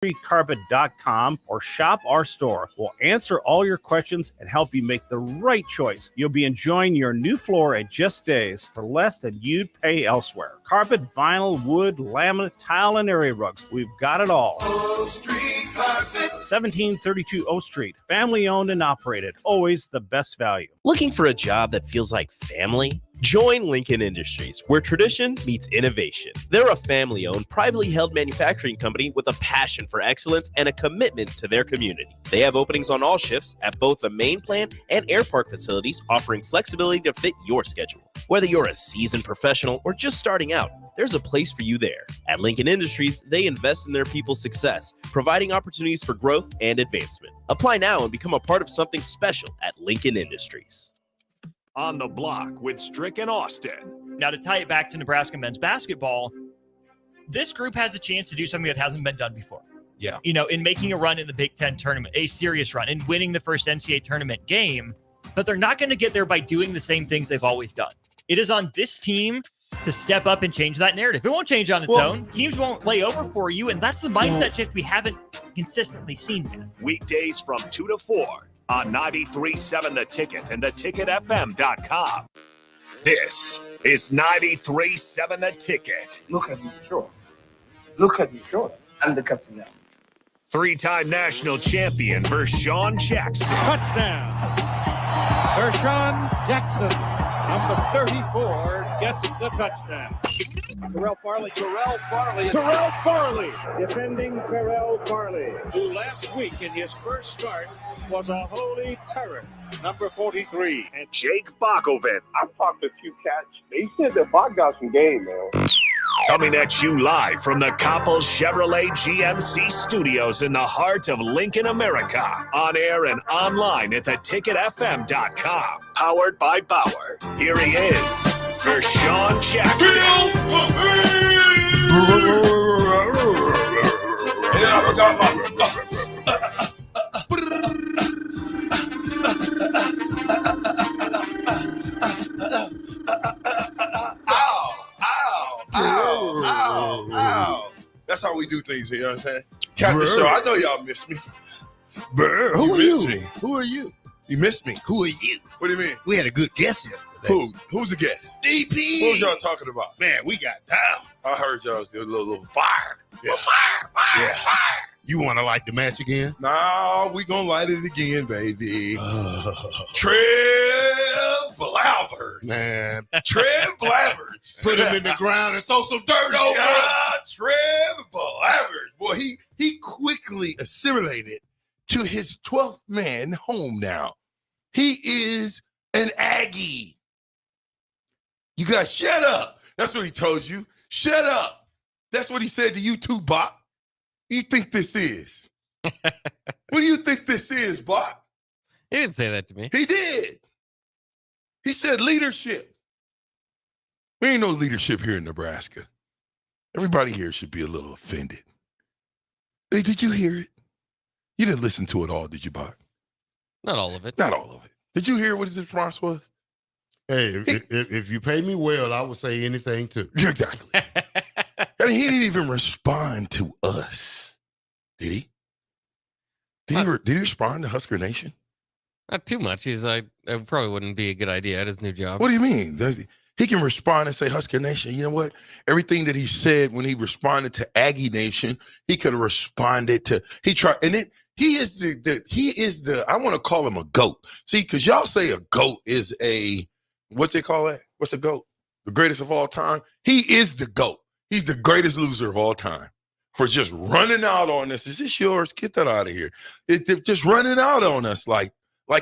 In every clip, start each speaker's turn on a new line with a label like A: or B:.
A: streetcarpet.com or shop our store. We'll answer all your questions and help you make the right choice. You'll be enjoying your new floor in just days for less than you'd pay elsewhere. Carpet, vinyl, wood, laminate, tile, and area rugs. We've got it all.
B: O Street Carpet.
A: 1732 O Street. Family owned and operated. Always the best value.
C: Looking for a job that feels like family? Join Lincoln Industries, where tradition meets innovation. They're a family-owned, privately held manufacturing company with a passion for excellence and a commitment to their community. They have openings on all shifts at both the main plant and air park facilities, offering flexibility to fit your schedule. Whether you're a seasoned professional or just starting out, there's a place for you there. At Lincoln Industries, they invest in their people's success, providing opportunities for growth and advancement. Apply now and become a part of something special at Lincoln Industries.
D: On the Block with Strick and Austin.
E: Now, to tie it back to Nebraska men's basketball, this group has a chance to do something that hasn't been done before.
F: Yeah.
E: You know, in making a run in the Big Ten tournament, a serious run, in winning the first NCAA tournament game, but they're not going to get there by doing the same things they've always done. It is on this team to step up and change that narrative. It won't change on its own. Teams won't lay over for you, and that's the mindset shift we haven't consistently seen yet.
D: Weekdays from 2 to 4 on 93.7 The Ticket and theticketfm.com. This is 93.7 The Ticket.
G: Look at me short. Look at me short. I'm the captain now.
D: Three-time national champion Vershawn Jackson.
H: Touchdown. Vershawn Jackson, number 34, gets the touchdown. Terrell Farley, defending Terrell Farley, who last week in his first start was a holy terror, number 43.
D: And Jake Bakoven.
I: I've talked to a few cats. They said that Bach got some game, man.
D: Coming at you live from the Coppels Chevrolet GMC studios in the heart of Lincoln, America. On air and online at theticketfm.com. Powered by Bauer. Here he is, Vershawn Jackson.
J: Ow. That's how we do things here, you know what I'm saying? Captain Show, I know y'all miss me.
F: Who are you? Who are you?
J: You missed me.
F: Who are you?
J: What do you mean?
F: We had a good guest yesterday.
J: Who? Who's the guest?
F: DP.
J: What was y'all talking about?
F: Man, we got down.
J: I heard y'all was a little fire.
F: Yeah. Fire. You want to light the match again?
J: Nah, we gonna light it again, baby. Trev Blabbert.
F: Man.
J: Trev Blabbert.
F: Put him in the ground and throw some dirt over him.
J: Trev Blabbert. Boy, he quickly assimilated to his 12th man home now. He is an Aggie. You guys shut up. That's what he told you. Shut up. That's what he said to you too, Bach. What do you think this is? What do you think this is, Bach?
K: He didn't say that to me.
J: He did. He said leadership. There ain't no leadership here in Nebraska. Everybody here should be a little offended. Hey, did you hear it? You didn't listen to it all, did you, Bach?
K: Not all of it.
J: Not all of it. Did you hear what his response was?
F: Hey, if you pay me well, I would say anything too.
J: Exactly. I mean, he didn't even respond to us. Did he? Did he respond to Husker Nation?
K: Not too much. It probably wouldn't be a good idea at his new job.
J: What do you mean? He can respond and say Husker Nation. You know what? Everything that he said when he responded to Aggie Nation, he could have responded to. He tried, and then he is the. I want to call him a GOAT. See, because y'all say a GOAT is a what they call that? What's a GOAT? The greatest of all time. He is the GOAT. He's the greatest loser of all time for just running out on us. Is this yours? Get that out of here. Just running out on us like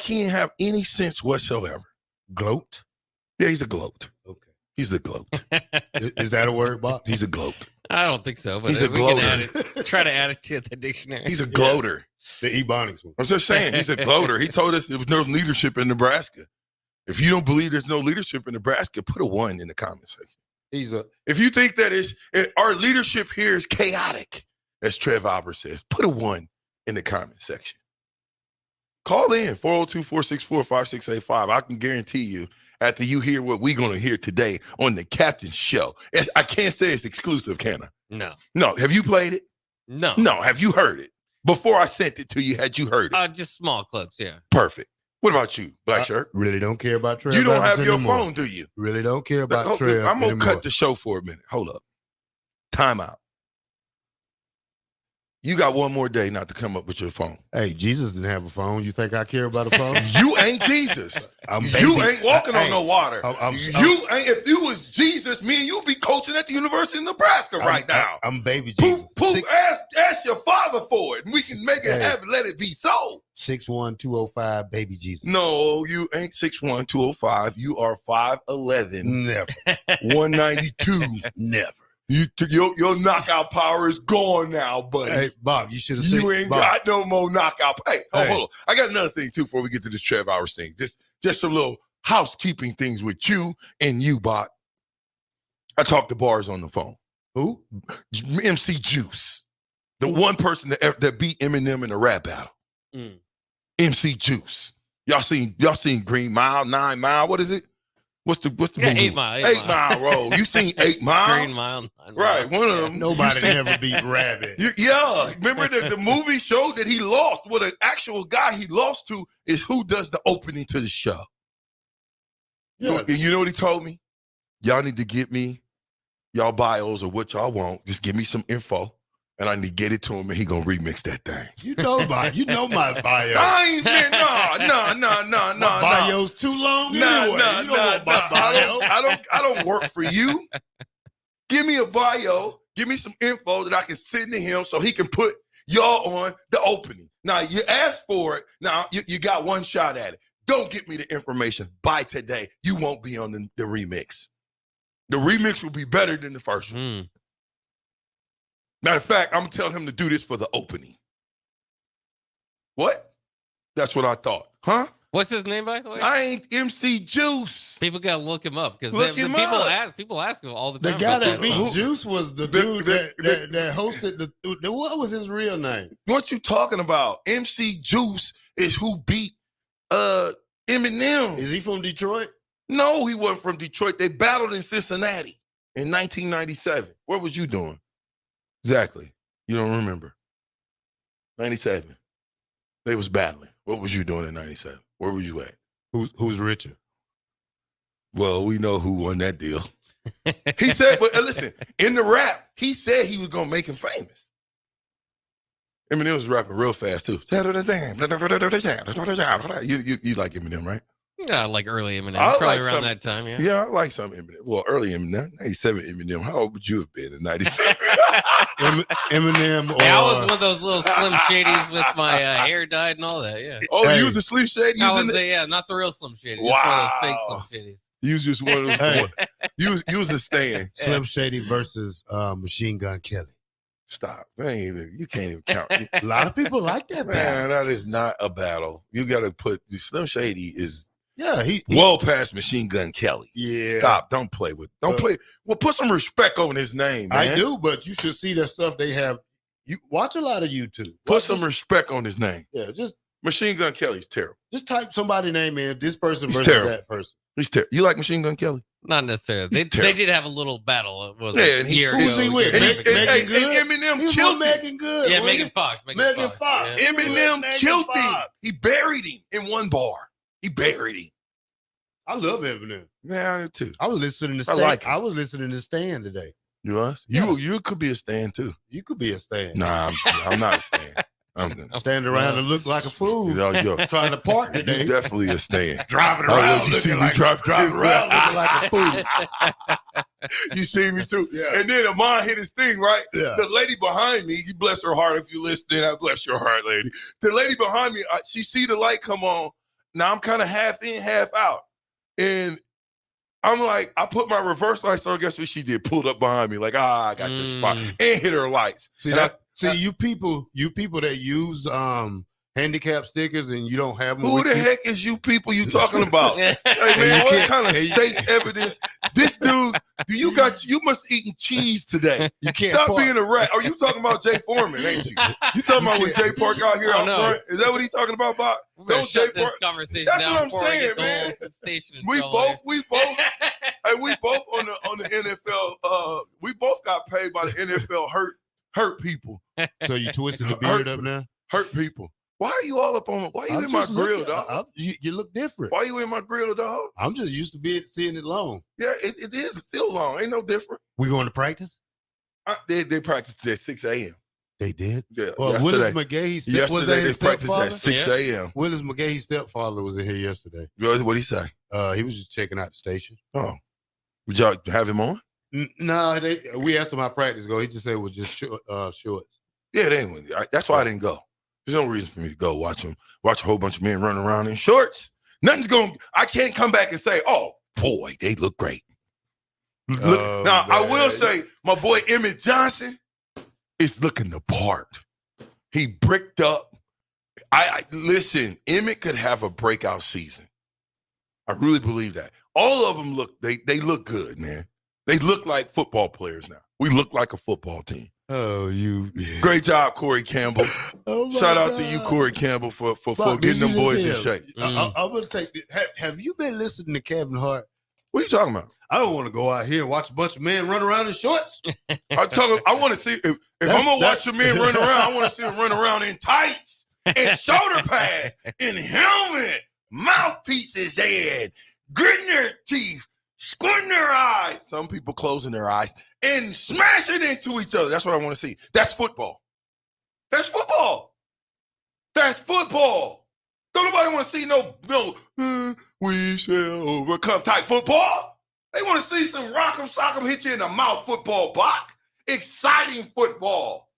J: he didn't have any sense whatsoever.
F: Gloat?
J: Yeah, he's a gloat.
F: Okay.
J: He's the gloat.
F: Is that a word, Bob?
J: He's a gloat.
K: I don't think so, but
J: he's a
K: we can
J: gloater.
K: try to add it to the dictionary.
J: He's a gloater.
F: The Ebonics one.
J: I'm just saying, he's a gloater. He told us there was no leadership in Nebraska. If you don't believe there's no leadership in Nebraska, put a 1 in the comment section. If you think that our leadership here is chaotic, as Trev Albert says, put a 1 in the comment section. Call in 402-464-5685. I can guarantee you, after you hear what we're going to hear today on the Captain's Show, I can't say it's exclusive, can I?
K: No.
J: No. Have you played it?
K: No.
J: No. Have you heard it? Before I sent it to you, had you heard it?
K: Just small clips, yeah.
J: Perfect. What about you, Black Shirt?
F: Really don't care about Trev.
J: You don't have
F: Evans
J: your
F: anymore.
J: phone, do you?
F: Really don't care about Trev
J: I'm going to
F: anymore.
J: cut the show for a minute. Hold up. Time out. You got one more day not to come up with your phone.
F: Hey, Jesus didn't have a phone. You think I care about a phone?
J: You ain't Jesus. You ain't walking on no water. You ain't. If you was Jesus, me and you be coaching at the University of Nebraska right now.
F: I'm baby Jesus.
J: Ask your father for it, and we can make it happen. Let it be so.
F: 6'1", 205, baby Jesus.
J: No, you ain't 6'1", 205. You are 5'11".
F: Never.
J: 192.
F: Never.
J: Your knockout power is gone now, buddy.
F: Hey, Bob, you should have seen.
J: You ain't got no more knockout. Hey, hold on. I got another thing too before we get to this Trev Hours thing. Just some little housekeeping things with you and you, Bot. I talked to Bars on the phone.
F: Who?
J: MC Juice, the one person that beat Eminem in a rap battle. MC Juice. Y'all seen Green Mile, 9 Mile? What is it? What's the movie?
K: 8 Mile.
J: 8 Mile Road. You seen 8 Mile?
K: Green Mile. 9 Mile.
J: Right, one of them.
F: Nobody ever beat Rabbit.
J: Yeah, remember the movie showed that he lost. What an actual guy he lost to is who does the opening to the show.
F: Yeah.
J: And you know what he told me? Y'all need to get me y'all bios or what y'all want. Just give me some info, and I need to get it to him, and he gonna remix that thing.
F: You know my bio.
J: I ain't no.
F: My bio's too long anyway. You know what my bio.
J: I don't work for you. Give me a bio. Give me some info that I can send to him so he can put y'all on the opening. Now, you asked for it. Now, you got one shot at it. Don't get me the information by today. You won't be on the remix. The remix will be better than the first one. Matter of fact, I'm going to tell him to do this for the opening. What? That's what I thought. Huh?
K: What's his name, by the way?
J: I ain't MC Juice.
K: People gotta look him up because people ask him all the
F: The
K: time.
F: guy that beat Juice was the dude that hosted the. What was his real name?
J: What you talking about? MC Juice is who beat Eminem.
F: Is he from Detroit?
J: No, he wasn't from Detroit. They battled in Cincinnati in 1997. What was you doing? Exactly. You don't remember. 97. They was battling. What was you doing in 97? Where were you at?
F: Who's richer?
J: Well, we know who won that deal. He said, but listen, in the rap, he said he was going to make him famous. Eminem was rapping real fast, too. You like Eminem, right?
K: Yeah, like early Eminem.
J: I
K: Probably
J: like
K: around
J: some-
K: that time, yeah.
J: Yeah, I like some Eminem. Well, early Eminem, 97 Eminem. How old would you have been in 97?
F: Eminem or...
K: Hey, I was one of those little Slim Shadys with my hair dyed and all that, yeah.
J: Oh,
F: Hey.
J: you was a Slim Shady?
K: I was, yeah, not the real Slim Shady. Just one of those fake Slim Shadys.
J: You was just one of those.
F: Hey.
J: You was a stand.
F: Slim Shady versus Machine Gun Kelly.
J: Stop. You can't even count.
F: A lot of people like that battle.
J: Man, that is not a battle. You got to put Slim Shady is
F: he
J: well past Machine Gun Kelly.
F: Yeah.
J: Stop. Don't play. Well, put some respect on his name, man.
F: I do, but you should see that stuff they have. You watch a lot of YouTube.
J: Put some respect on his name.
F: Yeah, just
J: Machine Gun Kelly's terrible.
F: Just type somebody's name in. This person
J: He's
F: versus
J: terrible.
F: that person.
J: He's terrible. You like Machine Gun Kelly?
K: Not necessarily.
J: He's
K: They
J: terrible.
K: did have a little battle. It was
J: Yeah,
K: like
J: and
K: a
J: he-
K: year
F: who's
K: ago.
F: he with?
K: year
F: Megan
K: ago.
F: Good?
J: And Eminem
F: He
J: killed
F: was
J: him.
F: Megan Good.
K: Yeah,
F: wasn't
K: Megan
F: he?
K: Fox.
F: Megan Fox.
K: yeah.
J: Eminem
F: Megan
J: killed him.
F: Fox.
J: He buried him in one bar. He buried him.
F: I love Eminem.
J: Yeah, I do too.
F: I was listening to
J: I
F: Stan.
J: like him.
F: I was listening to Stan today.
J: You was?
F: Yeah.
J: You could be a stand too.
F: You could be a Stan.
J: Nah, I'm not a stand. I'm
F: Stand around and look like a fool.
J: yo,
F: Trying to park
J: you
F: today.
J: definitely a stand.
F: Driving
J: I'll
F: around
J: let you see
F: looking
J: me
F: like
J: driving
F: around looking like a fool.
J: You see me too.
F: Yeah.
J: And then Amon hit his thing, right?
F: Yeah.
J: The lady behind me, you bless her heart if you listening. I bless your heart, lady. The lady behind me, she see the light come on. Now I'm kind of half in, half out. And I'm like, I put my reverse lights on. Guess what she did? Pulled up behind me, like, I got this spot. And hit her lights.
F: See
J: And
F: that? You people that use handicap stickers and you don't have them.
J: who
F: with
J: the
F: you?
J: heck is you people you talking about? Hey
F: And
J: man,
F: you
J: what
F: can't-
J: kind of
F: and you-
J: state evidence? This dude, you must eating cheese today.
F: You can't
J: Stop
F: park.
J: being a rat. Are you talking about Jay Foreman, ain't you? You talking about when Jay Park out here
K: Oh,
J: out
K: no.
J: front? Is that what he's talking about, Bob?
K: We better
J: Don't
K: shut
J: Jay
K: this
J: Park.
K: conversation
J: That's
K: down
J: what I'm
K: before I
J: saying,
K: get the
J: man.
K: whole station in
J: We
K: trouble
J: both,
K: here.
J: hey, we both on the NFL. We both got paid by the NFL hurt hurt people.
F: So you twisted the beard up now?
J: Hurt people. Why are you all up on? Why you in my grill, dog?
F: You look different.
J: Why you in my grill, dog?
F: I'm just used to seeing it long.
J: Yeah, it is still long. Ain't no different.
F: We going to practice?
J: They practiced at 6 a.m.
F: They did?
J: Yeah.
F: Well, Willis McGahee
J: yesterday they practiced at 6 a.m.
F: Willis McGahee's stepfather was in here yesterday.
J: What'd he say?
F: He was just checking out the station.
J: Oh. Would y'all have him on?
F: No, we asked him how practice go. He just said it was just shorts.
J: Yeah, they ain't. That's why I didn't go. There's no reason for me to go watch a whole bunch of men running around in shorts. I can't come back and say, oh, boy, they look great. Now, I will say, my boy Emmett Johnson is looking the part. He bricked up. Listen, Emmett could have a breakout season. I really believe that. All of them they look good, man. They look like football players now. We look like a football team.
F: Oh,
J: great job, Corey Campbell. Shout out to you, Corey Campbell, for getting them boys in shape.
F: I'm gonna take this. Have you been listening to Kevin Hart?
J: What are you talking about?
F: I don't want to go out here and watch a bunch of men run around in shorts.
J: I want to see if I'm gonna watch some men run around. I want to see them run around in tights and shoulder pads and helmet, mouthpieces, and gritting their teeth, squinting their eyes. Some people closing their eyes and smashing into each other. That's what I want to see. That's football. That's football. That's football. Don't nobody want to see no we shall overcome type football. They want to see some rock'em sock'em hit you in the mouth football block. Exciting football.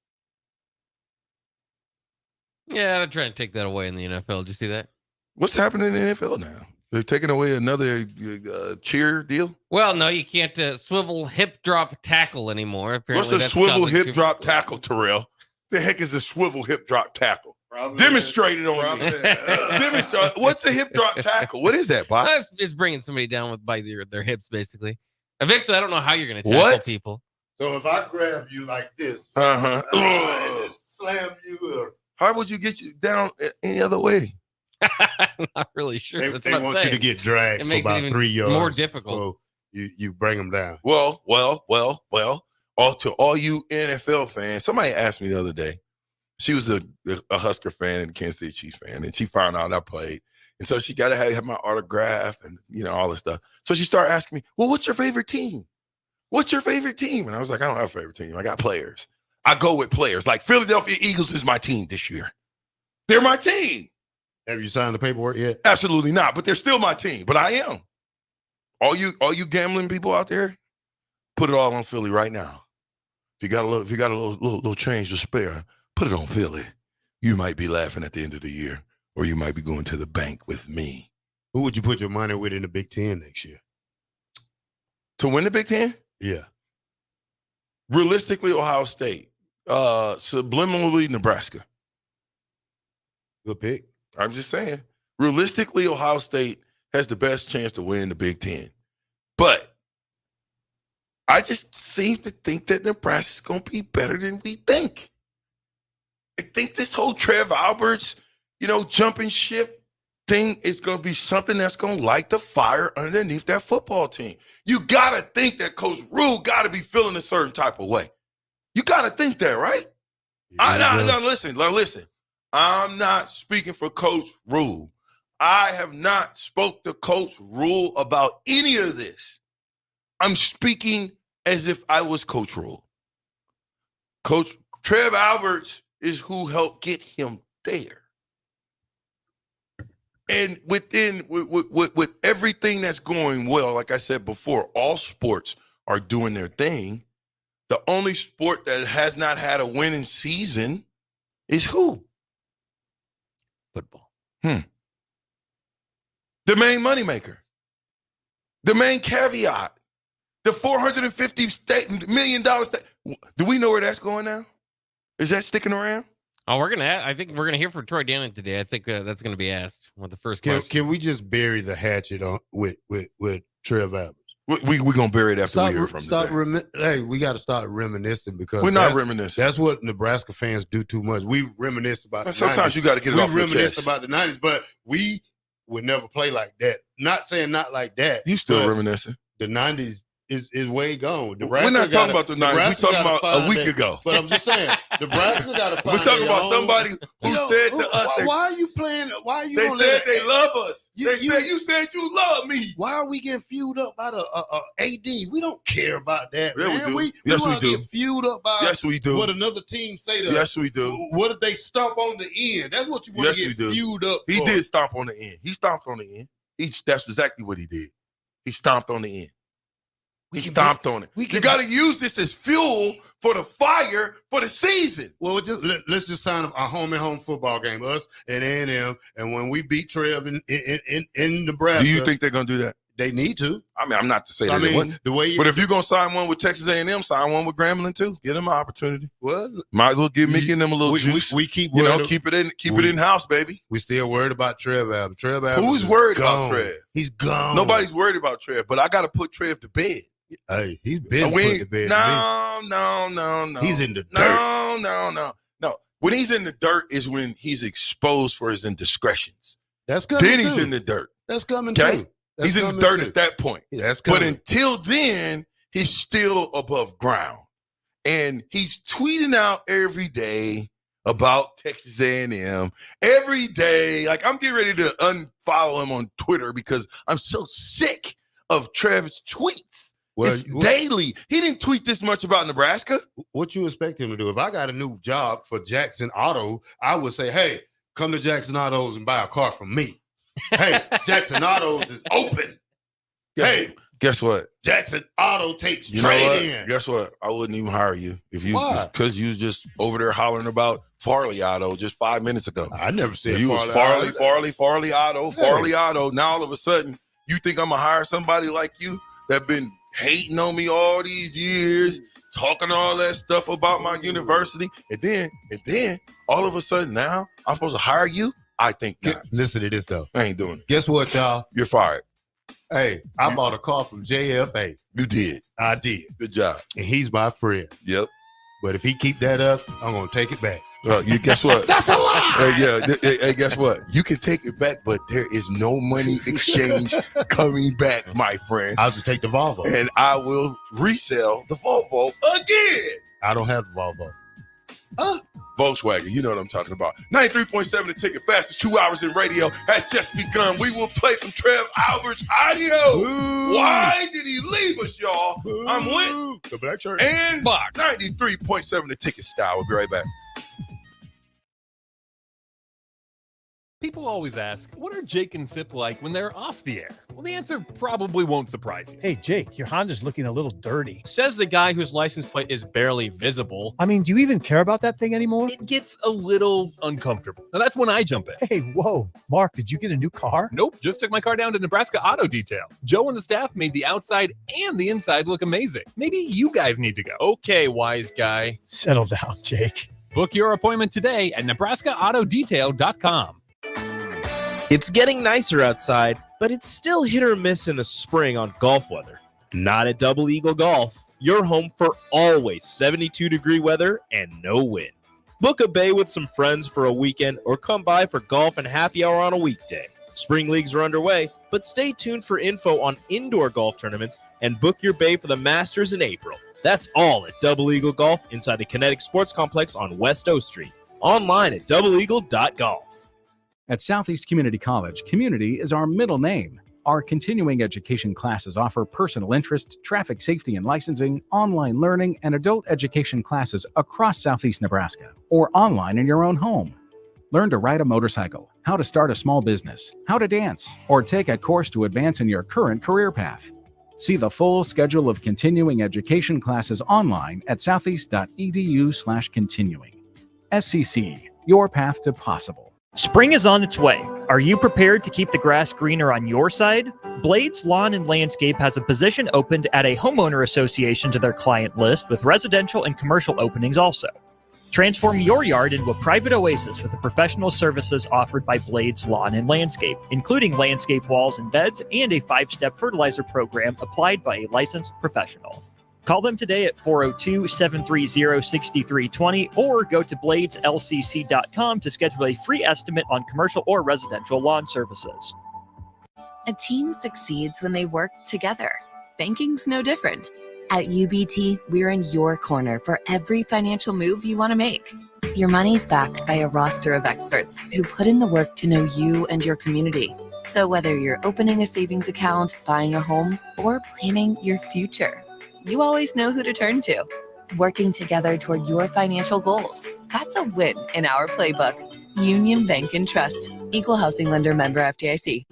K: Yeah, they're trying to take that away in the NFL. Did you see that?
J: What's happening in the NFL now? They're taking away another cheer deal?
K: Well, no, you can't swivel hip drop tackle anymore. Apparently,
J: what's a swivel hip drop tackle, Terrell? The heck is a swivel hip drop tackle? Demonstrate it on me. Demonstrate. What's a hip drop tackle? What is that, Bob?
K: It's bringing somebody down by their hips, basically. Eventually, I don't know how you're going to tackle people.
F: So if I grab you like this,
J: and
F: just slam you.
J: How would you get you down any other way?
K: I'm not really sure.
F: They want you to get dragged for about 3 yards.
K: More difficult.
F: So you bring them down.
J: Well. To all you NFL fans, somebody asked me the other day. She was a Husker fan and a Kansas City Chiefs fan, and she found out I played. And so she got to have my autograph and, all this stuff. So she started asking me, well, what's your favorite team? What's your favorite team? And I was like, I don't have a favorite team. I got players. I go with players. Like Philadelphia Eagles is my team this year. They're my team.
F: Have you signed the paperwork yet?
J: Absolutely not, but they're still my team. But I am. All you gambling people out there, put it all on Philly right now. If you got a little change to spare, put it on Philly. You might be laughing at the end of the year, or you might be going to the bank with me.
F: Who would you put your money with in the Big Ten next year?
J: To win the Big Ten?
F: Yeah.
J: Realistically, Ohio State. Subliminally, Nebraska.
F: Good pick.
J: I'm just saying. Realistically, Ohio State has the best chance to win the Big Ten. But I just seem to think that Nebraska's going to be better than we think. I think this whole Trev Alberts, jumping ship thing is going to be something that's going to light the fire underneath that football team. You got to think that Coach Rule got to be feeling a certain type of way. You got to think that, right? Listen. I'm not speaking for Coach Rule. I have not spoke to Coach Rule about any of this. I'm speaking as if I was Coach Rule. Coach Trev Alberts is who helped get him there. And with everything that's going well, like I said before, all sports are doing their thing. The only sport that has not had a winning season is who?
K: Football.
J: The main moneymaker. The main caveat. The $450 million. Do we know where that's going now? Is that sticking around?
K: Oh, I think we're gonna hear from Troy Dannon today. I think that's gonna be asked with the first question.
F: Can we just bury the hatchet with Trev Alberts?
J: We're gonna bury it after we hear from
F: today. We got to start reminiscing because
J: we're not reminiscing.
F: That's what Nebraska fans do too much. We reminisce about the
J: sometimes
F: 90s.
J: You got to get it off your chest.
F: We reminisce about the 90s, but we would never play like that. Not saying not like that.
J: You still reminiscing.
F: The 90s is way gone.
J: We're not talking about the 90s. We're talking about a week ago.
F: But I'm just saying, Nebraska got to find.
J: We're talking about somebody who said to us,
F: why are you playing? Why are you?
J: They said they love us. You said you love me.
F: Why are we getting fueled up by the AD? We don't care about that.
J: Yeah,
F: man.
J: we do. Yes, we do.
F: Get fueled up by what another team say to us.
J: Yes, we do.
F: What if they stomp on the end? That's what you want to get fueled up.
J: He did stomp on the end. He stomped on the end. That's exactly what he did. He stomped on the end. He stomped on it. You got to use this as fuel for the fire for the season.
F: Well, let's just sign a home football game, us and A&M, and when we beat Trev in Nebraska.
J: Do you think they're going to do that?
F: They need to.
J: I mean, I'm not to say that they wouldn't. But if you're going to sign one with Texas A&M, sign one with Grambling too. Give them an opportunity.
F: Well,
J: might as well give Mickey and them a little juice.
F: We keep
J: keep it in house, baby.
F: We still worried about Trev Allen.
J: Who's worried about Trev?
F: He's gone.
J: Nobody's worried about Trev, but I got to put Trev to bed.
F: Hey, he's been put to bed.
J: No.
F: He's in the dirt.
J: No. When he's in the dirt is when he's exposed for his indiscretions.
F: That's coming.
J: Then he's in the dirt.
F: That's coming too.
J: He's in the dirt at that point.
F: Yeah, that's coming.
J: But until then, he's still above ground. And he's tweeting out every day about Texas A&M. Every day. Like, I'm getting ready to unfollow him on Twitter because I'm so sick of Travis' tweets. Well, it's daily. He didn't tweet this much about Nebraska.
F: What you expect him to do? If I got a new job for Jackson Auto, I would say, hey, come to Jackson Autos and buy a car from me. Hey, Jackson Autos is open.
J: Guess what?
F: Jackson Auto takes trade in.
J: Guess what? I wouldn't even hire you if you because you was just over there hollering about Farley Auto just 5 minutes ago.
F: I never said
J: you was Farley Auto. Now all of a sudden you think I'm gonna hire somebody like you that been hating on me all these years, talking all that stuff about my university, and then all of a sudden now I'm supposed to hire you? I think not.
F: Listen to this though.
J: I ain't doing it.
F: Guess what, y'all?
J: You're fired.
F: Hey, I bought a car from JFA.
J: You did.
F: I did.
J: Good job.
F: And he's my friend.
J: Yep.
F: But if he keep that up, I'm gonna take it back.
J: You guess what?
F: That's a lie.
J: Hey, guess what? You can take it back, but there is no money exchange coming back, my friend.
F: I'll just take the Volvo.
J: And I will resell the Volvo again.
F: I don't have the Volvo.
J: Volkswagen, you know what I'm talking about. 93.7 The Ticket, fastest 2 hours in radio has just begun. We will play some Trev Alberts audio.
F: Ooh.
J: Why did he leave us, y'all?
F: Ooh.
J: I'm with
F: the Black Shirt
J: and 93.7 The Ticket style. We'll be right back.
L: People always ask, what are Jake and Sip like when they're off the air? Well, the answer probably won't surprise you.
M: Hey, Jake, your Honda's looking a little dirty.
K: Says the guy whose license plate is barely visible.
M: I mean, do you even care about that thing anymore?
L: It gets a little uncomfortable. Now, that's when I jump in.
M: Hey, whoa. Mark, did you get a new car?
L: Nope, just took my car down to Nebraska Auto Detail. Joe and the staff made the outside and the inside look amazing. Maybe you guys need to go.
K: Okay, wise guy.
M: Settle down, Jake.
L: Book your appointment today at NebraskaAutoDetail.com.
C: It's getting nicer outside, but it's still hit or miss in the spring on golf weather. Not at Double Eagle Golf. You're home for always 72-degree weather and no wind. Book a bay with some friends for a weekend or come by for golf and happy hour on a weekday. Spring leagues are underway, but stay tuned for info on indoor golf tournaments and book your bay for the Masters in April. That's all at Double Eagle Golf inside the Kinetic Sports Complex on West O Street. Online at doubleeagle.golf.
N: At Southeast Community College, community is our middle name. Our continuing education classes offer personal interest, traffic safety and licensing, online learning, and adult education classes across Southeast Nebraska, or online in your own home. Learn to ride a motorcycle, how to start a small business, how to dance, or take a course to advance in your current career path. See the full schedule of continuing education classes online at southeast.edu/continuing. SCC, your path to possible.
E: Spring is on its way. Are you prepared to keep the grass greener on your side? Blades Lawn and Landscape has a position opened at a homeowner association to their client list with residential and commercial openings also. Transform your yard into a private oasis with the professional services offered by Blades Lawn and Landscape, including landscape walls and beds and a 5-step fertilizer program applied by a licensed professional. Call them today at 402-730-6320 or go to bladeslcc.com to schedule a free estimate on commercial or residential lawn services.
O: A team succeeds when they work together. banking's no different. At UBT, we're in your corner for every financial move you want to make. Your money's backed by a roster of experts who put in the work to know you and your community. So whether you're opening a savings account, buying a home, or planning your future, you always know who to turn to. Working together toward your financial goals. That's a win in our playbook. Union Bank and Trust. Equal housing lender, member FDIC.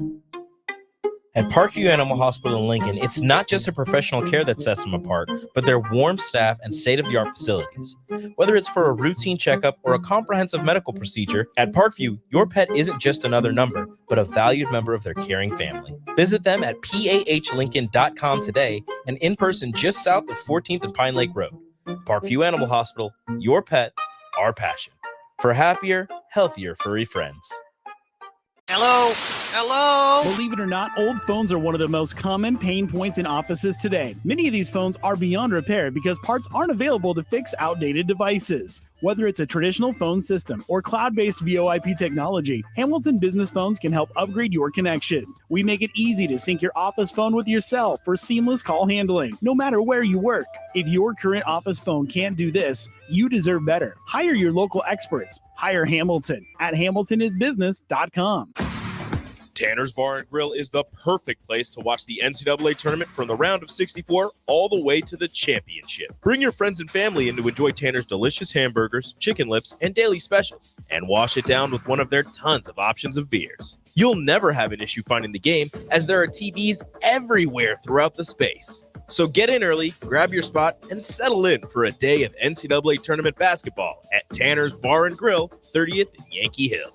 C: At Parkview Animal Hospital in Lincoln, it's not just a professional care that sets them apart, but their warm staff and state-of-the-art facilities. Whether it's for a routine checkup or a comprehensive medical procedure, at Parkview, your pet isn't just another number, but a valued member of their caring family. Visit them at pahlincoln.com today and in person just south of 14th and Pine Lake Road. Parkview Animal Hospital, your pet, our passion. For happier, healthier furry friends.
P: Hello? Hello?
Q: Believe it or not, old phones are one of the most common pain points in offices today. Many of these phones are beyond repair because parts aren't available to fix outdated devices. Whether it's a traditional phone system or cloud-based VoIP technology, Hamilton Business Phones can help upgrade your connection. We make it easy to sync your office phone with yourself for seamless call handling, no matter where you work. If your current office phone can't do this, you deserve better. Hire your local experts. Hire Hamilton at hamiltonisbusiness.com.
C: Tanner's Bar and Grill is the perfect place to watch the NCAA tournament from the round of 64 all the way to the championship. Bring your friends and family in to enjoy Tanner's delicious hamburgers, chicken lips, and daily specials, and wash it down with one of their tons of options of beers. You'll never have an issue finding the game, as there are TVs everywhere throughout the space. So get in early, grab your spot, and settle in for a day of NCAA tournament basketball at Tanner's Bar and Grill, 30th and Yankee Hill.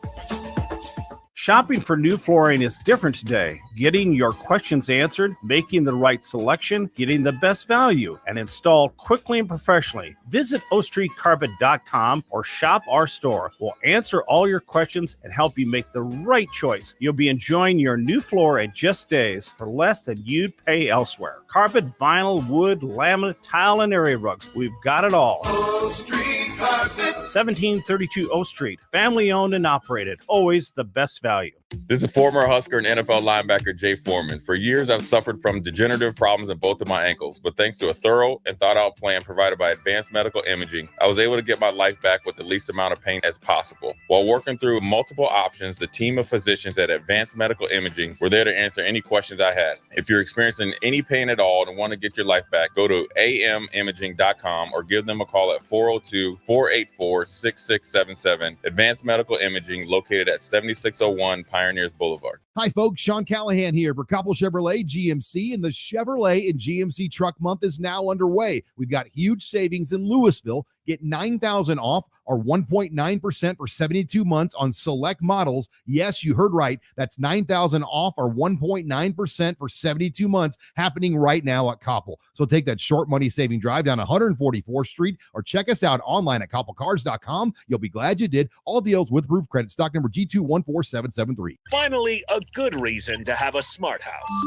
A: Shopping for new flooring is different today. Getting your questions answered, making the right selection, getting the best value, and installed quickly and professionally. Visit ostreetcarpet.com or shop our store. We'll answer all your questions and help you make the right choice. You'll be enjoying your new floor in just days for less than you'd pay elsewhere. Carpet, vinyl, wood, laminate, tile, and area rugs. We've got it all.
B: O Street Carpet.
A: 1732 O Street. Family owned and operated. Always the best value.
R: This is former Husker and NFL linebacker Jay Foreman. For years, I've suffered from degenerative problems in both of my ankles, but thanks to a thorough and thought-out plan provided by Advanced Medical Imaging, I was able to get my life back with the least amount of pain as possible. While working through multiple options, the team of physicians at Advanced Medical Imaging were there to answer any questions I had. If you're experiencing any pain at all and want to get your life back, go to amimaging.com or give them a call at 402-484-6677. Advanced Medical Imaging, located at 7601 Pioneers Boulevard.
S: Hi, folks. Sean Callahan here for Koppel Chevrolet GMC, and the Chevrolet and GMC Truck Month is now underway. We've got huge savings in Louisville. Get $9,000 off or 1.9% for 72 months on select models. Yes, you heard right. That's $9,000 off or 1.9% for 72 months happening right now at Koppel. So take that short money saving drive down 144th Street or check us out online at koppelcars.com. You'll be glad you did. All deals with proof credit. Stock number G214773.
D: Finally, a good reason to have a smart house.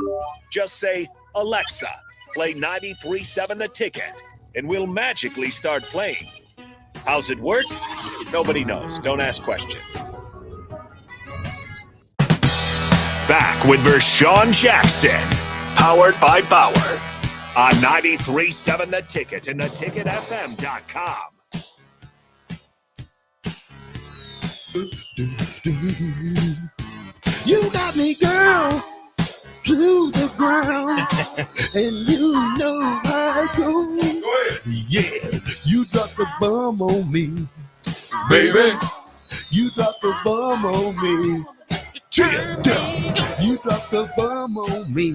D: Just say, Alexa, play 93.7 The Ticket, and we'll magically start playing. How's it work? Nobody knows. Don't ask questions. Back with Vershawn Jackson, powered by Bauer, on 93.7 The Ticket and theticketfm.com.
B: You got me, girl, to the ground, and you know I go. Yeah, you dropped the bomb on me, baby. You dropped the bomb on me. Yeah, you dropped the bomb on me,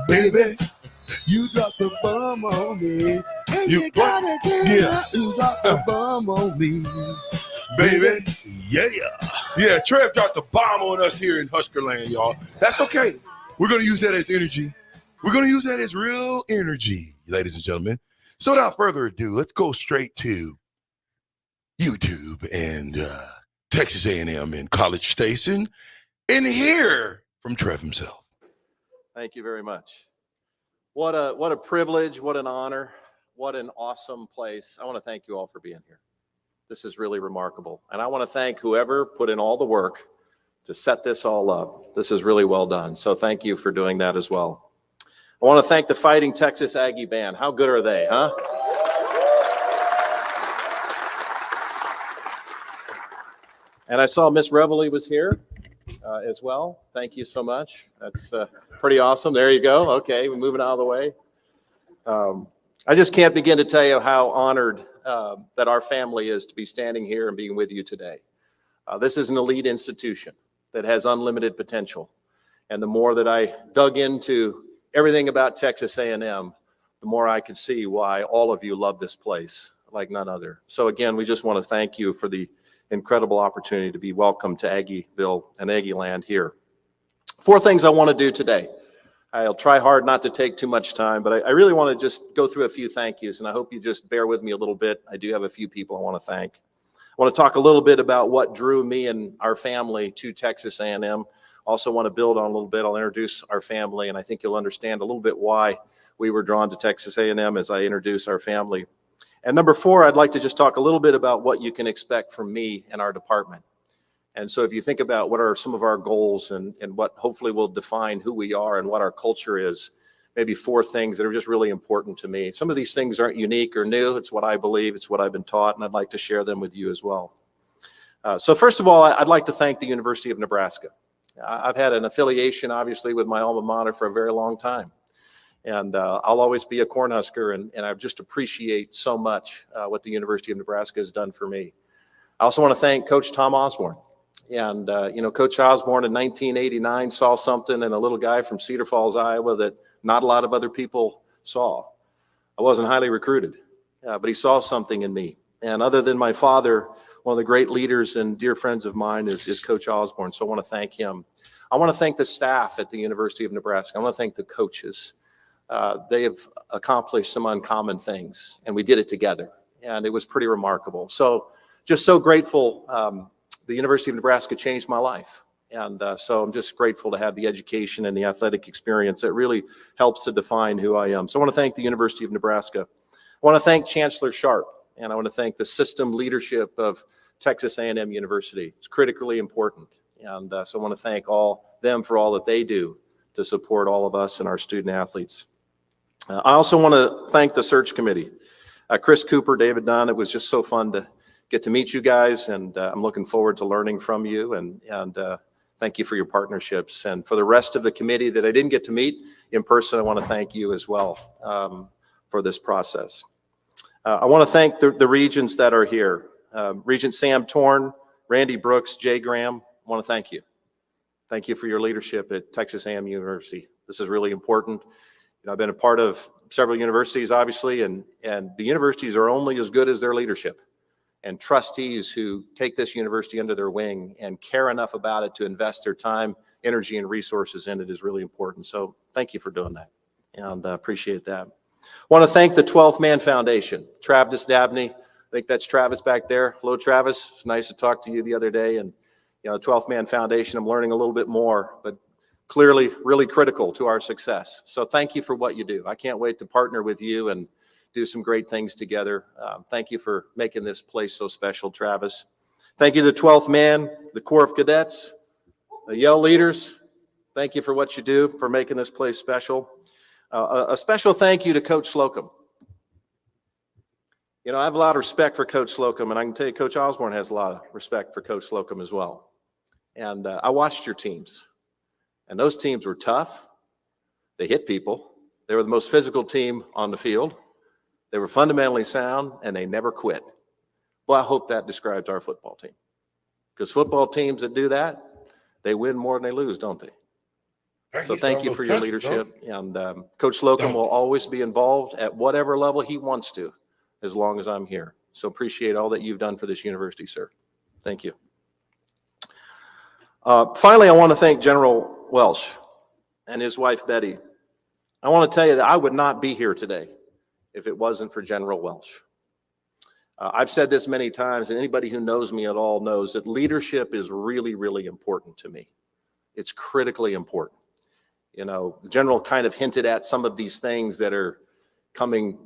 B: baby. You dropped the bomb on me. And you gotta get up. You dropped the bomb on me, baby.
J: Yeah, Trev dropped the bomb on us here in Husker Land, y'all. That's okay. We're going to use that as energy. We're going to use that as real energy, ladies and gentlemen. So without further ado, let's go straight to YouTube and Texas A&M and College Station and hear from Trev himself.
T: Thank you very much. What a privilege, what an honor, what an awesome place. I want to thank you all for being here. This is really remarkable. And I want to thank whoever put in all the work to set this all up. This is really well done. So thank you for doing that as well. I I want to thank the Fighting Texas Aggie Band. How good are they, huh? And I saw Miss Reveille was here as well. Thank you so much. That's pretty awesome. There you go. Okay, we're moving out of the way. I just can't begin to tell you how honored that our family is to be standing here and being with you today. This is an elite institution that has unlimited potential. And the more that I dug into everything about Texas A&M, the more I could see why all of you love this place like none other. So again, we just want to thank you for the incredible opportunity to be welcome to Aggieville and Aggieland here. 4 things I want to do today. I'll try hard not to take too much time, but I really want to just go through a few thank yous, and I hope you just bear with me a little bit. I do have a few people I want to thank. I want to talk a little bit about what drew me and our family to Texas A&M. Also want to build on a little bit. I'll introduce our family, and I think you'll understand a little bit why we were drawn to Texas A&M as I introduce our family. And number 4, I'd like to just talk a little bit about what you can expect from me and our department. And so if you think about what are some of our goals and what hopefully will define who we are and what our culture is, maybe 4 things that are just really important to me. Some of these things aren't unique or new. It's what I believe. It's what I've been taught, and I'd like to share them with you as well. So first of all, I'd like to thank the University of Nebraska. I've had an affiliation, obviously, with my alma mater for a very long time. And I'll always be a Cornhusker, and I just appreciate so much what the University of Nebraska has done for me. I also want to thank Coach Tom Osborne. And, Coach Osborne in 1989 saw something in a little guy from Cedar Falls, Iowa that not a lot of other people saw. I wasn't highly recruited, but he saw something in me. And other than my father, one of the great leaders and dear friends of mine is Coach Osborne, so I want to thank him. I want to thank the staff at the University of Nebraska. I want to thank the coaches. They have accomplished some uncommon things, and we did it together, and it was pretty remarkable. So just so grateful. The University of Nebraska changed my life, and so I'm just grateful to have the education and the athletic experience that really helps to define who I am. So I want to thank the University of Nebraska. I want to thank Chancellor Sharp, and I want to thank the system leadership of Texas A&M University. It's critically important, and so I want to thank all them for all that they do to support all of us and our student athletes. I also want to thank the search committee. Chris Cooper, David Dunn, it was just so fun to get to meet you guys, and I'm looking forward to learning from you, and thank you for your partnerships. And for the rest of the committee that I didn't get to meet in person, I want to thank you as well for this process. I want to thank the regents that are here. Regent Sam Torn, Randy Brooks, Jay Graham, I want to thank you. Thank you for your leadership at Texas A&M University. This is really important. I've been a part of several universities, obviously, and the universities are only as good as their leadership. And trustees who take this university under their wing and care enough about it to invest their time, energy, and resources in it is really important. So thank you for doing that, and appreciate that. I want to thank the 12th Man Foundation, Travis Dabney. I think that's Travis back there. Hello, Travis. It's nice to talk to you the other day. And 12th Man Foundation, I'm learning a little bit more, but clearly really critical to our success. So thank you for what you do. I can't wait to partner with you and do some great things together. Thank you for making this place so special, Travis. Thank you to the 12th Man, the Corps of Cadets, the Yale leaders. Thank you for what you do, for making this place special. A special thank you to Coach Slocum. I have a lot of respect for Coach Slocum, and I can tell you Coach Osborne has a lot of respect for Coach Slocum as well. And I watched your teams, and those teams were tough. They hit people. They were the most physical team on the field. They were fundamentally sound, and they never quit. Well, I hope that describes our football team, because football teams that do that, they win more than they lose, don't they? So thank you for your leadership. And Coach Slocum will always be involved at whatever level he wants to, as long as I'm here. So appreciate all that you've done for this university, sir. Thank you. Finally, I want to thank General Welsh and his wife, Betty. I want to tell you that I would not be here today if it wasn't for General Welsh. I've said this many times, and anybody who knows me at all knows that leadership is really, really important to me. It's critically important. General kind of hinted at some of these things that are coming,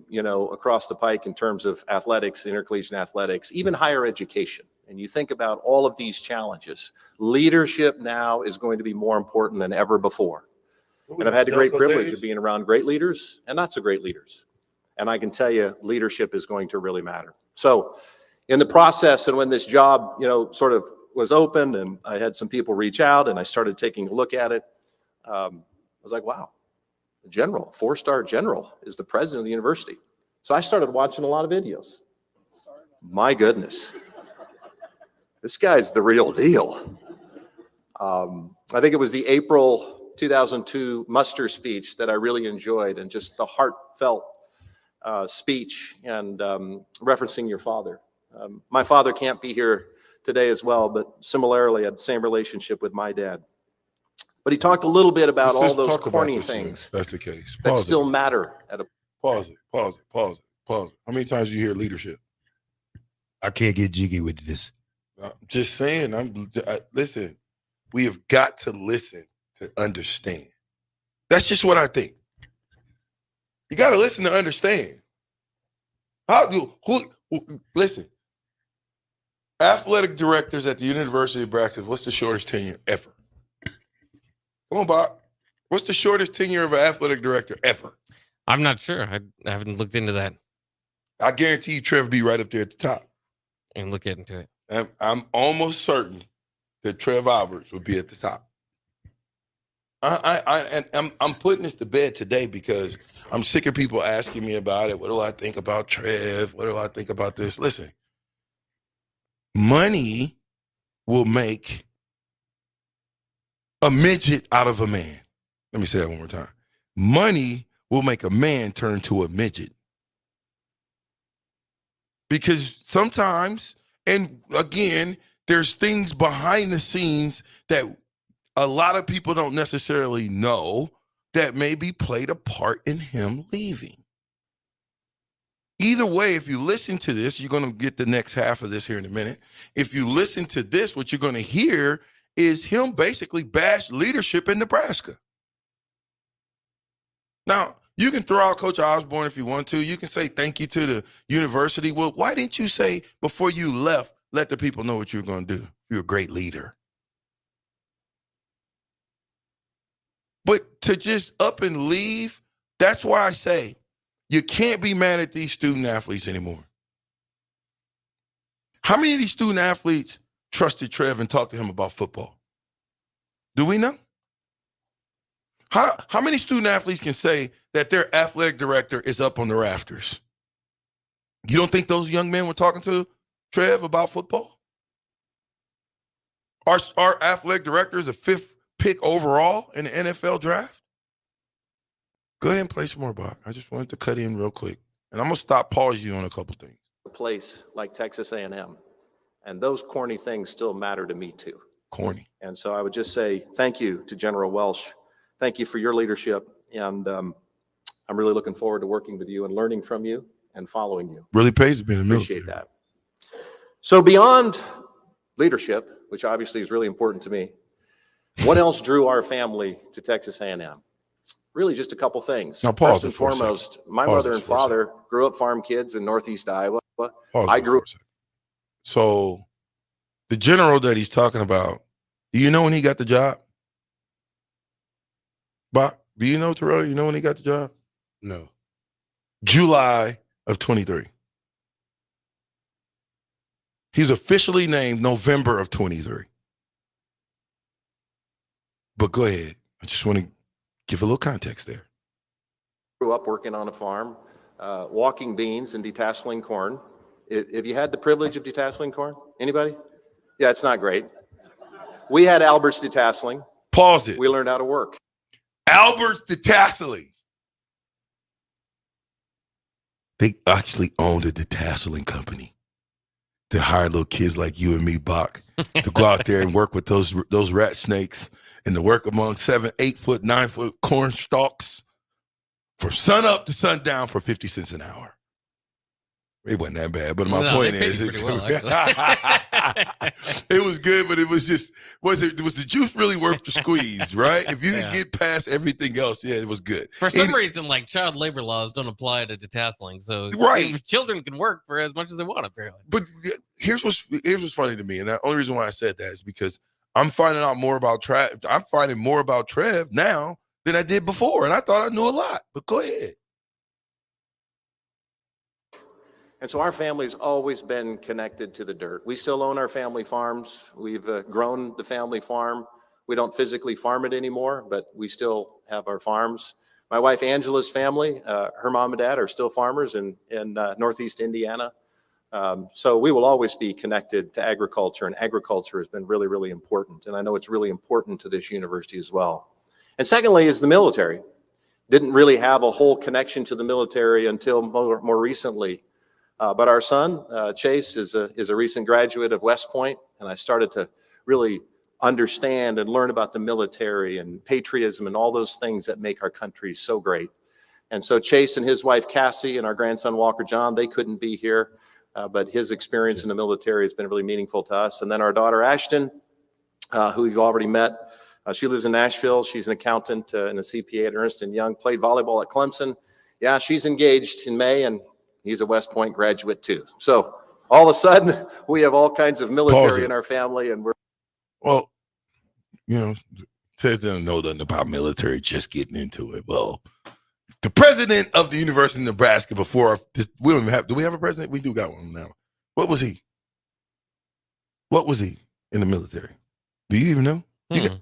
T: across the pike in terms of athletics, intercollegiate athletics, even higher education. And you think about all of these challenges. Leadership now is going to be more important than ever before. And I've had the great privilege of being around great leaders and not so great leaders. And I can tell you, leadership is going to really matter. So in the process, and when this job, sort of was open and I had some people reach out and I started taking a look at it, I was like, wow, the general, 4-star general is the president of the university. So I started watching a lot of videos. My goodness, this guy's the real deal. I think it was the April 2002 muster speech that I really enjoyed, and just the heartfelt speech and referencing your father. My father can't be here today as well, but similarly, I had the same relationship with my dad. But he talked a little bit about all those corny things.
J: That's the case.
T: That still matter at a
J: Pause it. How many times do you hear leadership?
B: I can't get jiggy with this.
J: I'm just saying. Listen. We have got to listen to understand. That's just what I think. You got to listen to understand. Listen. Athletic directors at the University of Nebraska, what's the shortest tenure ever? Come on, Bob. What's the shortest tenure of an athletic director ever?
K: I'm not sure. I haven't looked into that.
J: I guarantee you Trev be right up there at the top.
K: And look into it.
J: I'm almost certain that Trev Alberts would be at the top. I'm putting this to bed today because I'm sick of people asking me about it. What do I think about Trev? What do I think about this? Listen, money will make a midget out of a man. Let me say that one more time. Money will make a man turn to a midget. Because sometimes, and again, there's things behind the scenes that a lot of people don't necessarily know that maybe played a part in him leaving. Either way, if you listen to this, you're going to get the next half of this here in a minute. If you listen to this, what you're going to hear is him basically bash leadership in Nebraska. Now, you can throw out Coach Osborne if you want to. You can say thank you to the university. Well, why didn't you say before you left, let the people know what you're going to do? You're a great leader. But to just up and leave, that's why I say you can't be mad at these student athletes anymore. How many of these student athletes trusted Trev and talked to him about football? Do we know? How many student athletes can say that their athletic director is up on the rafters? You don't think those young men were talking to Trev about football? Our athletic director is a 5th pick overall in the NFL draft? Go ahead and play some more, Bob. I just wanted to cut in real quick. And I'm going to stop pause you on a couple things.
T: A place like Texas A&M, and those corny things still matter to me too.
J: Corny.
T: And so I would just say thank you to General Welsh. Thank you for your leadership, and I'm really looking forward to working with you and learning from you and following you.
J: Really pays to be in the military.
T: Appreciate that. So beyond leadership, which obviously is really important to me, what else drew our family to Texas A&M? Really just a couple things.
J: Now pause
T: First and
J: it for a
T: foremost,
J: second.
T: my
J: Pause
T: mother
J: it
T: and
J: for a
T: father grew up farm kids in Northeast Iowa.
J: Pause
T: I
J: it
T: grew
J: for a second. So the general that he's talking about, do you know when he got the job? Bob, do you know, Terrell? You know when he got the job?
F: No.
J: July of 23. He's officially named November of 23. But go ahead. I just want to give a little context there.
T: Grew up working on a farm, walking beans and detasseling corn. Have you had the privilege of detasseling corn? Anybody? Yeah, it's not great. We had Albert's detasseling.
J: Pause it.
T: We learned how to work.
J: Albert's detasseling. They actually owned a detasseling company to hire little kids like you and me, Bach, to go out there and work with those rat snakes and to work among 7, 8 foot, 9 foot corn stalks from sun up to sundown for 50 cents an hour. It wasn't that bad, but my point is, it was good, but it was just, was the juice really worth the squeeze, right? If you could get past everything else, yeah, it was good.
K: For some reason, like child labor laws don't apply to detasseling, so
J: right,
K: children can work for as much as they want, apparently.
J: But here's what's funny to me, and the only reason why I said that is because I'm finding out more about Trev. I'm finding more about Trev now than I did before, and I thought I knew a lot. But go ahead.
T: And so our family's always been connected to the dirt. We still own our family farms. We've grown the family farm. We don't physically farm it anymore, but we still have our farms. My wife Angela's family, her mom and dad are still farmers in Northeast Indiana. So we will always be connected to agriculture, and agriculture has been really, really important. And I know it's really important to this university as well. And secondly is the military. Didn't really have a whole connection to the military until more recently. But our son, Chase, is a recent graduate of West Point, and I started to really understand and learn about the military and patriotism and all those things that make our country so great. And so Chase and his wife, Cassie, and our grandson, Walker John, they couldn't be here, but his experience in the military has been really meaningful to us. And then our daughter, Ashton, who you've already met, she lives in Nashville. She's an accountant and a CPA at Ernst & Young, played volleyball at Clemson. Yeah, she's engaged in May, and he's a West Point graduate too. So all of a sudden, we have all kinds of military in our family, and we're.
J: Well, says they don't know nothing about military, just getting into it. Well, the president of the University of Nebraska before this, we don't even have, do we have a president? We do got one now. What was he? What was he in the military? Do you even know?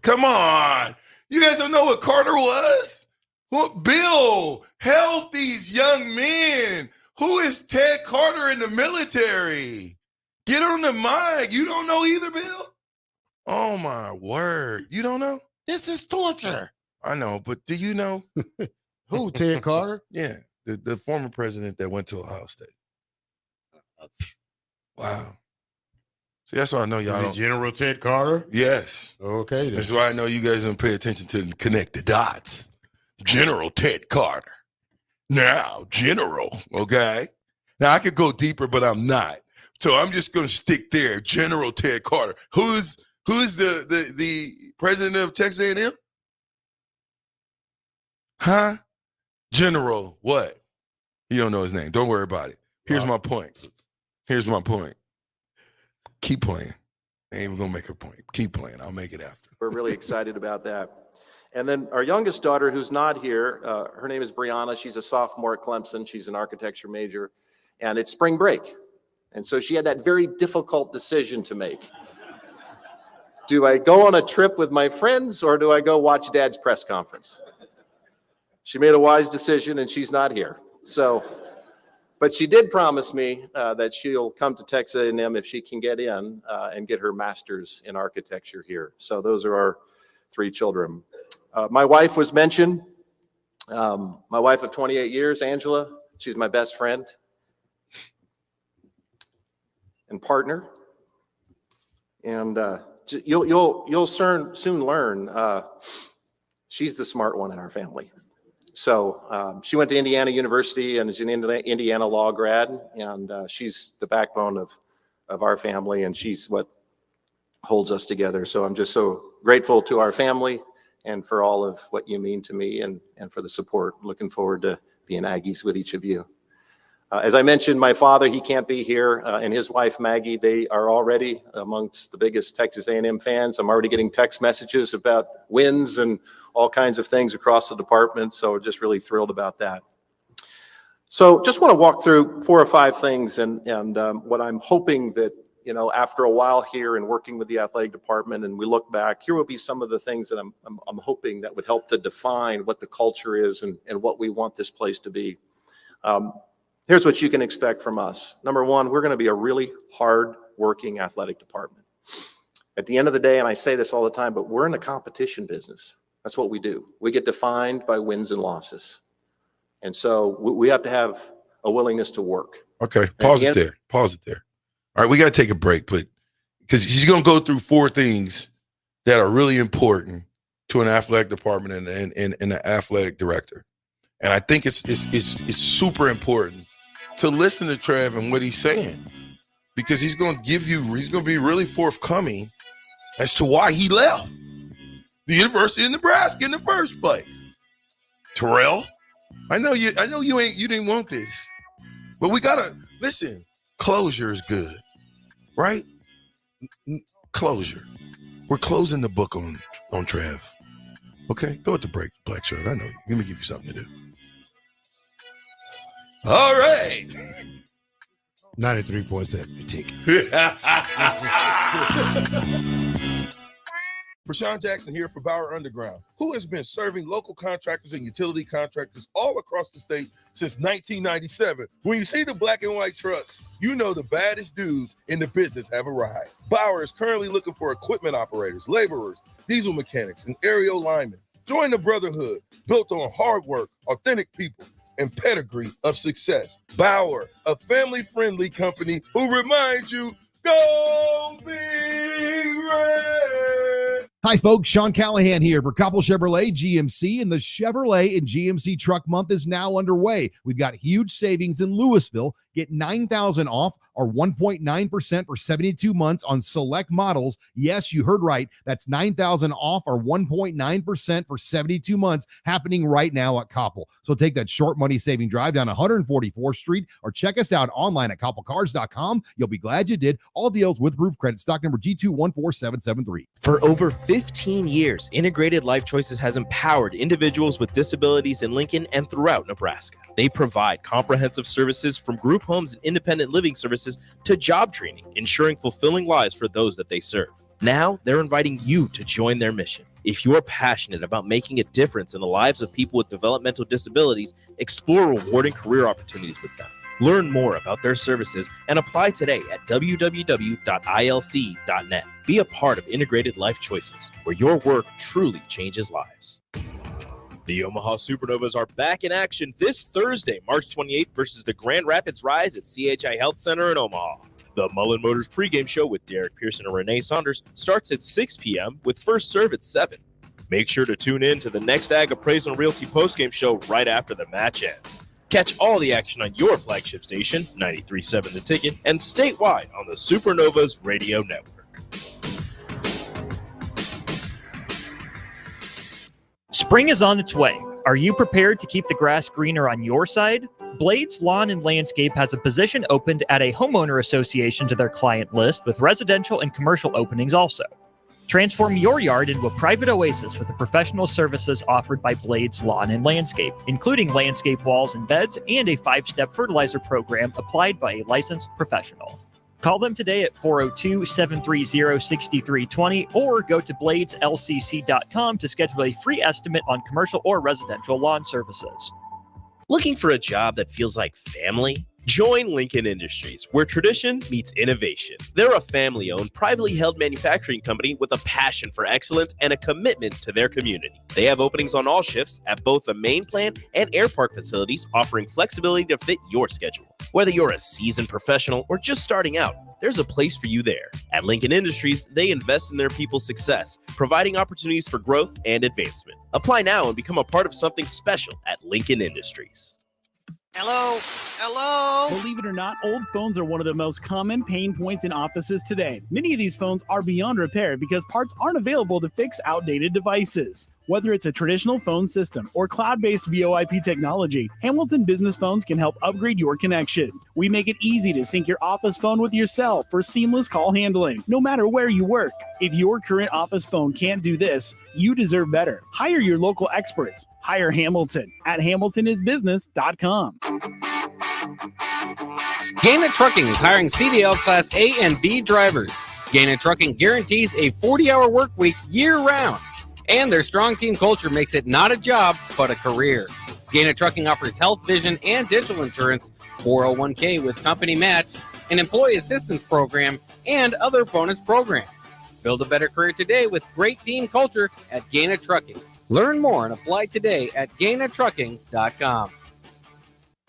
J: Come on. You guys don't know what Carter was? What Bill help these young men? Who is Ted Carter in the military? Get on the mic. You don't know either, Bill? Oh, my word. You don't know?
F: This is torture.
J: I know, but do you know?
F: Who, Ted Carter?
J: Yeah, the former president that went to Ohio State. Wow. See, that's why I know y'all don't.
F: General Ted Carter?
J: Yes.
F: Okay. Then.
J: That's why I know you guys don't pay attention to connect the dots. General Ted Carter. Now, General, okay? Now, I could go deeper, but I'm not. So I'm just going to stick there. General Ted Carter. Who's the president of Texas A&M? Huh? General what? You don't know his name. Don't worry about it. Here's my point. Keep playing. I ain't even going to make a point. Keep playing. I'll make it after.
T: We're really excited about that. And then our youngest daughter, who's not here, her name is Brianna. She's a sophomore at Clemson. She's an architecture major, and it's spring break. And so she had that very difficult decision to make. Do I go on a trip with my friends, or do I go watch Dad's press conference? She made a wise decision, and she's not here. So, but she did promise me that she'll come to Texas A&M if she can get in and get her master's in architecture here. So those are our 3 children. My wife was mentioned. My wife of 28 years, Angela. She's my best friend and partner. And you'll soon learn she's the smart one in our family. So she went to Indiana University and is an Indiana law grad, and she's the backbone of our family, and she's what holds us together. So I'm just so grateful to our family and for all of what you mean to me, and for the support. Looking forward to being Aggies with each of you. As I mentioned, my father, he can't be here, and his wife, Maggie, they are already amongst the biggest Texas A&M fans. I'm already getting text messages about wins and all kinds of things across the department, so just really thrilled about that. So just want to walk through 4 or 5 things, and what I'm hoping that, after a while here and working with the athletic department, and we look back, here will be some of the things that I'm hoping that would help to define what the culture is and what we want this place to be. Here's what you can expect from us. Number 1, we're going to be a really hard-working athletic department. At the end of the day, and I say this all the time, but we're in a competition business. That's what we do. We get defined by wins and losses. And so we have to have a willingness to work.
J: Okay, pause it there. All right, we got to take a break, but because she's going to go through 4 things that are really important to an athletic department and an athletic director. And I think it's super important to listen to Trev and what he's saying, because he's going to be really forthcoming as to why he left the University of Nebraska in the first place. Terrell, I know you didn't want this, but we gotta listen. Closure is good, right? Closure. We're closing the book on Trev. Okay, go at the break, Black Shirt. I know you. Let me give you something to do. All right.
F: 93.7 ticket.
J: Rashawn Jackson here for Bauer Underground, who has been serving local contractors and utility contractors all across the state since 1997. When you see the black and white trucks, you know the baddest dudes in the business have arrived. Bauer is currently looking for equipment operators, laborers, diesel mechanics, and aerial linemen. Join the brotherhood built on hard work, authentic people, and pedigree of success. Bauer, a family-friendly company who reminds you, go Big Red!
S: Hi, folks. Sean Callahan here for Coppell Chevrolet GMC, and the Chevrolet and GMC Truck Month is now underway. We've got huge savings in Louisville. Get $9,000 off or 1.9% for 72 months on select models. Yes, you heard right. That's $9,000 off or 1.9% for 72 months happening right now at Coppell. So take that short money saving drive down 144th Street or check us out online at coppellcars.com. You'll be glad you did. All deals with roof credit. Stock number G214773.
C: For over 15 years, Integrated Life Choices has empowered individuals with disabilities in Lincoln and throughout Nebraska. They provide comprehensive services from group homes and independent living services to job training, ensuring fulfilling lives for those that they serve. Now, they're inviting you to join their mission. If you're passionate about making a difference in the lives of people with developmental disabilities, explore rewarding career opportunities with them. Learn more about their services and apply today at www.ilc.net. Be a part of Integrated Life Choices, where your work truly changes lives. The Omaha Supernovas are back in action this Thursday, March 28th versus the Grand Rapids Rise at CHI Health Center in Omaha. The Mullen Motors pregame show with Derek Pearson and Renee Saunders starts at 6 p.m. with first serve at 7. Make sure to tune in to the next Ag Appraisal and Realty postgame show right after the match ends. Catch all the action on your flagship station, 93.7 The Ticket, and statewide on the Supernovas Radio Network.
E: Spring is on its way. Are you prepared to keep the grass greener on your side? Blades Lawn and Landscape has a position opened at a homeowner association to their client list with residential and commercial openings also. Transform your yard into a private oasis with the professional services offered by Blades Lawn and Landscape, including landscape walls and beds and a 5-step fertilizer program applied by a licensed professional. Call them today at 402-730-6320 or go to bladeslcc.com to schedule a free estimate on commercial or residential lawn services.
C: Looking for a job that feels like family? Join Lincoln Industries, where tradition meets innovation. They're a family-owned, privately held manufacturing company with a passion for excellence and a commitment to their community. They have openings on all shifts at both the main plant and air park facilities, offering flexibility to fit your schedule. Whether you're a seasoned professional or just starting out, there's a place for you there. At Lincoln Industries, they invest in their people's success, providing opportunities for growth and advancement. Apply now and become a part of something special at Lincoln Industries.
P: Hello? Hello?
Q: Believe it or not, old phones are one of the most common pain points in offices today. Many of these phones are beyond repair because parts aren't available to fix outdated devices. Whether it's a traditional phone system or cloud-based VoIP technology, Hamilton Business Phones can help upgrade your connection. We make it easy to sync your office phone with your cell for seamless call handling, no matter where you work. If your current office phone can't do this, you deserve better. Hire your local experts. Hire Hamilton at hamiltonisbusiness.com.
K: Gaina Trucking is hiring CDL Class A and B drivers. Gaina Trucking guarantees a 40-hour work week year-round. And their strong team culture makes it not a job, but a career. Gaina Trucking offers health, vision, and dental insurance, 401k with company match, an employee assistance program, and other bonus programs. Build a better career today with great team culture at Gaina Trucking. Learn more and apply today at GainaTrucking.com.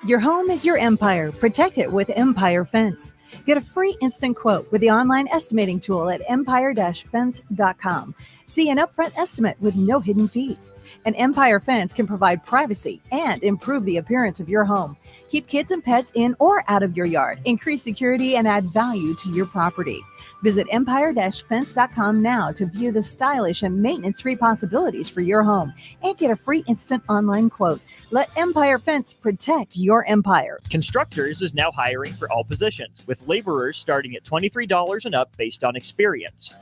U: Your home is your empire. Protect it with Empire Fence. Get a free instant quote with the online estimating tool at empire-fence.com. See an upfront estimate with no hidden fees. An Empire Fence can provide privacy and improve the appearance of your home. Keep kids and pets in or out of your yard. Increase security and add value to your property. Visit empire-fence.com now to view the stylish and maintenance-free possibilities for your home and get a free instant online quote. Let Empire Fence protect your empire.
E: Constructors is now hiring for all positions, with laborers starting at $23 and up based on experience.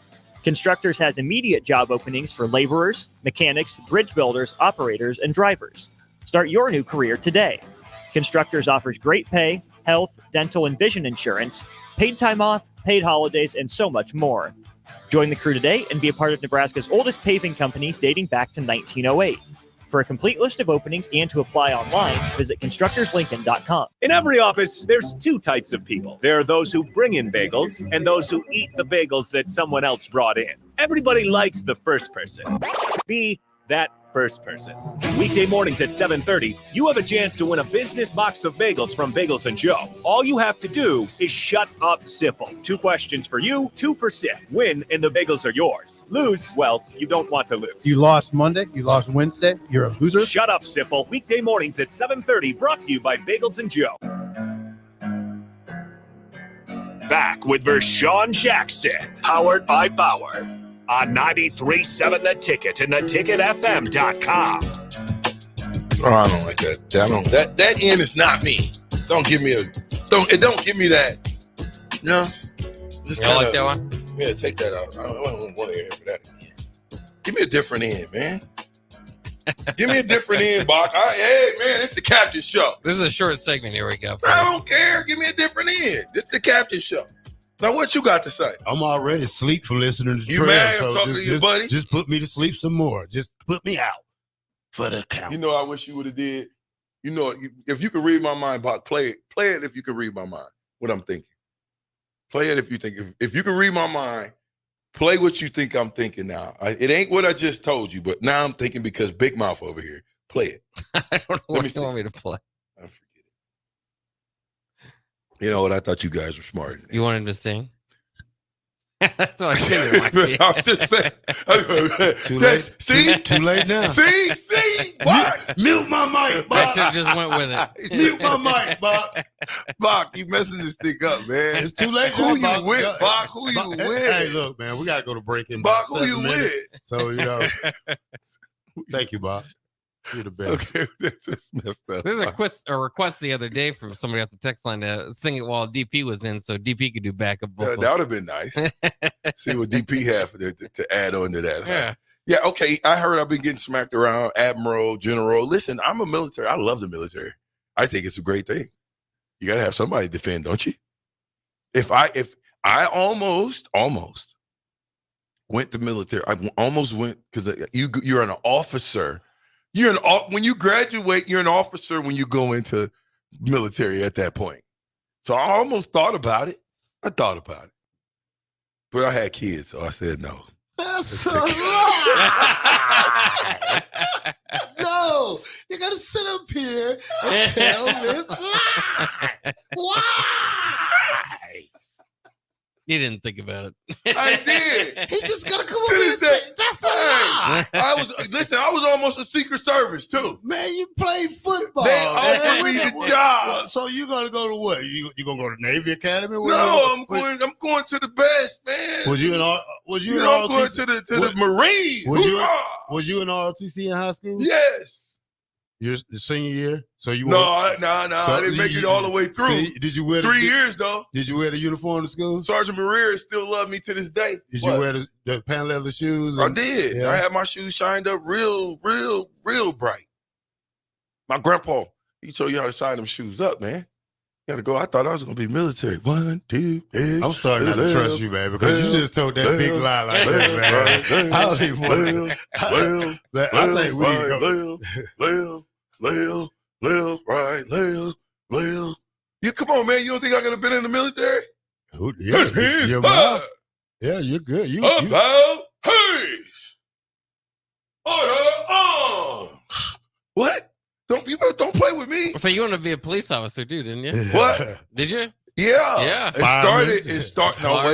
E: Constructors has immediate job openings for laborers, mechanics, bridge builders, operators, and drivers. Start your new career today. Constructors offers great pay, health, dental, and vision insurance, paid time off, paid holidays, and so much more. Join the crew today and be a part of Nebraska's oldest paving company dating back to 1908. For a complete list of openings and to apply online, visit constructorslincoln.com.
D: In every office, there's two types of people. There are those who bring in bagels and those who eat the bagels that someone else brought in. Everybody likes the first person. Be that first person. Weekday mornings at 7:30, you have a chance to win a business box of bagels from Bagels & Joe. All you have to do is shut up, Sipple. 2 questions for you, 2 for Sip. Win, and the bagels are yours. Lose, well, you don't want to lose.
M: You lost Monday. You lost Wednesday. You're a loser.
D: Shut up, Sipple. Weekday mornings at 7:30, brought to you by Bagels & Joe. Back with Vershawn Jackson, powered by Bauer. On 93.7 The Ticket and theticketfm.com.
J: Oh, I don't like that. That end is not me. Don't give me that. No. Just
K: you like that one?
J: Yeah, take that out. I don't want to hear for that again. Give me a different end, man. Give me a different end, Bach. Hey, man, it's the Captain Show.
K: This is a short segment. Here we go.
J: I don't care. Give me a different end. This is the Captain Show. Now, what you got to say?
F: I'm already asleep from listening to
J: you
F: Trail,
J: mad?
F: so
J: I'm talking to you, buddy.
F: Just put me to sleep some more. Just put me out for the count.
J: You know, I wish you would have did. You know, if you could read my mind, Bach, play it. Play it if you could read my mind. What I'm thinking. Play it if you think. If you can read my mind, play what you think I'm thinking now. It ain't what I just told you, but now I'm thinking because Big Mouth over here. Play it.
K: I don't know what you want me to play.
J: I forget it. You know what? I thought you guys were smarter.
K: You want him to sing? That's what I figured.
J: I'm just saying.
F: Too late.
J: See?
F: Too late now.
J: See? What? Mute my mic,
K: I
J: Bach.
K: should have just went with it.
J: Mute my mic, Bach. Bach, you messing this thing up, man.
F: It's too late.
J: Who
F: now,
J: you with, Bach? Who you with?
F: Hey, look, man, we got to go to break in
J: Bach,
F: about
J: who you
F: 7 minutes.
J: with?
F: So, you know, thank you, Bach. You're the best.
J: Okay, that's just messed up.
K: There's a request the other day from somebody off the text line to sing it while DP was in, so DP could do backup vocals.
J: That would have been nice. See what DP have to add on to that. Huh?
K: Yeah.
J: Yeah, okay. I heard I've been getting smacked around, Admiral, General. Listen, I'm a military. I love the military. I think it's a great thing. You got to have somebody defend, don't you? If I almost went to military, I almost went because you're an officer. When you graduate, you're an officer when you go into military at that point. So I almost thought about it. I thought about it. But I had kids, so I said no.
F: That's a lie. No, you got to sit up here and tell this lie. Why?
K: You didn't think about it.
J: I did.
F: He's just got to come
J: To
F: up
J: this
F: with
J: day.
F: That's a lie.
J: I was almost a Secret Service too.
F: Man, you played football.
J: They offered me the job.
F: So you gonna go to what? You gonna go to Navy Academy?
J: No, I'm going to the best, man.
F: Was you in
J: I'm
F: ROTC?
J: going to the Marines.
F: Was you in ROTC in high school?
J: Yes.
F: Your senior year? So you
J: No, I didn't make it all the way through.
F: Did you wear
J: 3 years though?
F: Did you wear the uniform to school?
J: Sergeant Maria still love me to this day.
F: Did you wear the pan leather shoes?
J: I did.
F: Yeah.
J: I had my shoes shined up real bright. My grandpa, he showed you how to shine them shoes up, man. You gotta go. I thought I was gonna be military. 1, 2, 3.
F: I'm starting not to trust you, man, because you just told that big lie like that, man. I don't even want to. I think we need to go.
J: Lil. You come on, man. You don't think I could have been in the military?
F: Yeah, your mouth. Yeah, you're good. You
J: About Hayes. Order on. What? Don't play with me.
K: So you want to be a police officer too, didn't you?
J: What?
K: Did you?
J: Yeah. It started. No,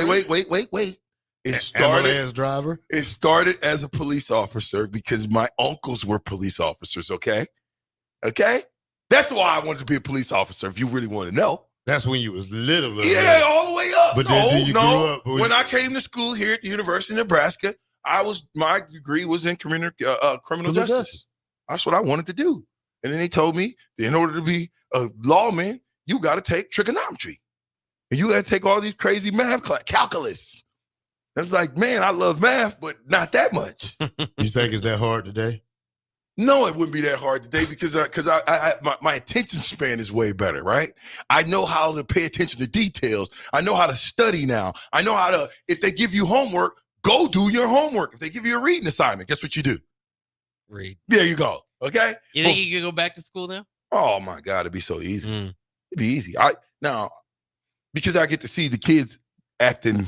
J: wait. It started
F: as driver.
J: It started as a police officer because my uncles were police officers. Okay. That's why I wanted to be a police officer. If you really want to know.
F: That's when you was little.
J: Yeah, all the way up.
F: But then you grew up.
J: When I came to school here at the University of Nebraska, my degree was in criminal justice. That's what I wanted to do. And then he told me that in order to be a lawman, you got to take trigonometry. And you got to take all these crazy math class, calculus. It's like, man, I love math, but not that much.
F: You think it's that hard today?
J: No, it wouldn't be that hard today because my attention span is way better, right? I know how to pay attention to details. I know how to study now. I know how to, if they give you homework, go do your homework. If they give you a reading assignment, guess what you do?
K: Read.
J: There you go. Okay?
K: You think you could go back to school now?
J: Oh my God, it'd be so easy. It'd be easy. Now, because I get to see the kids acting,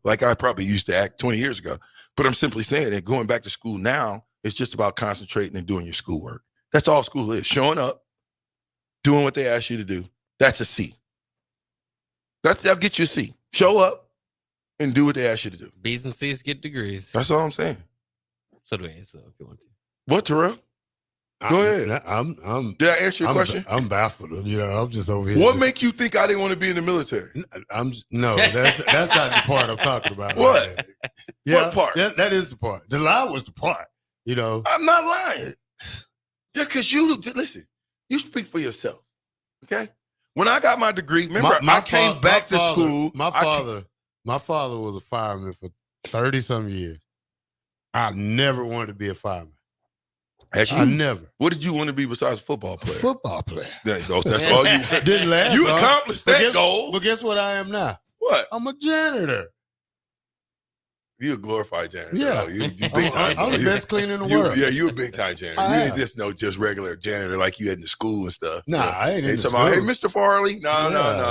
J: like I probably used to act 20 years ago. But I'm simply saying that going back to school now, it's just about concentrating and doing your schoolwork. That's all school is. Showing up, doing what they ask you to do. That's a C. That'll get you a C. Show up and do what they ask you to do.
K: B's and C's get degrees.
J: That's all I'm saying.
K: So do A's, though, if you want to.
J: What, Terrell? Go ahead. Did I answer your question?
F: I'm baffled. I'm just over here.
J: What make you think I didn't want to be in the military?
F: No, that's not the part I'm talking about.
J: What?
F: Yeah,
J: What part?
F: That is the part. The lie was the part.
J: I'm not lying. Just because listen, you speak for yourself. Okay? When I got my degree, remember, I came back to school.
F: My father was a fireman for 30-some years. I never wanted to be a fireman. I never.
J: What did you want to be besides a football player?
F: Football player.
J: There you go. That's all you
F: didn't last.
J: You accomplished that goal.
F: But guess what I am now?
J: What?
F: I'm a janitor.
J: You a glorified janitor.
F: Yeah.
J: You big time.
F: I'm the best cleaner in the world.
J: Yeah, you a big time janitor. You ain't just regular janitor like you had in the school and stuff.
F: Nah, I ain't in the
J: talking about,
F: school.
J: hey, Mr. Farley. No.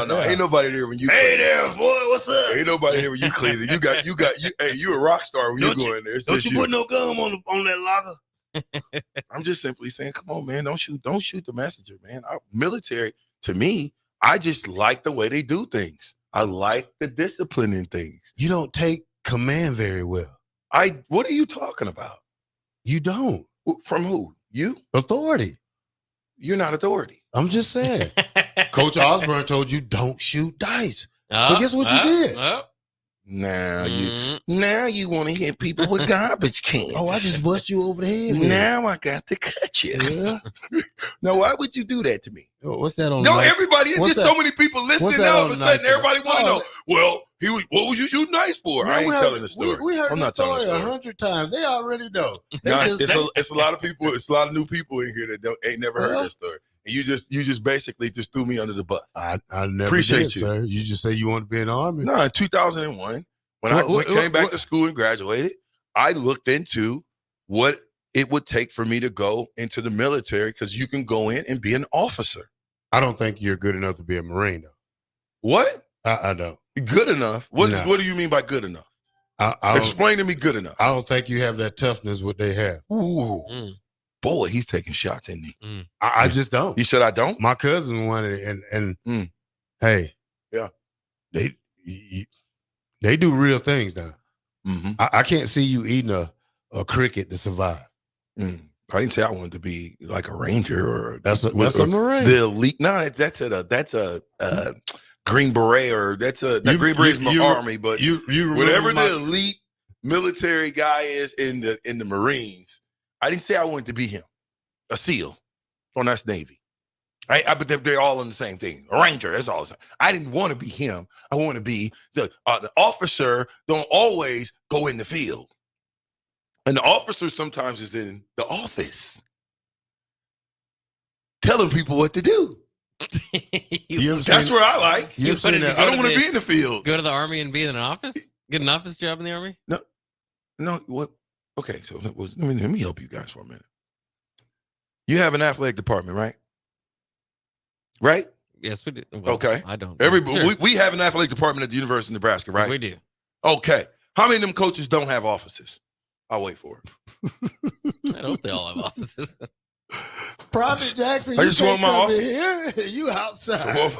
F: Yeah.
J: Ain't nobody there when you
F: Hey
J: clean.
F: there, boy. What's up?
J: Ain't nobody there when you clean it. Hey, you a rock star when you go in there. It's
F: Don't
J: just
F: you put no gum on that locker?
J: I'm just simply saying, come on, man, don't shoot the messenger, man. Our military, to me, I just like the way they do things. I like the discipline in things.
F: You don't take command very well.
J: What are you talking about?
F: You don't.
J: From who? You?
F: Authority.
J: You're not authority.
F: I'm just saying. Coach Osborne told you don't shoot dice. But guess what you did?
J: Now you want to hit people with garbage cans.
F: Oh, I just bust you over the head.
J: Now I got to cut you.
F: Yeah.
J: Now, why would you do that to me?
F: Oh, what's that on?
J: No, everybody. There's so many people listening now. All of a sudden, everybody want to know. Well, what was you shooting dice for? I ain't telling the story.
F: We heard
J: I'm
F: the
J: not telling
F: story
J: the story
F: 100 times. They already know.
J: It's a lot of people. It's a lot of new people in here that ain't never heard this story. And you just basically just threw me under the bus.
F: I never
J: appreciate
F: did,
J: you.
F: Sir. You just say you want to be in the Army.
J: No, in 2001, when I came back to school and graduated, I looked into what it would take for me to go into the military because you can go in and be an officer.
F: I don't think you're good enough to be a Marine, though.
J: What?
F: I don't.
J: Good enough? What do you mean by good enough? Explain to me good enough.
F: I don't think you have that toughness what they have.
J: Ooh. Boy, he's taking shots, isn't he?
F: I just don't.
J: You said I don't?
F: My cousin wanted it, and hey,
J: yeah,
F: they do real things now.
J: Mm-hmm.
F: I can't see you eating a cricket to survive.
J: I didn't say I wanted to be like a ranger or
F: that's a Marine.
J: The elite. No, that's a Green Beret or Green Beret is my army. But
F: you
J: whatever the elite military guy is in the Marines, I didn't say I wanted to be him, a SEAL. Oh, that's Navy. But they're all in the same thing. A ranger, that's all the same. I didn't want to be him. I want to be the officer. Don't always go in the field. And the officer sometimes is in the office telling people what to do. That's what I like. I don't want to be in the field.
K: Go to the Army and be in an office? Get an office job in the Army?
J: No. What? Okay, so let me help you guys for a minute. You have an athletic department, right? Right?
K: Yes, we do. Well,
J: okay.
K: I don't.
J: Everybody,
K: Sure.
J: we have an athletic department at the University of Nebraska, right?
K: We do.
J: Okay. How many of them coaches don't have offices? I'll wait for it.
K: I hope they all have offices.
F: Private Jackson,
J: I
F: you
J: just
F: can't
J: want my
F: come
J: office.
F: in here. You outside.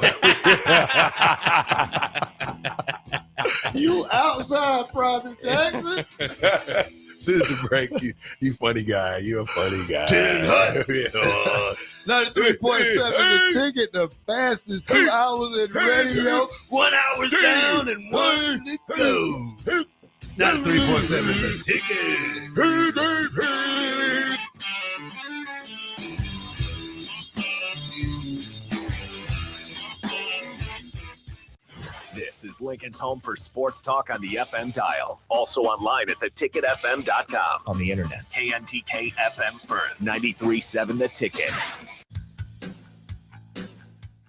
F: You outside, Private Jackson.
J: Since the break, you funny guy. You're a funny guy.
F: 93.7 the ticket, the fastest 2 hours in radio. 1 hour down and 1 to go. 93.7 the ticket.
D: This This is Lincoln's home for sports talk on the FM dial. Also online at theticketfm.com. On the internet. KNTK FM Firth, 93.7 The Ticket.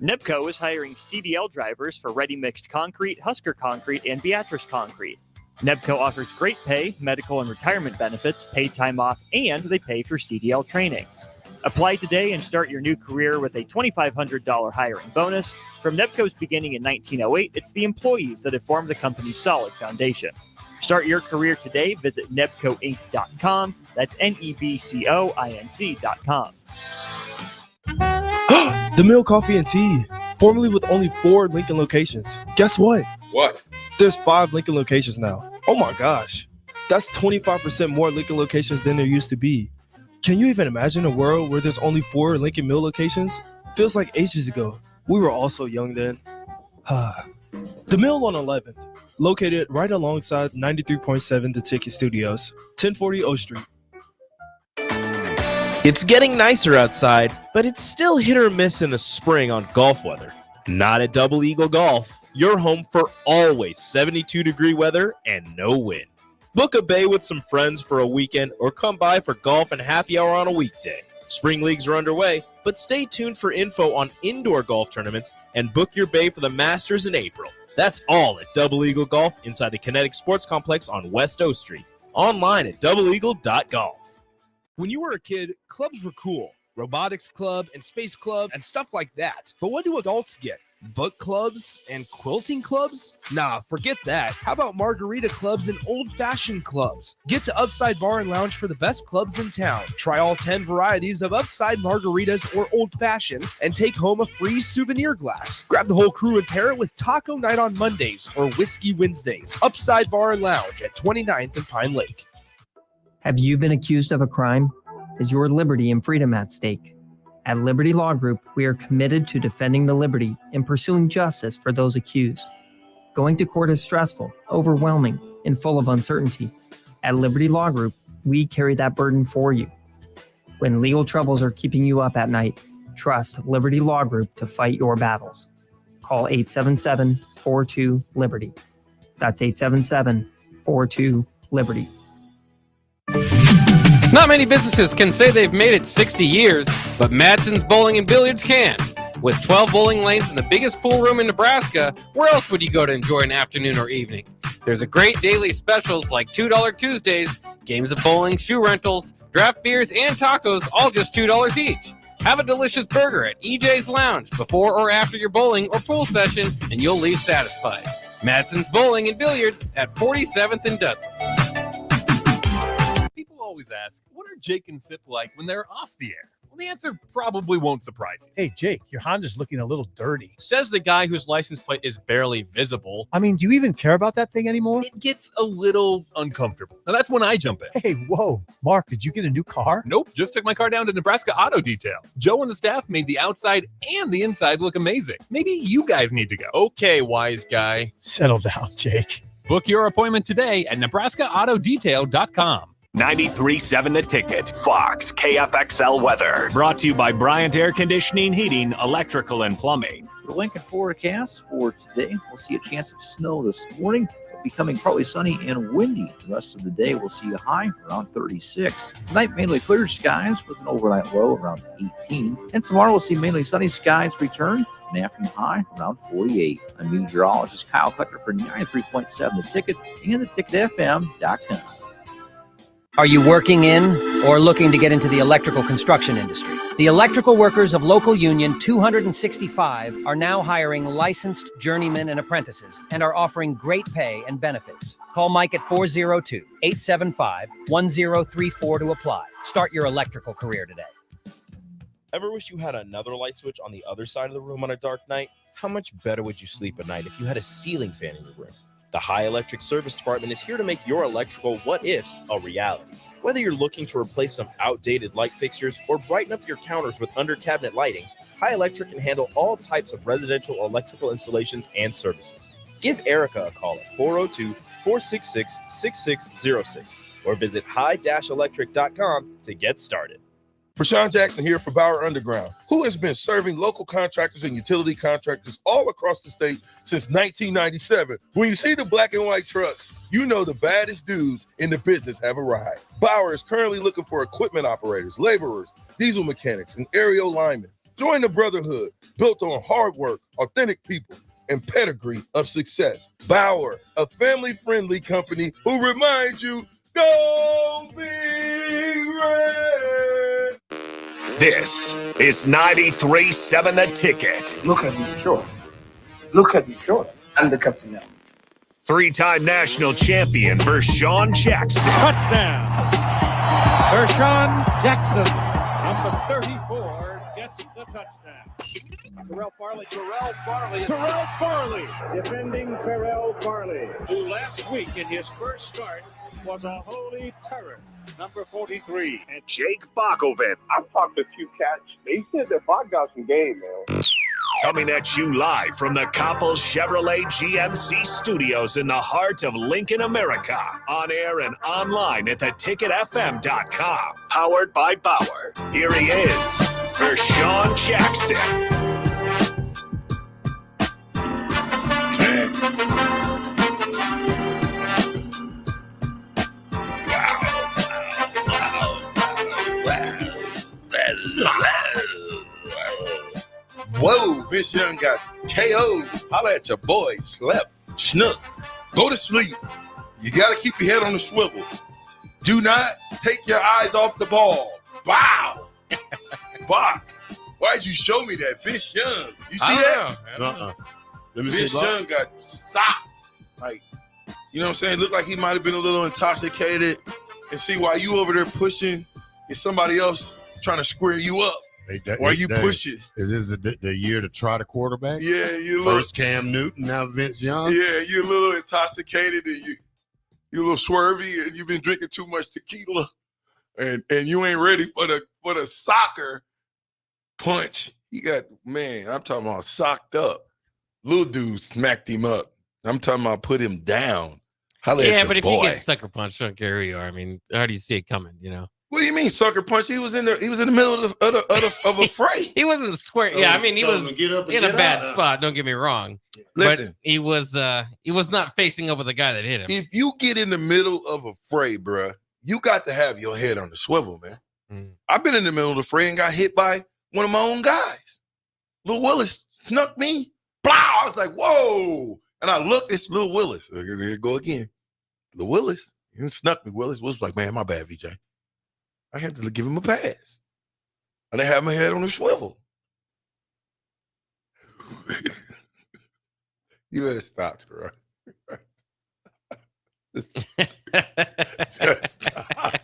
E: NEBCO is hiring CDL drivers for Ready Mixed Concrete, Husker Concrete, and Beatrice Concrete. NEBCO offers great pay, medical and retirement benefits, paid time off, and they pay for CDL training. Apply today and start your new career with a $2,500 hiring bonus. From NEBCO's beginning in 1908, it's the employees that have formed the company's solid foundation. Start your career today. Visit nebcoinc.com. That's NEBCOINC.com.
G: The Mill Coffee and Tea, formerly with only 4 Lincoln locations. Guess what?
R: What?
G: There's 5 Lincoln locations now. Oh my gosh. That's 25% more Lincoln locations than there used to be. Can you even imagine a world where there's only 4 Lincoln Mill locations? Feels like ages ago. We were all so young then. The Mill on 11th, located right alongside 93.7 The Ticket Studios, 1040 O Street.
C: It's getting nicer outside, but it's still hit or miss in the spring on golf weather. Not at Double Eagle Golf. You're home for always 72-degree weather and no wind. Book a bay with some friends for a weekend or come by for golf and happy hour on a weekday. Spring leagues are underway, but stay tuned for info on indoor golf tournaments and book your bay for the Masters in April. That's all at Double Eagle Golf inside the Kinetic Sports Complex on West O Street. Online at doubleeagle.golf.
V: When you were a kid, clubs were cool. Robotics club and space club and stuff like that. But what do adults get? Book clubs and quilting clubs? Nah, forget that. How about margarita clubs and old-fashioned clubs? Get to Upside Bar and Lounge for the best clubs in town. Try all 10 varieties of Upside margaritas or old fashions and take home a free souvenir glass. Grab the whole crew and pair it with taco night on Mondays or whiskey Wednesdays. Upside Bar and Lounge at 29th and Pine Lake.
W: Have you been accused of a crime? Is your liberty and freedom at stake? At Liberty Law Group, we are committed to defending the liberty and pursuing justice for those accused. Going to court is stressful, overwhelming, and full of uncertainty. At Liberty Law Group, we carry that burden for you. When legal troubles are keeping you up at night, trust Liberty Law Group to fight your battles. Call 877-42-LIBERTY. That's 877-42-LIBERTY.
K: Not many businesses can say they've made it 60 years, but Madsen's Bowling and Billiards can. With 12 bowling lanes and the biggest pool room in Nebraska, where else would you go to enjoy an afternoon or evening? There's a great daily specials like $2 Tuesdays, games of bowling, shoe rentals, draft beers, and tacos, all just $2 each. Have a delicious burger at EJ's Lounge before or after your bowling or pool session, and you'll leave satisfied. Madsen's Bowling and Billiards at 47th and Dudley.
L: People always ask, what are Jake and Sip like when they're off the air? Well, the answer probably won't surprise you.
M: Hey, Jake, your Honda's looking a little dirty.
X: Says the guy whose license plate is barely visible.
M: I mean, do you even care about that thing anymore?
L: It gets a little uncomfortable. Now, that's when I jump in.
M: Hey, whoa. Mark, did you get a new car?
L: Nope, just took my car down to Nebraska Auto Detail. Joe and the staff made the outside and the inside look amazing. Maybe you guys need to go.
X: Okay, wise guy.
M: Settle down, Jake.
L: Book your appointment today at NebraskaAutoDetail.com.
D: 93.7 The Ticket, Fox, KFXL weather. Brought to you by Bryant Air Conditioning, Heating, Electrical, and Plumbing.
Y: The Lincoln forecast for today, we'll see a chance of snow this morning, becoming partly sunny and windy. The rest of the day, we'll see a high around 36. Tonight, mainly clear skies with an overnight low around 18. And tomorrow, we'll see mainly sunny skies return, an afternoon high around 48. I'm meteorologist Kyle Cutter for 93.7 The Ticket and theticketfm.com.
Z: Are you working in or looking to get into the electrical construction industry? The electrical workers of Local Union 265 are now hiring licensed journeymen and apprentices and are offering great pay and benefits. Call Mike at 402-875-1034 to apply. Start your electrical career today.
C: Ever wish you had another light switch on the other side of the room on a dark night? How much better would you sleep at night if you had a ceiling fan in your room? The High Electric Service Department is here to make your electrical what-ifs a reality. Whether you're looking to replace some outdated light fixtures or brighten up your counters with under-cabinet lighting, High Electric can handle all types of residential electrical installations and services. Give Erica a call at 402-466-6606 or visit high-electric.com to get started.
J: Rashawn Jackson here for Bauer Underground, who has been serving local contractors and utility contractors all across the state since 1997. When you see the black and white trucks, you know the baddest dudes in the business have arrived. Bauer is currently looking for equipment operators, laborers, diesel mechanics, and aerial linemen. Join the brotherhood built on hard work, authentic people, and pedigree of success. Bauer, a family-friendly company who reminds you, go Big Red!
D: This is 93.7 The Ticket.
A: Look at me short. Look at me short. I'm the captain now.
D: Three-time national champion Vershawn Jackson.
B: Touchdown. Vershawn Jackson, number 34, gets the touchdown. Terrell Farley, defending Terrell Farley, who last week in his first start was a holy terror. Number 43.
D: And Jake Bakovic.
H: I've talked to a few cats. They said that Bach got some game, man.
D: Coming at you live from the Coppels Chevrolet GMC studios in the heart of Lincoln, America. On air and online at theticketfm.com. Powered by Bauer. Here he is, Vershawn Jackson.
J: Whoa, Vince Young got KO'd. Holla at your boy. Slept. Snook. Go to sleep. You got to keep your head on the swivel. Do not take your eyes off the ball. Wow. Bach, why'd you show me that? Vince Young. You see that?
F: Let me
J: Vince
F: see.
J: Young got socked. Like, you know what I'm saying? Looked like he might have been a little intoxicated. And see, while you over there pushing, is somebody else trying to square you up. Why you pushing?
F: Is this the year to try the quarterback?
J: Yeah, you
F: first Cam Newton, now Vince Young.
J: Yeah, you're a little intoxicated and you're a little swervy and you've been drinking too much tequila and you ain't ready for the soccer punch. He got, man, I'm talking about socked up. Little dude smacked him up. I'm talking about put him down. Holla at your
K: but if
J: boy.
K: you get sucker punched, I don't care who you are. I mean, how do you see it coming, you know?
J: What do you mean sucker punch? He was in there. He was in the middle of a fray.
K: He wasn't square. Yeah, I mean, he was in a bad spot. Don't get me wrong.
J: Listen,
K: but he was not facing up with the guy that hit him.
J: if you get in the middle of a fray, bruh, you got to have your head on the swivel, man. I've been in the middle of the fray and got hit by one of my own guys. Lil Willis snuck me. Blah! I was like, whoa. And I looked, it's Lil Willis. Here we go again. Lil Willis. He snuck me. Willis was like, man, my bad, VJ. I had to give him a pass. I didn't have my head on the swivel. You better stop, bro. Just stop.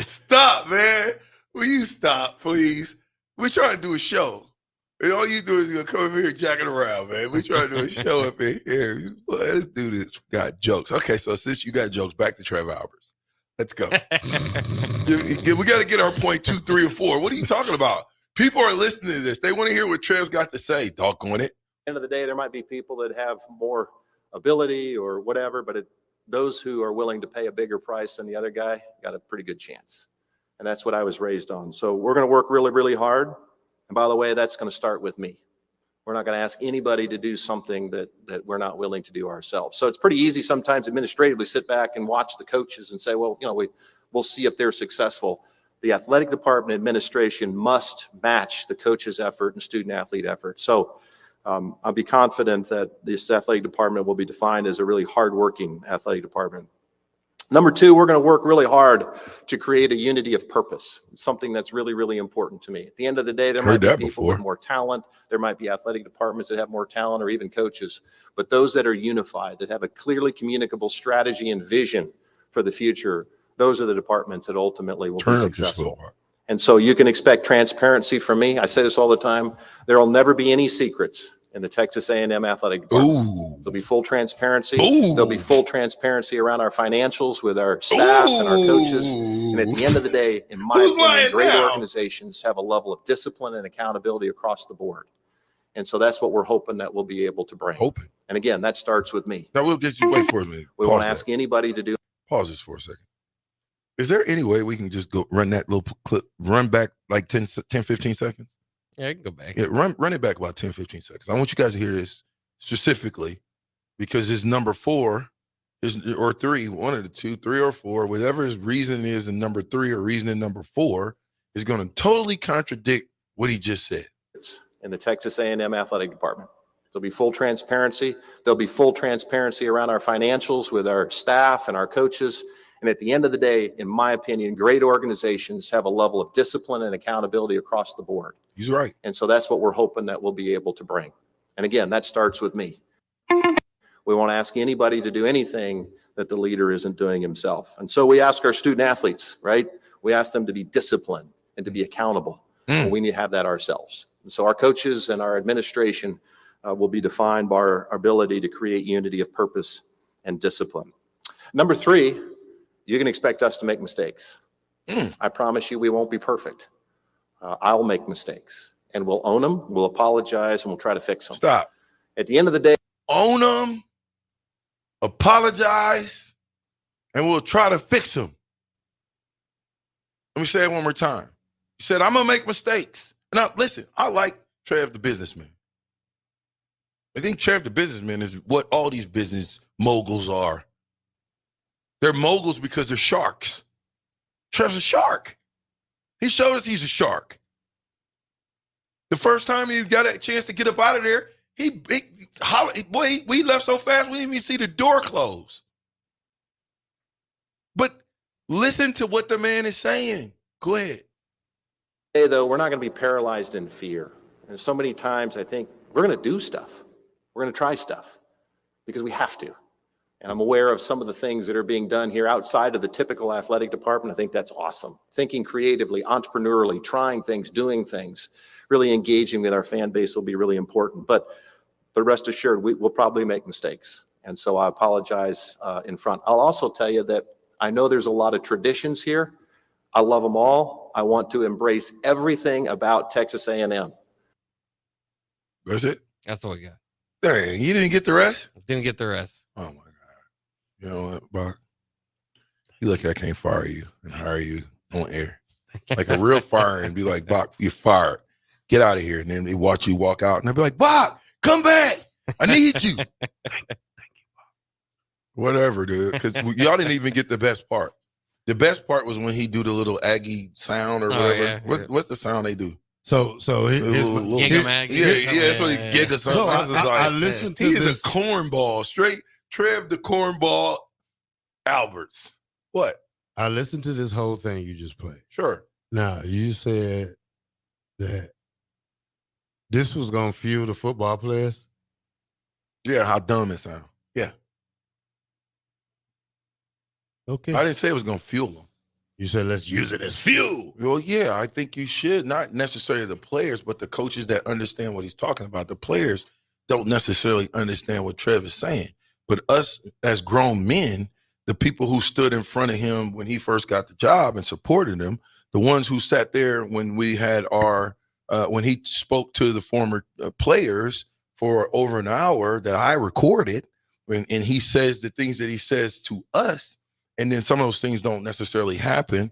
J: Stop, man. Will you stop, please? We're trying to do a show. And all you do is come over here jacking around, man. We're trying to do a show up in here. Boy, let's do this. Got jokes. Okay, so since you got jokes, back to Trevor Albers. Let's go. We got to get our point 2, 3, or 4. What are you talking about? People are listening to this. They want to hear what Trev's got to say. Doggone it.
T: End of the day, there might be people that have more ability or whatever, but those who are willing to pay a bigger price than the other guy got a pretty good chance. And that's what I was raised on. So we're going to work really, really hard. And by the way, that's going to start with me. We're not going to ask anybody to do something that we're not willing to do ourselves. So it's pretty easy sometimes administratively sit back and watch the coaches and say, well, you know, we'll see if they're successful. The athletic department administration must match the coach's effort and student athlete effort. So I'll be confident that this athletic department will be defined as a really hardworking athletic department. Number 2, we're going to work really hard to create a unity of purpose, something that's really, really important to me. At the end of the day, there might be people with more talent. There might be athletic departments that have more talent or even coaches. But those that are unified, that have a clearly communicable strategy and vision for the future, those are the departments that ultimately will be successful. And so you can expect transparency from me. I say this all the time. There will never be any secrets in the Texas A&M athletic department. There'll be full transparency. There'll be full transparency around our financials with our staff and our coaches. And at the end of the day, in my opinion, great organizations have a level of discipline and accountability across the board. And so that's what we're hoping that we'll be able to bring. And again, that starts with me.
J: Now we'll get you, wait for a minute.
T: We won't ask anybody to do.
J: Pause this for a second. Is there any way we can just go run that little clip, run back like 10, 15 seconds?
K: Yeah, I can go back.
J: Yeah, run it back about 10, 15 seconds. I want you guys to hear this specifically because his number 4 or 3, one of the two, 3 or 4, whatever his reason is in number 3 or reason in number 4 is going to totally contradict what he just said.
T: In the Texas A&M athletic department. There'll be full transparency. There'll be full transparency around our financials with our staff and our coaches. And at the end of the day, in my opinion, great organizations have a level of discipline and accountability across the board.
J: He's right.
T: And so that's what we're hoping that we'll be able to bring. And again, that starts with me. We won't ask anybody to do anything that the leader isn't doing himself. And so we ask our student athletes, right? We ask them to be disciplined and to be accountable. And we need to have that ourselves. And so our coaches and our administration will be defined by our ability to create unity of purpose and discipline. Number 3, you can expect us to make mistakes. I promise you we won't be perfect. I'll make mistakes and we'll own them, we'll apologize, and we'll try to fix them.
J: Stop.
T: At the end of the day,
J: own them, apologize, and we'll try to fix them. Let me say it one more time. He said, I'm going to make mistakes. Now, listen, I like Trev the businessman. I think Trev the businessman is what all these business moguls are. They're moguls because they're sharks. Trev's a shark. He showed us he's a shark. The first time he got a chance to get up out of there, we left so fast we didn't even see the door close. But listen to what the man is saying. Go ahead.
T: Hey, though, we're not going to be paralyzed in fear. And so many times I think we're going to do stuff. We're going to try stuff because we have to. And I'm aware of some of the things that are being done here outside of the typical athletic department. I think that's awesome. Thinking creatively, entrepreneurially, trying things, doing things, really engaging with our fan base will be really important. But rest assured, we'll probably make mistakes. And so I apologize in front. I'll also tell you that I know there's a lot of traditions here. I love them all. I want to embrace everything about Texas A&M.
J: That's it?
K: That's all we got.
J: Dang, you didn't get the rest?
K: Didn't get the rest.
J: Oh, my God. You know what, Bach? You look, I can't fire you and hire you on air. Like a real fire and be like, Bach, you're fired. Get out of here. And then they watch you walk out and they'll be like, Bach, come back. I need you. Thank you, Bach. Whatever, dude. Because y'all didn't even get the best part. The best part was when he do the little Aggie sound or whatever. What's the sound they do?
F: So that's what he
J: giggles.
F: So I listened to this.
J: He is a cornball, straight Trev the cornball Alberts. What?
F: I listened to this whole thing you just played.
J: Sure.
F: Now, you said that this was going to fuel the football players?
J: Yeah, how dumb it sounds. Yeah.
F: Okay.
J: I didn't say it was going to fuel them.
F: You said let's use it as fuel.
J: Well, yeah, I think you should. Not necessarily the players, but the coaches that understand what he's talking about. The players don't necessarily understand what Trev is saying. But us as grown men, the people who stood in front of him when he first got the job and supported him, the ones who sat there when we had when he spoke to the former players for over an hour that I recorded, and he says the things that he says to us, and then some of those things don't necessarily happen.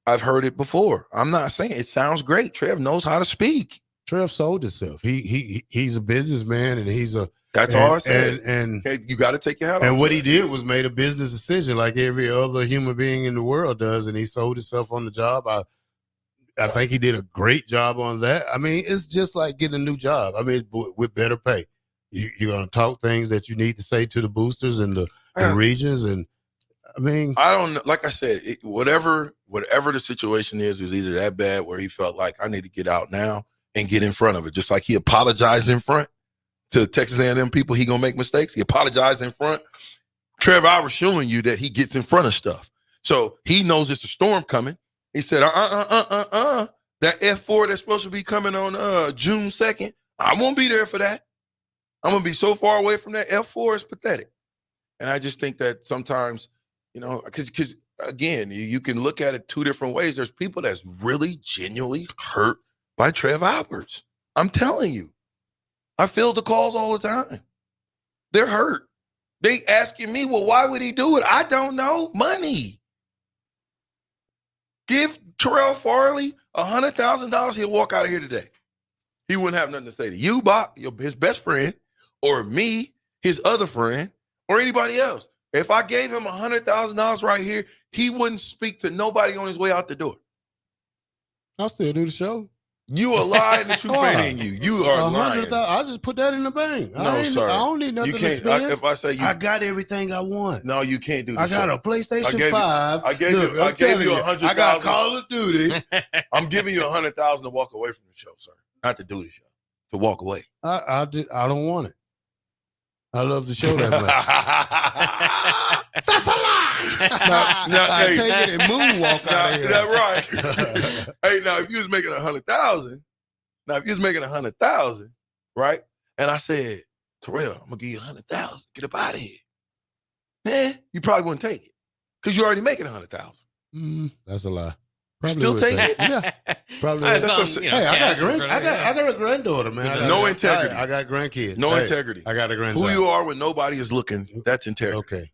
J: I've heard it before. I'm not saying it sounds great. Trev knows how to speak.
F: Trev sold himself. He's a businessman, and he's a.
J: That's all I said.
F: And
J: hey, you got to take your hat off.
F: And what he did was made a business decision, like every other human being in the world does, and he sold himself on the job. I think he did a great job on that. I mean, it's just like getting a new job. I mean, with better pay. You're going to talk things that you need to say to the boosters and the regions, and I mean,
J: I don't know. Like I said, whatever the situation is, was either that bad where he felt like I need to get out now and get in front of it. Just like he apologized in front to Texas A&M people, he gonna make mistakes. He apologized in front. Trevor, I was showing you that he gets in front of stuff, so he knows it's a storm coming. He said, that F4 that's supposed to be coming on June 2nd, I won't be there for that. I'm gonna be so far away from that F4, it's pathetic. And I just think that sometimes, because again, you can look at it two different ways. There's people that's really genuinely hurt by Trev Alberts. I'm telling you. I field the calls all the time. They're hurt. They asking me, well, why would he do it? I don't know. Money. Give Terrell Farley $100,000, he'll walk out of here today. He wouldn't have nothing to say to you, Bach, his best friend, or me, his other friend, or anybody else. If I gave him $100,000 right here, he wouldn't speak to nobody on his way out the door.
F: I'll still do the show.
J: You are lying, the truth ain't in you. You are lying.
F: I just put that in the bank.
J: No, sir.
F: I don't need nothing
J: you can't,
F: to spend.
J: if I say you,
F: I got everything I want.
J: No, you can't do this.
F: I got a PlayStation 5.
J: I gave you $100,000.
F: I got Call of Duty.
J: I'm giving you $100,000 to walk away from the show, sir. Not to do the show. To walk away.
F: I don't want it. I love the show that much. That's a lie.
J: Now,
F: I take it and moonwalk out of here.
J: That's right. Hey, now if you was making $100,000, right? And I said, Terrell, I'm gonna give you $100,000. Get up out of here. Man, you probably wouldn't take it because you're already making $100,000.
F: That's a lie.
J: Still take it?
F: Yeah, probably.
J: That's what I'm saying.
F: Hey, I got a granddaughter, man.
J: No integrity.
F: I got grandkids.
J: No integrity.
F: I got a grandson.
J: Who you are when nobody is looking, that's integrity.
F: Okay.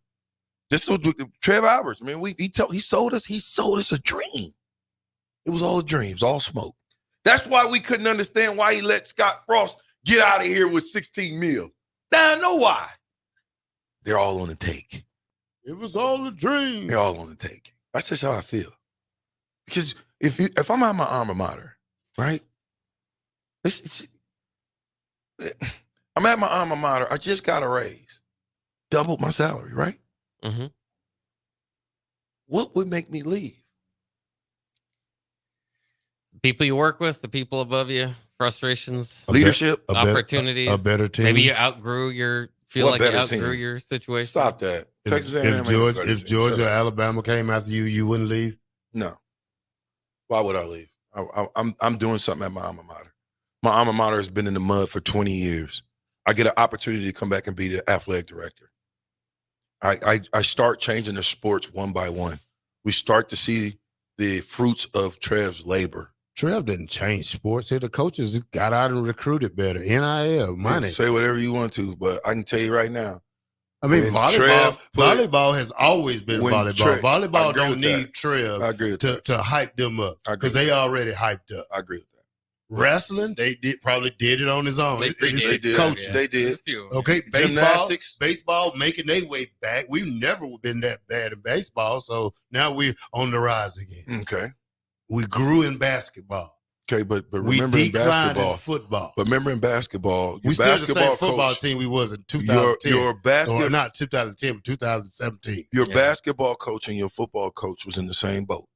J: This was Trev Alberts. I mean, he sold us a dream. It was all a dream. It was all smoke. That's why we couldn't understand why he let Scott Frost get out of here with $16 million. Now I know why. They're all on the take.
F: It was all a dream.
J: They're all on the take. That's just how I feel. Because if I'm at my alma mater, right? I'm at my alma mater. I just got a raise. Doubled my salary, right?
K: Mm-hmm.
J: What would make me leave?
K: The people you work with, the people above you, frustrations,
J: leadership,
K: opportunities,
F: a better team.
K: Maybe you outgrew your situation.
J: Stop that. Texas A&M.
F: If Georgia or Alabama came after you, you wouldn't leave?
J: No. Why would I leave? I'm doing something at my alma mater. My alma mater has been in the mud for 20 years. I get an opportunity to come back and be the athletic director. I start changing the sports one by one. We start to see the fruits of Trev's labor.
F: Trev didn't change sports. The coaches got out and recruited better. NIL, money.
J: Say whatever you want to, but I can tell you right now.
F: I mean, volleyball has always been volleyball. Volleyball don't need Trev to hype them up because they already hyped up.
J: I agree with that.
F: Wrestling, they probably did it on his own.
J: They did.
F: Coaching.
J: They did.
F: Okay,
J: Gymnastics.
F: baseball making their way back. We've never been that bad in baseball, so now we're on the rise again.
J: Okay.
F: We grew in basketball.
J: Okay, but remember in basketball,
F: football.
J: But remember in basketball,
F: we still the same football team we was in 2010.
J: Or
F: not 2010, but 2017.
J: Your basketball coach and your football coach was in the same boat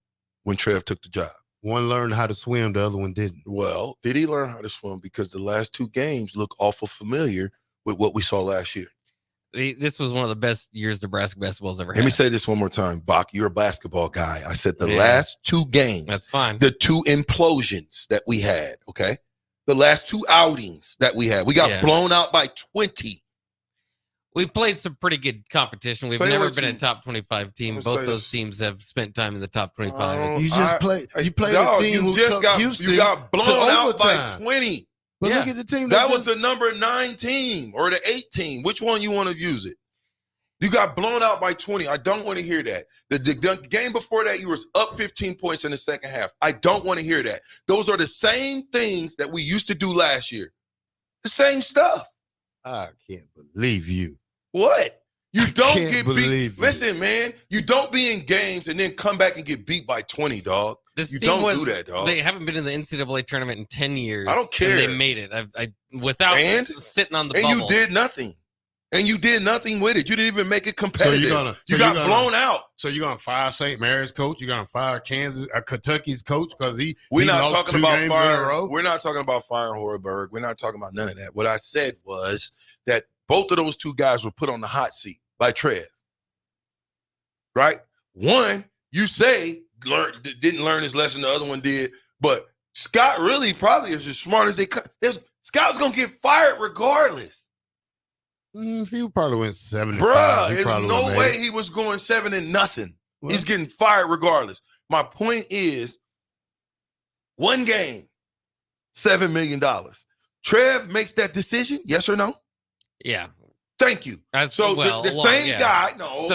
J: when Trev took the job.
F: One learned how to swim, the other one didn't.
J: Well, did he learn how to swim? Because the last two games look awful familiar with what we saw last year.
K: This was one of the best years Nebraska basketball's ever had.
J: Let me say this one more time. Bach, you're a basketball guy. I said the last two games.
K: That's fine.
J: The two implosions that we had, okay? The last two outings that we had. We got blown out by 20.
K: We played some pretty good competition. We've never been a top 25 team. Both those teams have spent time in the top 25.
F: You played a team who
J: got blown out by 20.
F: But look at the team.
J: That was the number 9 team or the 8 team. Which one you want to use it? You got blown out by 20. I don't want to hear that. The game before that, you were up 15 points in the second half. I don't want to hear that. Those are the same things that we used to do last year. The same stuff.
F: I can't believe you.
J: What? You don't
F: get beat.
J: Listen, man, you don't be in games and then come back and get beat by 20, dog.
K: This
J: you
K: team
J: don't do that, dog.
K: They haven't been in the NCAA tournament in 10 years.
J: I don't care.
K: And they made it. Without sitting on the bubble.
J: And you did nothing. And you did nothing with it. You didn't even make it competitive. You got blown out.
F: So you're gonna fire St. Mary's coach? You're gonna fire Kentucky's coach because
J: We're not
F: lost
J: talking
F: 2
J: about
F: games
J: firing.
F: in a row?
J: We're not talking about firing Hoiberg. We're not talking about none of that. What I said was that both of those two guys were put on the hot seat by Trev. Right? One, you say didn't learn his lesson. The other one did. But Scott really probably is as smart as they come. Scott's gonna get fired regardless.
F: He probably went 7-5.
J: Bruh, there's no way he was going 7-0. Well, he's getting fired regardless. My point is, one game, $7 million. Trev makes that decision, yes or no?
K: Yeah.
J: Thank you.
K: The
J: same guy. No.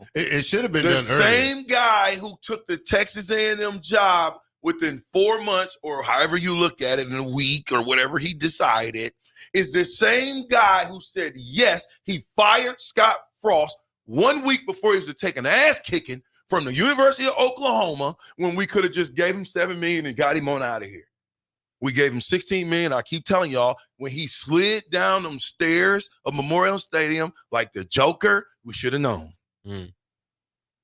J: No.
F: It should have been
J: The
F: done earlier.
J: same guy who took the Texas A&M job within 4 months, or however you look at it, in a week or whatever he decided, is the same guy who said yes. He fired Scott Frost 1 week before he was taking ass kicking from the University of Oklahoma, when we could have just gave him $7 million and got him on out of here. We gave him $16 million. I keep telling y'all, when he slid down them stairs of Memorial Stadium like the Joker, we should have known.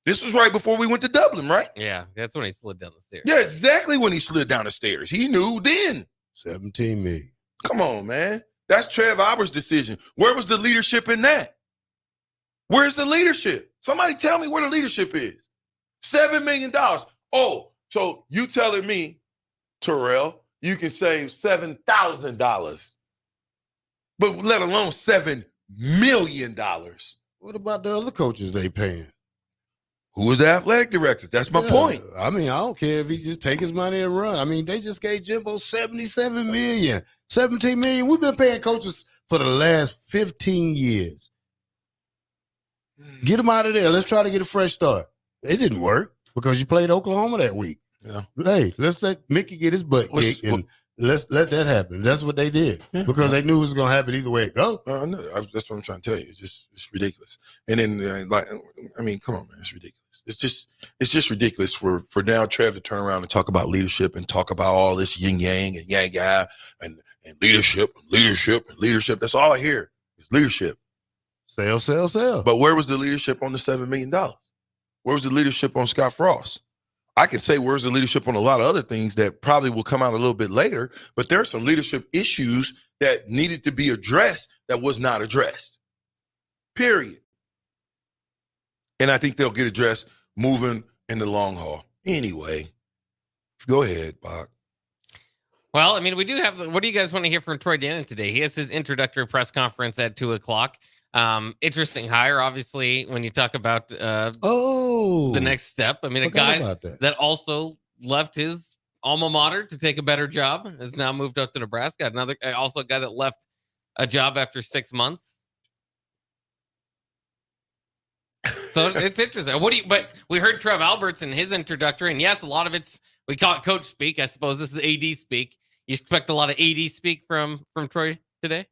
J: This was right before we went to Dublin, right?
K: Yeah, that's when he slid down the stairs.
J: Yeah, exactly when he slid down the stairs. He knew then.
F: 17 million.
J: Come on, man. That's Trev Albert's decision. Where was the leadership in that? Where's the leadership? Somebody tell me where the leadership is. $7 million. Oh, so you telling me, Terrell, you can save $7,000, but let alone $7 million.
F: What about the other coaches they paying?
J: Who was the athletic directors? That's my point.
F: I mean, I don't care if he just take his money and run. I mean, they just gave Jimbo $77 million, $17 million. We've been paying coaches for the last 15 years. Get him out of there. Let's try to get a fresh start. It didn't work because you played Oklahoma that week.
J: Yeah.
F: Hey, let's let Mickey get his butt kicked and let's let that happen. That's what they did because they knew it was going to happen either way it go.
J: That's what I'm trying to tell you. It's ridiculous. And then, come on, man, it's ridiculous. It's just ridiculous for now Trev to turn around and talk about leadership and talk about all this yin yang and yang yang and leadership. That's all I hear is leadership.
F: Sell.
J: But where was the leadership on the $7 million? Where was the leadership on Scott Frost? I could say where's the leadership on a lot of other things that probably will come out a little bit later, but there are some leadership issues that needed to be addressed that was not addressed. Period. And I think they'll get addressed moving in the long haul. Anyway, go ahead, Bach.
K: Well, I mean, we do have. What do you guys want to hear from Troy Dannon today? He has his introductory press conference at 2:00. Interesting hire, obviously, when you talk about the next step. I mean, a guy that also left his alma mater to take a better job has now moved up to Nebraska. Also a guy that left a job after 6 months. So it's interesting. But we heard Trev Alberts in his introductory, and yes, a lot of we call it coach speak. I suppose this is AD speak. You expect a lot of AD speak from Troy today?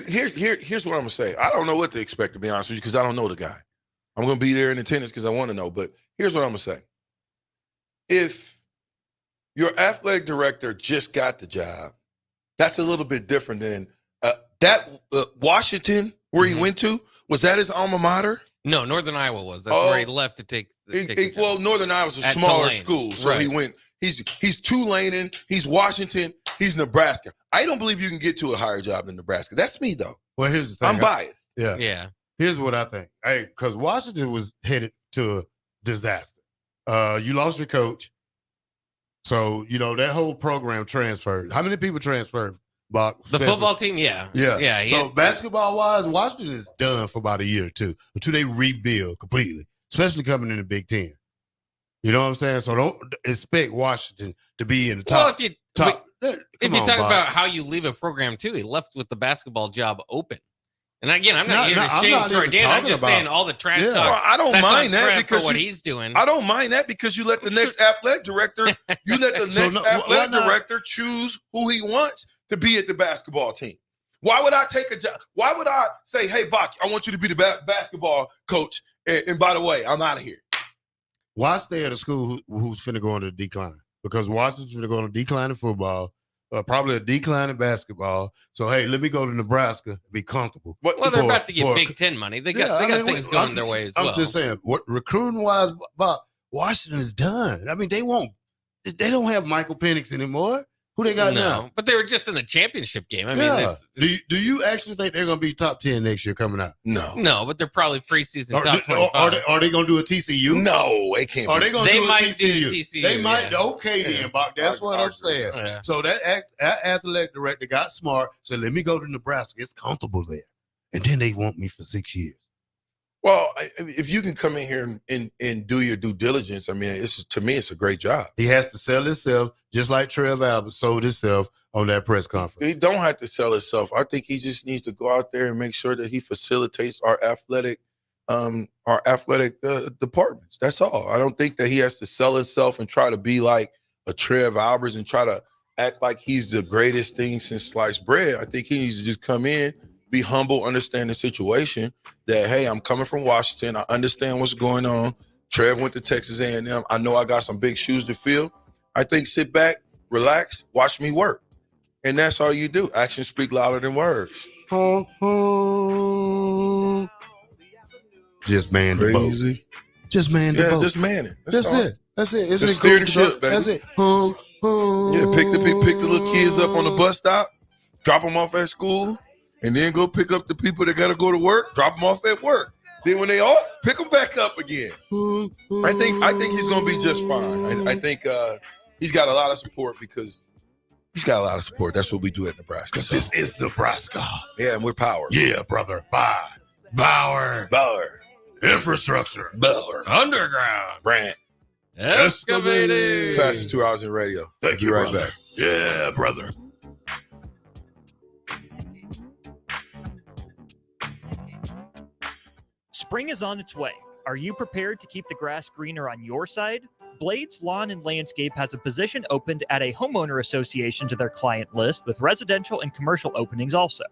J: Here's what I'm gonna say. I don't know what to expect, to be honest with you, because I don't know the guy. I'm gonna be there in attendance because I want to know. But here's what I'm gonna say: if your athletic director just got the job, that's a little bit different than Washington, where he went to. Was that his alma mater?
K: No, Northern Iowa was. That's where he left to take.
J: Well, Northern Iowa's a smaller school, so he went. He's Tulane, he's Washington, he's Nebraska. I don't believe you can get to a higher job than Nebraska. That's me, though.
F: Well, here's the thing.
J: I'm biased.
F: Yeah. Here's what I think. Hey, because Washington was headed to a disaster. You lost your coach. So, that whole program transferred. How many people transferred, Bach?
K: The football team, yeah.
F: So basketball-wise, Washington is done for about a year or two until they rebuild completely, especially coming in the Big Ten. You know what I'm saying? So don't expect Washington to be in the top.
K: Well, if you talk about how you leave a program too, he left with the basketball job open. And again, I'm not here to shame Troy Dannon. I'm just saying all the trash talk.
J: Well, I don't mind that because
K: what he's doing.
J: I don't mind that because you let the next athletic director, athletic director choose who he wants to be at the basketball team. Why would I take a job? Why would I say, "Hey, Bach, I want you to be the basketball coach"? And by the way, I'm out of here.
F: Why stay at a school who's finna go into a decline? Because Washington's finna go on a decline in football, probably a decline in basketball. So, hey, let me go to Nebraska and be comfortable.
K: Well, they're about to get Big Ten money. They got things going their way as well.
F: I'm just saying, recruiting-wise, Washington is done. I mean, they don't have Michael Penix anymore. Who they got now?
K: But they were just in the championship game. I mean,
F: do you actually think they're going to be top 10 next year coming out?
J: No,
K: but they're probably preseason top 25.
F: Are they going to do a TCU?
J: No, they can't.
F: Are they going to do a TCU?
K: TCU?
F: They might. Okay, then, Bach. That's what I'm saying.
K: Yeah.
F: So that athletic director got smart. Said, let me go to Nebraska. It's comfortable there. And then they want me for 6 years.
J: Well, if you can come in here and do your due diligence, I mean, to me, it's a great job.
F: He has to sell himself, just like Trev Albert sold himself on that press conference.
J: He don't have to sell himself. I think he just needs to go out there and make sure that he facilitates our athletic our athletic departments. That's all. I don't think that he has to sell himself and try to be like a Trev Albers and try to act like he's the greatest thing since sliced bread. I think he needs to just come in, be humble, understand the situation that, hey, I'm coming from Washington. I understand what's going on. Trev went to Texas A&M. I know I got some big shoes to fill. I think sit back, relax, watch me work. And that's all you do. Actions speak louder than words.
F: Just man the boat. Just man the boat.
J: Just man it.
F: That's it. That's it.
J: Just steer the ship, baby.
F: That's it.
J: Yeah, pick the little kids up on the bus stop, drop them off at school, and then go pick up the people that got to go to work, drop them off at work. Then when they off, pick them back up again. I think he's going to be just fine. I think he's got a lot of support because he's got a lot of support. That's what we do at Nebraska.
F: Because this is Nebraska.
J: Yeah, and we're power.
F: Yeah, brother. Bauer. Infrastructure.
J: Bauer.
L: Underground.
J: Brand.
L: Excavating.
J: Fastest 2 hours in radio.
F: Thank you,
J: right
F: brother.
J: back.
F: Yeah, brother.
E: Spring is on its way. Are you prepared to keep the grass greener on your side? Blades Lawn and Landscape has a position opened at a homeowner association to their client list with residential and commercial openings also.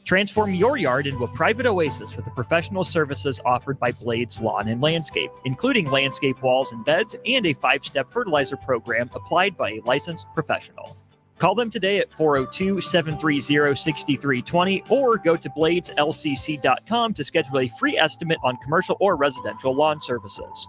E: Transform your yard into a private oasis with the professional services offered by Blades Lawn and Landscape, including landscape walls and beds and a 5-step fertilizer program applied by a licensed professional. Call them today at 402-730-6320 or go to bladeslcc.com to schedule a free estimate on commercial or residential lawn services.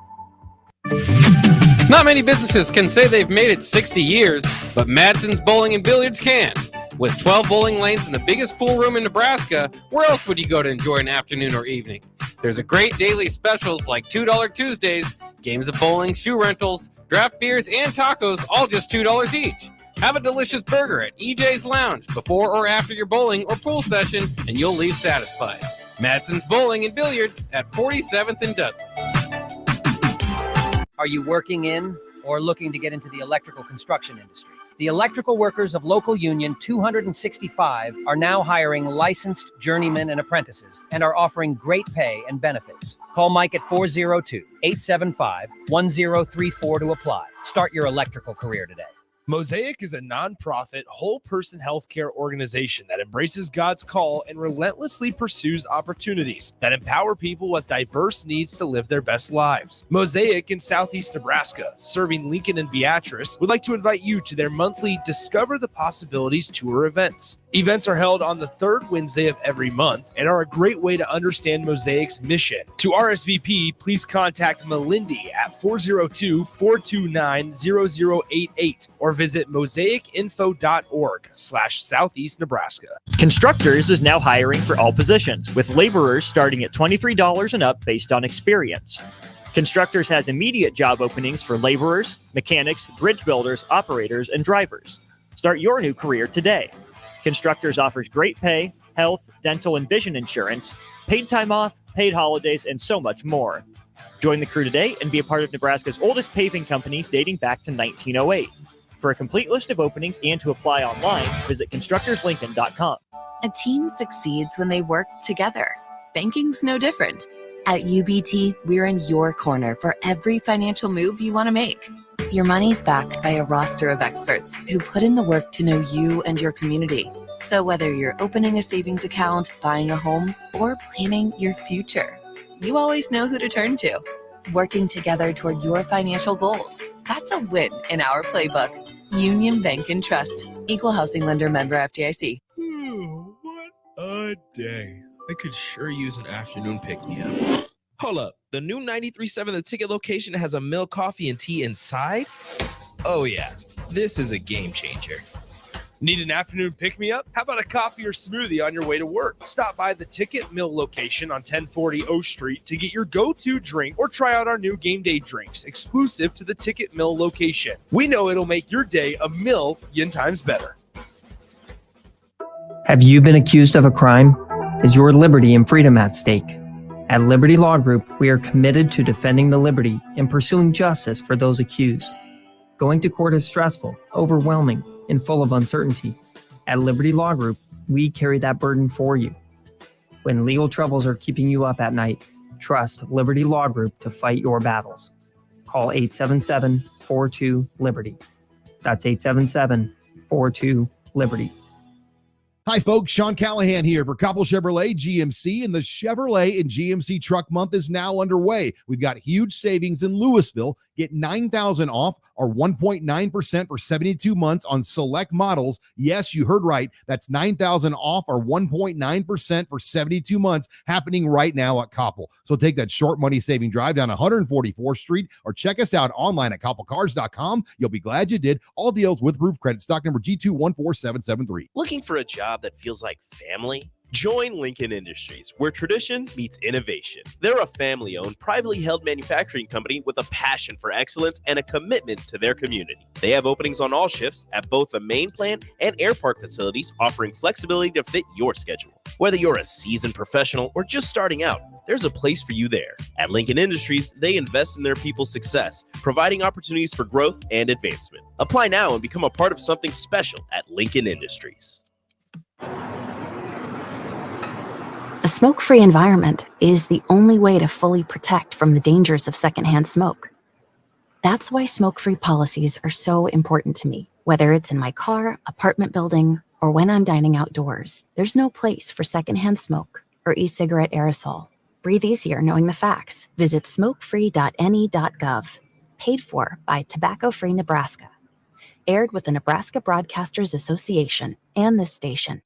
K: Not many businesses can say they've made it 60 years, but Madsen's Bowling and Billiards can. With 12 bowling lanes and the biggest pool room in Nebraska, where else would you go to enjoy an afternoon or evening? There's a great daily specials like $2 Tuesdays, games of bowling, shoe rentals, draft beers, and tacos, all just $2 each. Have a delicious burger at EJ's Lounge before or after your bowling or pool session, and you'll leave satisfied. Madsen's Bowling and Billiards at 47th and Dudley.
Z: Are you working in or looking to get into the electrical construction industry? The electrical workers of Local Union 265 are now hiring licensed journeymen and apprentices and are offering great pay and benefits. Call Mike at 402-875-1034 to apply. Start your electrical career today.
V: Mosaic is a nonprofit, whole-person healthcare organization that embraces God's call and relentlessly pursues opportunities that empower people with diverse needs to live their best lives. Mosaic in Southeast Nebraska, serving Lincoln and Beatrice, would like to invite you to their monthly Discover the Possibilities tour events. Events are held on the third Wednesday of every month and are a great way to understand Mosaic's mission. To RSVP, please contact Melindy at 402-429-0088 or visit mosaicinfo.org/Southeast Nebraska.
E: Constructors is now hiring for all positions, with laborers starting at $23 and up based on experience. Constructors has immediate job openings for laborers, mechanics, bridge builders, operators, and drivers. Start your new career today. Constructors offers great pay, health, dental, and vision insurance, paid time off, paid holidays, and so much more. Join the crew today and be a part of Nebraska's oldest paving company dating back to 1908. For a complete list of openings and to apply online, visit constructorslincoln.com.
I: A team succeeds when they work together. Banking's no different. At UBT, we're in your corner for every financial move you want to make. Your money's backed by a roster of experts who put in the work to know you and your community. So whether you're opening a savings account, buying a home, or planning your future, you always know who to turn to. Working together toward your financial goals. That's a win in our playbook. Union Bank and Trust. Equal housing lender, member FDIC.
G: What a day. I could sure use an afternoon pick-me-up. Hold up. The new 93.7 The Ticket location has a milk, coffee, and tea inside? Oh, yeah. This is a game changer. Need an afternoon pick-me-up? How about a coffee or smoothie on your way to work? Stop by the Ticket Mill location on 1040 O Street to get your go-to drink or try out our new game day drinks exclusive to the Ticket Mill location. We know it'll make your day a million times better.
W: Have you been accused of a crime? Is your liberty and freedom at stake? At Liberty Law Group, we are committed to defending the liberty and pursuing justice for those accused. Going to court is stressful, overwhelming, and full of uncertainty. At Liberty Law Group, we carry that burden for you. When legal troubles are keeping you up at night, Trust Liberty Law Group to fight your battles. Call 877-42-LIBERTY. That's 877-42-LIBERTY.
N: Hi, folks. Sean Callahan here for Coppell Chevrolet GMC, and the Chevrolet and GMC Truck Month is now underway. We've got huge savings in Louisville. Get $9,000 off or 1.9% for 72 months on select models. Yes, you heard right. That's $9,000 off or 1.9% for 72 months happening right now at Coppell. So take that short money saving drive down 144th Street or check us out online at CoppellCars.com. You'll be glad you did. All deals with proof credit. Stock number G214773.
C: Looking for a job that feels like family? Join Lincoln Industries, where tradition meets innovation. They're a family-owned, privately held manufacturing company with a passion for excellence and a commitment to their community. They have openings on all shifts at both the main plant and air park facilities, offering flexibility to fit your schedule. Whether you're a seasoned professional or just starting out, there's a place for you there. At Lincoln Industries, they invest in their people's success, providing opportunities for growth and advancement. Apply now and become a part of something special at Lincoln Industries.
O: A smoke-free environment is the only way to fully protect from the dangers of secondhand smoke. That's why smoke-free policies are so important to me. Whether it's in my car, apartment building, or when I'm dining outdoors, there's no place for secondhand smoke or e-cigarette aerosol. Breathe easier knowing the facts. Visit smokefree.ne.gov. Paid for by Tobacco Free Nebraska. Aired with the Nebraska Broadcasters Association and this station.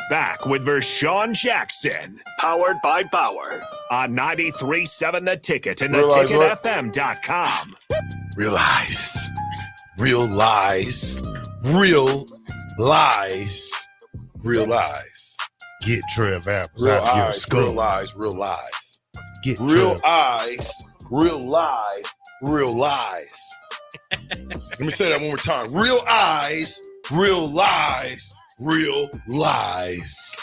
D: Back with Vershawn Jackson, powered by Bauer, on 93.7 The Ticket and theticketfm.com.
J: Realize. Real lies. Real lies. Real lies.
F: Get Trev apples
J: Real
F: out of your
J: eyes.
F: skull.
J: Real lies. Real lies.
F: Get
J: real
F: Trev.
J: eyes. Real lies. Real lies. Let me say that one more time. Real eyes. Real lies. Real lies.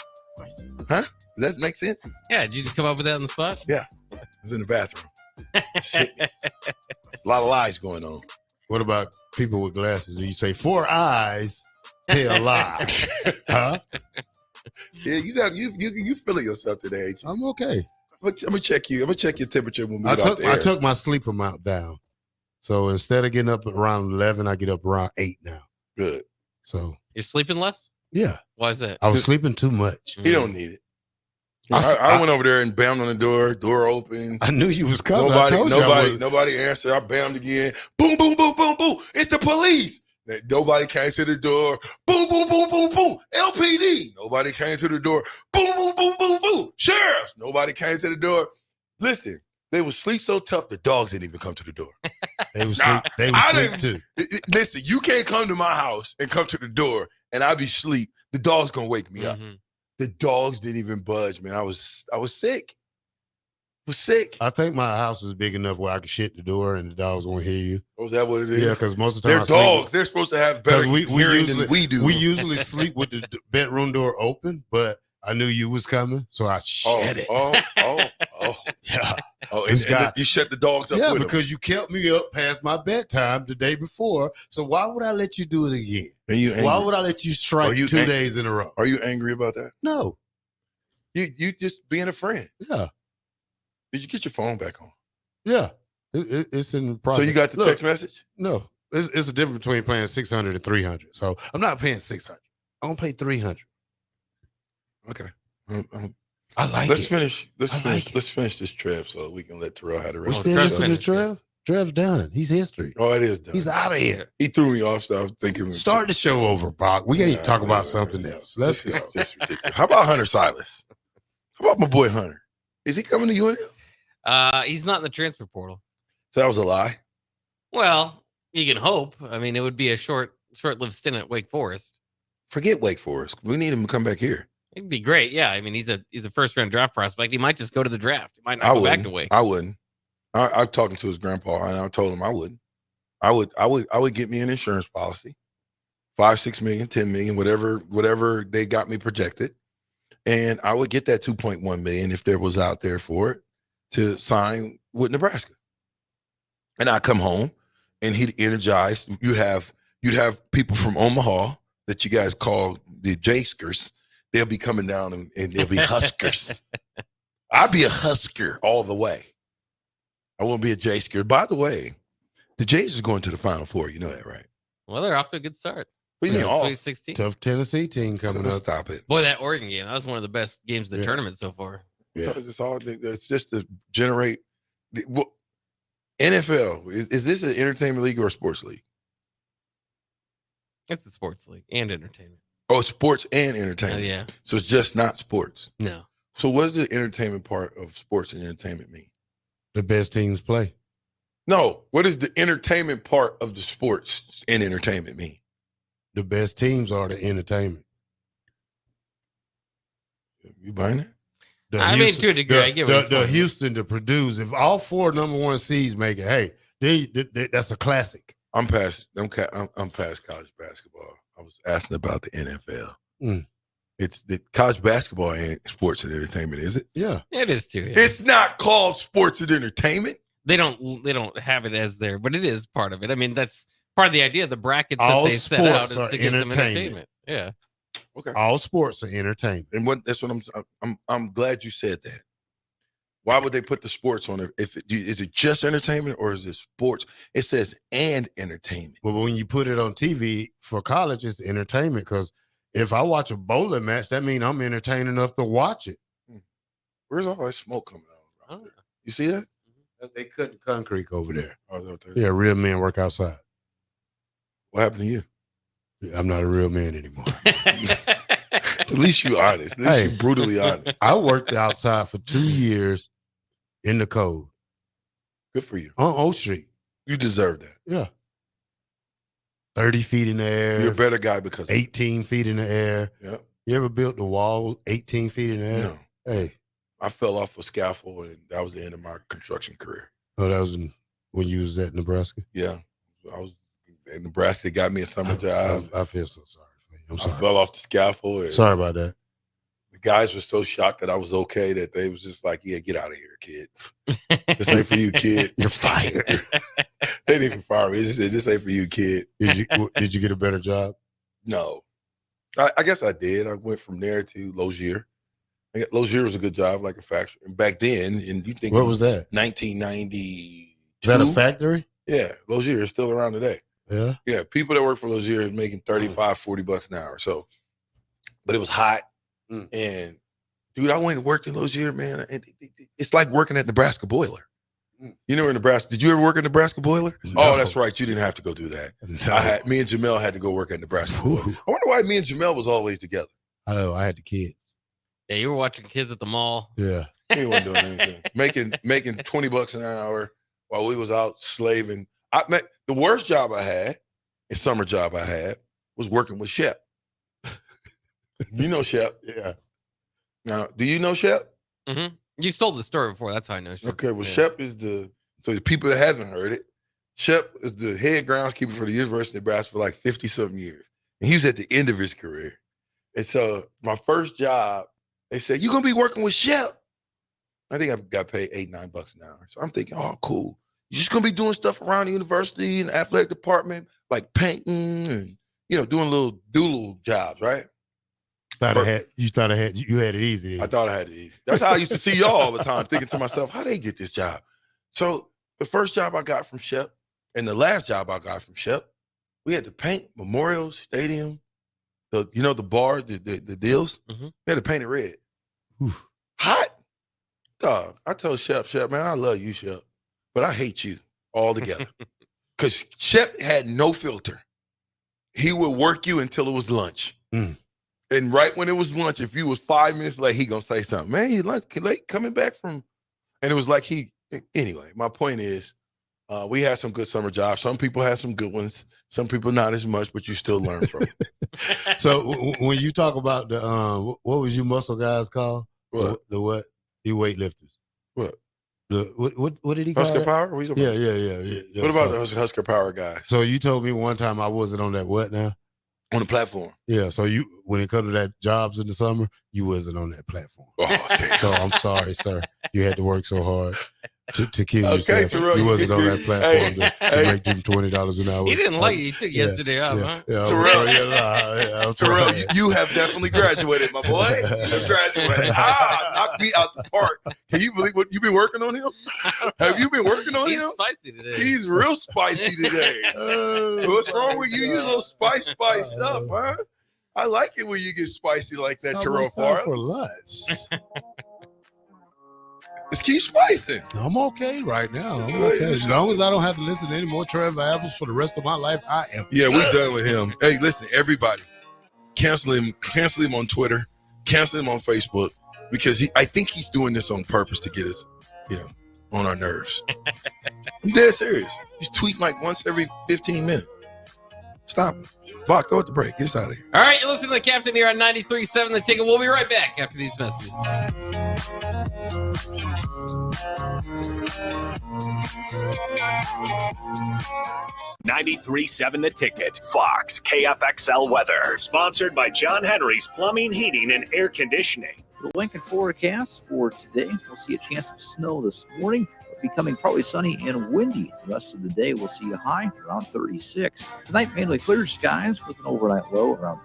J: Huh? Does that make sense?
K: Yeah, did you just come up with that on the spot?
J: Yeah. I was in the bathroom. Shit. There's a lot of lies going on.
F: What about people with glasses? Do you say 4 eyes tell lies? Huh?
J: Yeah, you feeling yourself today, ain't you?
F: I'm okay.
J: I'm gonna check you. I'm gonna check your temperature when we
F: I
J: get off the air.
F: took my sleep amount down. So instead of getting up around 11, I get up around 8 now.
J: Good.
F: So
K: You're sleeping less?
F: yeah.
K: Why is that?
F: I was sleeping too much.
J: You don't need it. I went over there and banged on the door open.
F: I knew you was coming. I told you
J: Nobody answered. I banged again. Boom, boom, boom, boom, boom. It's the police. Nobody came to the door. Boom, boom, boom, boom, boom. LPD. Nobody came to the door. Boom, boom, boom, boom, boom. Sheriff. Nobody came to the door. Listen, they would sleep so tough the dogs didn't even come to the door.
F: They would sleep. They would sleep too.
J: Listen, you can't come to my house and come to the door and I be asleep. The dog's gonna wake me up. The dogs didn't even budge, man. I was sick. I was sick.
F: I think my house is big enough where I can shit the door and the dogs won't hear you.
J: Oh, is that what it is?
F: Yeah, because most of the time
J: they're dogs. They're supposed to have better hearing than we do.
F: We usually sleep with the bedroom door open, but I knew you was coming, so I shut it. Yeah.
J: Oh, and you shut the dogs up
F: yeah,
J: with
F: because
J: them.
F: you kept me up past my bedtime the day before. So why would I let you do it again? Why would I let you strike 2 days in a row?
J: Are you angry about that?
F: No.
J: You just being a friend.
F: Yeah.
J: Did you get your phone back on?
F: Yeah. It's in process.
J: So you got the text message?
F: No. It's a difference between paying $600 and $300. So I'm not paying $600. I'm gonna pay $300.
J: Okay.
F: I like
J: Let's
F: it.
J: finish. Let's finish this Trev so we can let Terrell have the
F: We
J: rest.
F: still listening to Trev? Trev's done. He's history.
J: Oh, it is done.
F: He's out of here.
J: He threw me off, so I was thinking.
F: Start the show over, Brock. We gotta talk about something else. Let's go.
J: Just ridiculous. How about Hunter Silas? How about my boy Hunter? Is he coming to UNL?
K: He's not in the transfer portal.
J: So that was a lie.
K: Well, you can hope. I mean, it would be a short-lived stint at Wake Forest.
J: Forget Wake Forest. We need him to come back here.
K: It'd be great. Yeah, I mean, he's a first-round draft prospect. He might just go to the draft. He might not go back to Wake.
J: I wouldn't. I'm talking to his grandpa, and I told him I wouldn't. I would get me an insurance policy, 5, 6 million, 10 million, whatever they got me projected, and I would get that 2.1 million if there was out there for it to sign with Nebraska. And I come home, and he'd energize. You'd have people from Omaha that you guys call the Jaskers they'll be coming down and they'll be Huskers. I'll be a Husker all the way. I won't be a J-sker. By the way, the Jays are going to the Final Four. You know that, right?
K: Well, they're off to a good start.
J: What do you mean off?
K: Sweet 16.
F: Tough Tennessee team coming up.
J: Stop it.
K: Boy, that Oregon game, that was one of the best games of the tournament so far.
J: Yeah. It's just to generate. NFL, is this an entertainment league or a sports league?
K: It's a sports league and entertainment.
J: Oh, sports and entertainment.
K: Yeah.
J: So it's just not sports.
K: No.
J: So what does the entertainment part of sports and entertainment mean?
F: The best teams play.
J: No. What does the entertainment part of the sports and entertainment mean?
F: The best teams are the entertainment.
J: You buying it?
K: I mean, to a degree, I get what
F: the Houston, the Purdue's. If all 4 number 1 seeds make it, hey, that's a classic.
J: I'm past college basketball. I was asking about the NFL. It's the college basketball ain't sports and entertainment, is it?
F: Yeah,
K: it is too. Yeah.
J: It's not called sports and entertainment.
K: They don't have it as there, but it is part of it. I mean, that's part of the idea. The brackets
F: all
K: that they set out is
F: sports
K: to
F: are
K: give them
F: entertainment.
K: entertainment. Yeah.
J: Okay.
F: All sports are entertainment.
J: And that's what I'm glad you said that. Why would they put the sports on it? Is it just entertainment or is it sports? It says and entertainment.
F: But when you put it on TV for college, it's entertainment. Because if I watch a bowling match, that means I'm entertained enough to watch it.
J: Where's all that smoke coming out? You see that?
F: They cutting concrete over there.
J: Oh,
F: Yeah, real men work outside.
J: What happened to you?
F: I'm not a real man anymore.
J: At least you honest. At least you brutally honest.
F: I worked outside for 2 years in the cold.
J: Good for you.
F: On O Street.
J: You deserve that.
F: Yeah. 30 feet in the air.
J: You're a better guy because
F: 18 feet in the air.
J: Yeah.
F: You ever built the wall 18 feet in the air?
J: No.
F: Hey.
J: I fell off a scaffold and that was the end of my construction career.
F: Oh, that was when you was at Nebraska?
J: Yeah. I was in Nebraska, got me a summer job.
F: I feel so sorry for you. I'm sorry.
J: I fell off the scaffold. And
F: sorry about that.
J: The guys were so shocked that I was okay that they was just like, yeah, get out of here, kid. This ain't for you, kid.
F: You're fired.
J: They didn't even fire me. They just said, this ain't for you, kid.
F: Did you get a better job?
J: No. I guess I did. I went from there to Lozier. Lozier was a good job, like a factory. And back then, and you think
F: what was that?
J: 1992.
F: Is that a factory?
J: Yeah, Lozier is still around today.
F: Yeah.
J: Yeah, people that work for Lozier is making $35-$40 an hour. So, but it was hot. And dude, I went and worked in Lozier, man. It's like working at Nebraska Boiler. You know, in Nebraska, did you ever work at Nebraska Boiler? No. Oh, that's right. You didn't have to go do that. No. Me and Jamel had to go work at Nebraska Boiler. I wonder why me and Jamel was always together.
F: I know. I had the kids.
K: Yeah, you were watching kids at the mall.
F: Yeah.
J: He wasn't doing anything. making $20 an hour while we was out slaving. The worst job I had, a summer job I had, was working with Shep. You know Shep.
F: Yeah.
J: Now, do you know Shep?
K: Mm-hmm. You told the story before. That's how I know Shep.
J: Okay, well, Shep is so the people that haven't heard it, Shep is the head groundskeeper for the University of Nebraska for like 50-something years. And he was at the end of his career. And so my first job, they said, you're going to be working with Shep. I think I got paid $8-9 an hour. So I'm thinking, oh, cool. You're just going to be doing stuff around the university and the athletic department, like painting and, doing little jobs, right?
F: You had it easy.
J: I thought I had it easy. That's how I used to see y'all all the time, thinking to myself, how they get this job? So the first job I got from Shep and the last job I got from Shep, we had to paint Memorial Stadium, the bar, the deals.
K: Mm-hmm.
J: We had to paint it red. Oof. Hot. Dog, I told Shep, man, I love you, Shep, but I hate you altogether. Because Shep had no filter. He would work you until it was lunch. And right when it was lunch, if you was 5 minutes late, he gonna say something. Man, you late coming back from, and it was like anyway, my point is, we had some good summer jobs. Some people had some good ones. Some people not as much, but you still learn from it.
F: So when you talk about the, what was you muscle guys called?
J: What?
F: The what? You weightlifters.
J: What?
F: What did he call
J: Husker
F: that?
J: Power?
F: Yeah.
J: What about the Husker Power guy?
F: So you told me one time I wasn't on that what now?
J: On the platform.
F: Yeah, so when it comes to that jobs in the summer, you wasn't on that platform.
J: Oh, damn.
F: So I'm sorry, sir. You had to work so hard. to kill
J: Okay,
F: yourself.
J: Terrell,
F: You wasn't on that
J: hey,
F: platform to
J: hey.
F: make them $20 an hour.
K: He didn't like it. He took yesterday off, huh?
F: Yeah,
J: Terrell, Terrell, you have definitely graduated, my boy. You graduated. Knocked me out the park. Can you believe what you've been working on him? Have you been working on
K: He's
J: him?
K: spicy today.
J: He's real spicy today. What's wrong with you? You a little spiced up, huh? I like it when you get spicy like that,
F: It's
J: Terrell
F: almost time
J: Farr.
F: for lunch.
J: Let's keep spicing.
F: I'm okay right now. I'm okay. As long as I don't have to listen to any more Trevor Apples for the rest of my life, I am.
J: Yeah, we're done with him. Hey, listen, everybody, cancel him on Twitter, cancel him on Facebook, because I think he's doing this on purpose to get us, on our nerves. I'm dead serious. He's tweeting like once every 15 minutes. Stop him. Bach, throw it the break. Get us out of here.
K: All right, you're listening to the Captain here on 93.7 The Ticket. We'll be right back after these messages.
D: 93.7 The Ticket. Fox KFXL weather. Sponsored by John Henry's Plumbing, Heating, and Air Conditioning.
Y: The Lincoln forecast for today, we'll see a chance of snow this morning. Becoming partly sunny and windy. The rest of the day, we'll see a high around 36. Tonight, mainly clear skies with an overnight low around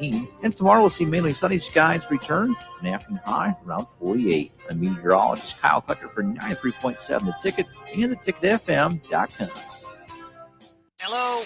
Y: 18. And tomorrow, we'll see mainly sunny skies return, an afternoon high around 48. I'm meteorologist Kyle Cutter for 93.7 The Ticket and theticketfm.com.
P: Hello.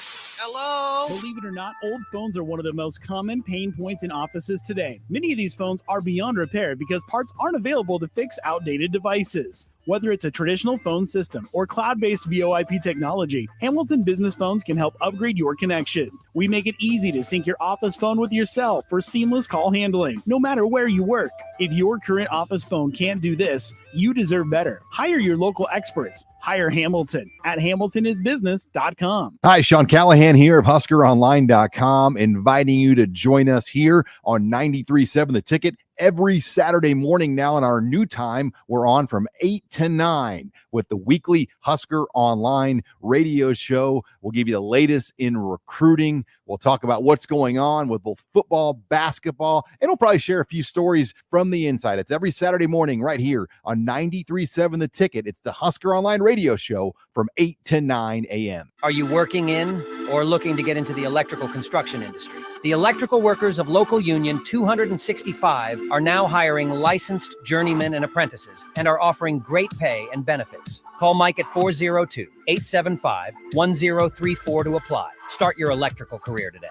P: Believe it or not, old phones are one of the most common pain points in offices today. Many of these phones are beyond repair because parts aren't available to fix outdated devices. Whether it's a traditional phone system or cloud-based VoIP technology, Hamilton Business Phones can help upgrade your connection. We make it easy to sync your office phone with your cell for seamless call handling, no matter where you work. If your current office phone can't do this, you deserve better. Hire your local experts. Hire Hamilton at hamiltonisbusiness.com.
N: Hi, Sean Callahan here of HuskerOnline.com, inviting you to join us here on 93.7 The Ticket every Saturday morning now in our new time. We're on from 8 to 9 with the weekly Husker Online radio show. We'll give you the latest in recruiting. We'll talk about what's going on with both football, basketball, and we'll probably share a few stories from the inside. It's every Saturday morning right here on 93.7 The Ticket. It's the Husker Online radio show from 8 to 9 a.m.
Z: Are you working in or looking to get into the electrical construction industry? The electrical workers of Local Union 265 are now hiring licensed journeymen and apprentices and are offering great pay and benefits. Call Mike at 402-875-1034 to apply. Start your electrical career today.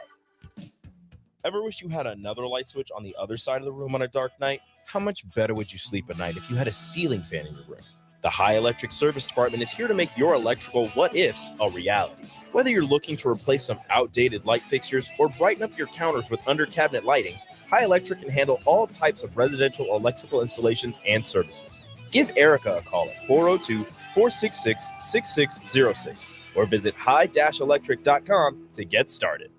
C: Ever wish you had another light switch on the other side of the room on a dark night? How much better would you sleep at night if you had a ceiling fan in your room? The High Electric Service Department is here to make your electrical what-ifs a reality. Whether you're looking to replace some outdated light fixtures or brighten up your counters with under-cabinet lighting, High Electric can handle all types of residential electrical installations and services. Give Erica a call at 402-466-6606 or visit high-electric.com to get started.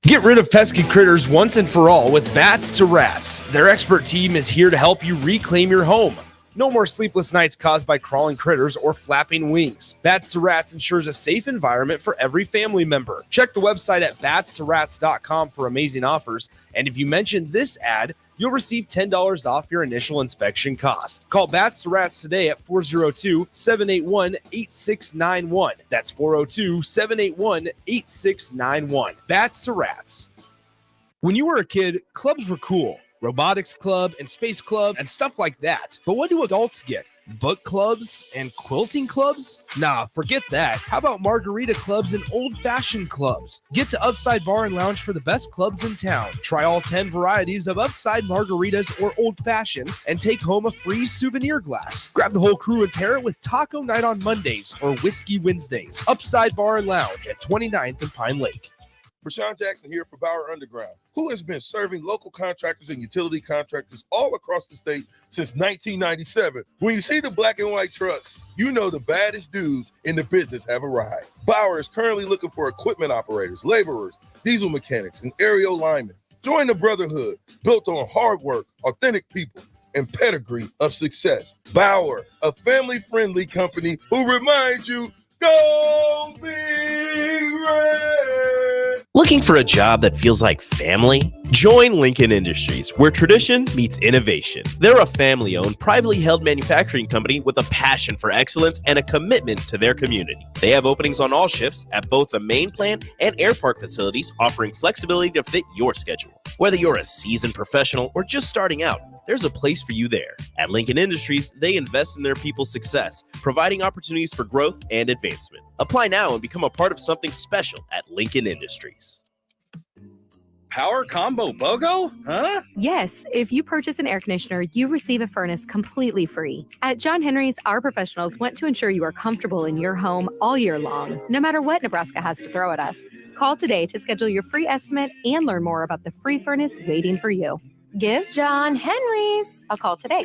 V: Get rid of pesky critters once and for all with Bats to Rats. Their expert team is here to help you reclaim your home. No more sleepless nights caused by crawling critters or flapping wings. Bats to Rats ensures a safe environment for every family member. Check the website at batstorats.com for amazing offers. And if you mention this ad, you'll receive $10 off your initial inspection cost. Call Bats to Rats today at 402-781-8691. That's 402-781-8691. Bats to Rats. When you were a kid, clubs were cool. Robotics club and space club and stuff like that. But what do adults get? Book clubs and quilting clubs? Nah, forget that. How about margarita clubs and old-fashioned clubs? Get to Upside Bar and Lounge for the best clubs in town. Try all 10 varieties of Upside margaritas or old-fashions and take home a free souvenir glass. Grab the whole crew and pair it with taco night on Mondays or whiskey Wednesdays. Upside Bar and Lounge at 29th and Pine Lake.
J: Rashawn Jackson here for Bauer Underground, who has been serving local contractors and utility contractors all across the state since 1997. When you see the black and white trucks, you know the baddest dudes in the business have arrived. Bauer is currently looking for equipment operators, laborers, diesel mechanics, and aerial linemen. Join the brotherhood built on hard work, authentic people, and pedigree of success. Bauer, a family-friendly company who reminds you, go Big Red!
C: Looking for a job that feels like family? Join Lincoln Industries, where tradition meets innovation. They're a family-owned, privately held manufacturing company with a passion for excellence and a commitment to their community. They have openings on all shifts at both the main plant and air park facilities, offering flexibility to fit your schedule. Whether you're a seasoned professional or just starting out, there's a place for you there. At Lincoln Industries, they invest in their people's success, providing opportunities for growth and advancement. Apply now and become a part of something special at Lincoln Industries.
M: Power combo BOGO? Huh?
Q: Yes, if you purchase an air conditioner, you receive a furnace completely free. At John Henry's, our professionals want to ensure you are comfortable in your home all year long, no matter what Nebraska has to throw at us. Call today to schedule your free estimate and learn more about the free furnace waiting for you. Give John Henry's a call today.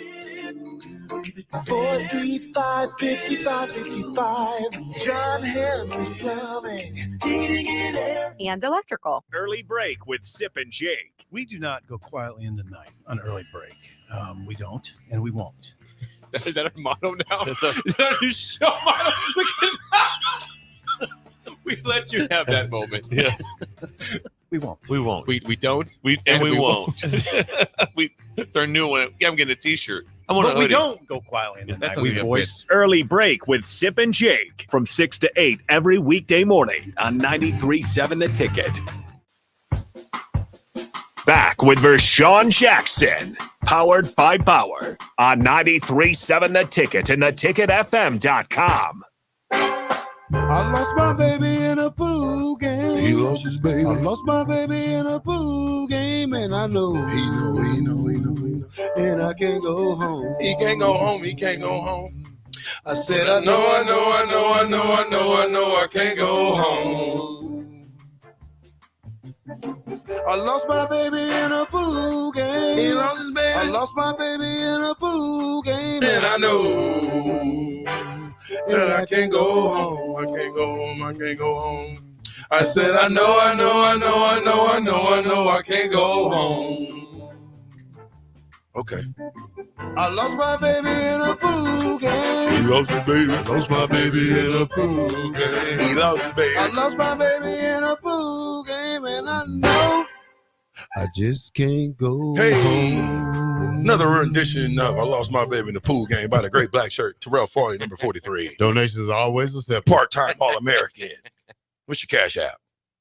R: 435-5555. John Henry's Plumbing, Heating and Air.
Q: And electrical.
B: Early break with Sip and Jake.
S: We do not go quietly into the night on early break. We don't, and we won't.
L: Is that our motto now? Is that our new show motto? Look at that. We let you have that moment. Yes.
S: We won't.
L: We won't. We don't. We won't. It's our new one. Yeah, I'm getting a T-shirt.
S: But we don't go quietly in the night.
B: We voice Early Break with Sip and Jake from 6 to 8 every weekday morning on 93.7 The Ticket. Back with Vershawn Jackson, powered by Bauer on 93.7 The Ticket and theticketfm.com.
F: I lost my baby in a pool game.
J: He lost his baby.
F: I lost my baby in a pool game, and I know.
J: He know.
F: And I can't go home.
J: He can't go home. He can't go home.
F: I said,
J: I know, I can't go home.
F: I lost my baby in a pool game.
J: He lost his baby.
F: I lost my baby in a pool game,
J: And I know that I can't go home. I can't go home. I said, I know, I can't go home. Okay.
F: I lost my baby in a pool game.
J: He lost his baby.
F: I lost my baby in a pool game.
J: He lost his baby.
F: I lost my baby in a pool game, and I know I just can't go home.
J: Another rendition of I Lost My Baby in the Pool Game by the great black shirt, Terrell Farley, number 43.
F: Donations are always accepted.
J: Part-time All-American. What's your cash app?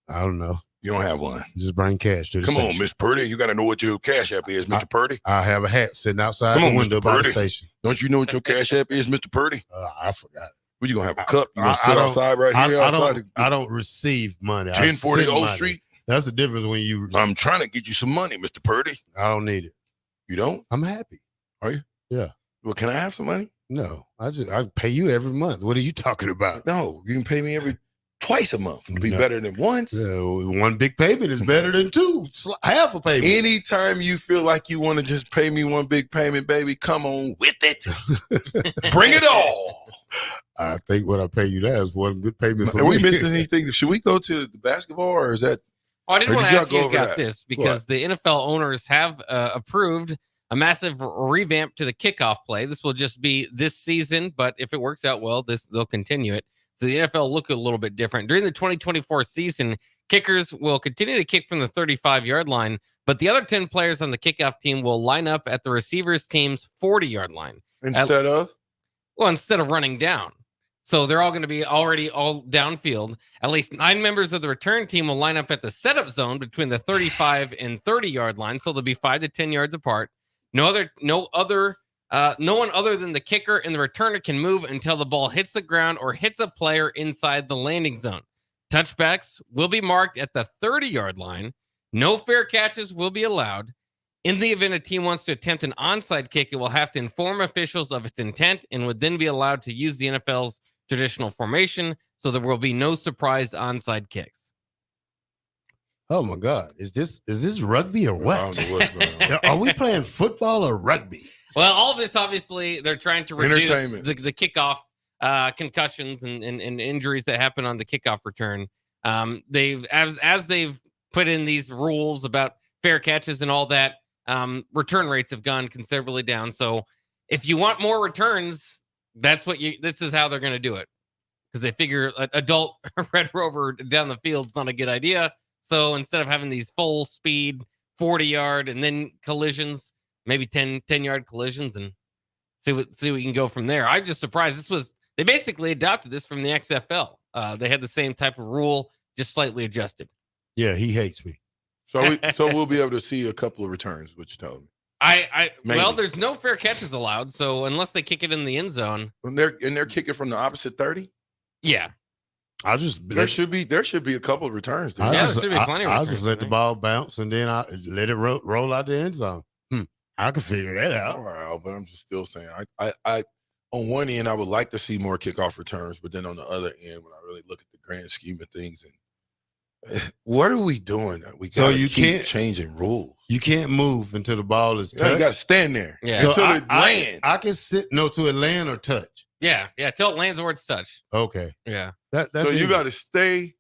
F: I don't know.
J: You don't have one.
F: Just bring cash to the
J: Come
F: station.
J: on, Miss Purdy. You got to know what your cash app is, Mr. Purdy.
F: I have a hat sitting outside
J: Come
F: the
J: on,
F: window
J: Mr.
F: by the
J: Purdy.
F: station.
J: Don't you know what your cash app is, Mr. Purdy?
F: I forgot.
J: What, you going to have a cup? You going to sit outside right here?
F: I don't receive money.
J: 1040 Old Street?
F: That's the difference when you...
J: I'm trying to get you some money, Mr. Purdy.
F: I don't need it.
J: You don't?
F: I'm happy.
J: Are you?
F: Yeah.
J: Well, can I have some money?
F: No. I pay you every month. What are you talking about?
J: No, you can pay me twice a month. It'll be better than once.
F: Yeah, one big payment is better than two. Half a payment.
J: Anytime you feel like you want to just pay me one big payment, baby, come on with it. Bring it all.
F: I think what I pay you now is one good payment for
J: Are we
F: me.
J: missing anything? Should we go to the basketball or is that?
K: Oh, I didn't
J: or
K: want
J: did
K: to
J: y'all
K: ask
J: go
K: you
J: over
K: about
J: that?
K: this because the NFL owners have approved a massive revamp to the kickoff play. This will just be this season, but if it works out well, they'll continue it. So the NFL look a little bit different. During the 2024 season, kickers will continue to kick from the 35-yard line, but the other 10 players on the kickoff team will line up at the receivers team's 40-yard line.
J: Instead of
K: running down. So they're all going to be already all downfield. At least 9 members of the return team will line up at the setup zone between the 35 and 30-yard line. So they'll be 5 to 10 yards apart. No one other than the kicker and the returner can move until the ball hits the ground or hits a player inside the landing zone. Touchbacks will be marked at the 30-yard line. No fair catches will be allowed. In the event a team wants to attempt an onside kick, it will have to inform officials of its intent and would then be allowed to use the NFL's traditional formation, so there will be no surprise onside kicks.
F: Oh my God. Is this rugby or what?
J: I don't know what's going on.
F: Are we playing football or rugby?
K: Well, all of this, obviously, they're trying to reduce
J: Entertainment.
K: the kickoff concussions and injuries that happen on the kickoff return. They've put in these rules about fair catches and all that, return rates have gone considerably down. So if you want more returns, this is how they're going to do it. Because they figure an adult Red Rover down the field is not a good idea. So instead of having these full speed 40-yard and then collisions, maybe 10-yard collisions, and see what we can go from there. I'm just surprised. They basically adopted this from the XFL. They had the same type of rule, just slightly adjusted.
F: Yeah, he hates me.
J: So we'll be able to see a couple of returns, which you told me.
K: Well, there's no fair catches allowed, so unless they kick it in the end zone.
J: And they're kicking from the opposite 30?
K: Yeah.
J: There should be a couple of returns. There
K: there should be plenty of returns.
F: I'll just let the ball bounce and then I let it roll out the end zone. I can figure that out.
J: Well, but I'm just still saying, I on one end I would like to see more kickoff returns, but then on the other end, when I really look at the grand scheme of things, and what are we doing? You can't changing rules.
F: You can't move until the ball is touched.
J: You got to stand there until it lands.
F: I can sit till it land or touch.
K: Yeah, till it lands or it's touched.
F: Okay.
K: Yeah.
F: That's
J: so
F: easy.
J: you got to stay.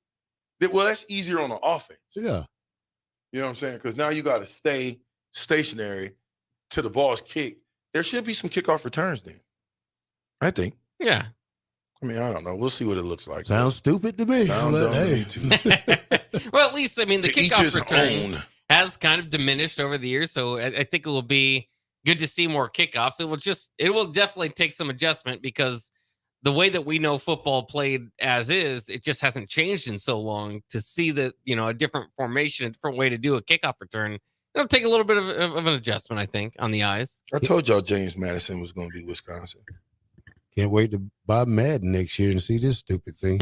J: Well, that's easier on the offense.
F: Yeah.
J: You know what I'm saying? Because now you got to stay stationary till the ball's kicked. There should be some kickoff returns then, I think.
K: Yeah.
J: I mean, I don't know. We'll see what it looks like.
F: Sounds stupid to me.
J: Sounds dumb to me too.
K: Well, at least, I mean, the
J: To each
K: kickoff
J: his
K: return
J: own.
K: has kind of diminished over the years, so I think it will be good to see more kickoffs. It will definitely take some adjustment because the way that we know football played as is, it just hasn't changed in so long. To see that, a different formation, a different way to do a kickoff return, it'll take a little bit of an adjustment, I think, on the eyes.
J: I told y'all James Madison was going to be Wisconsin.
F: Can't wait to buy Madden next year and see this stupid thing.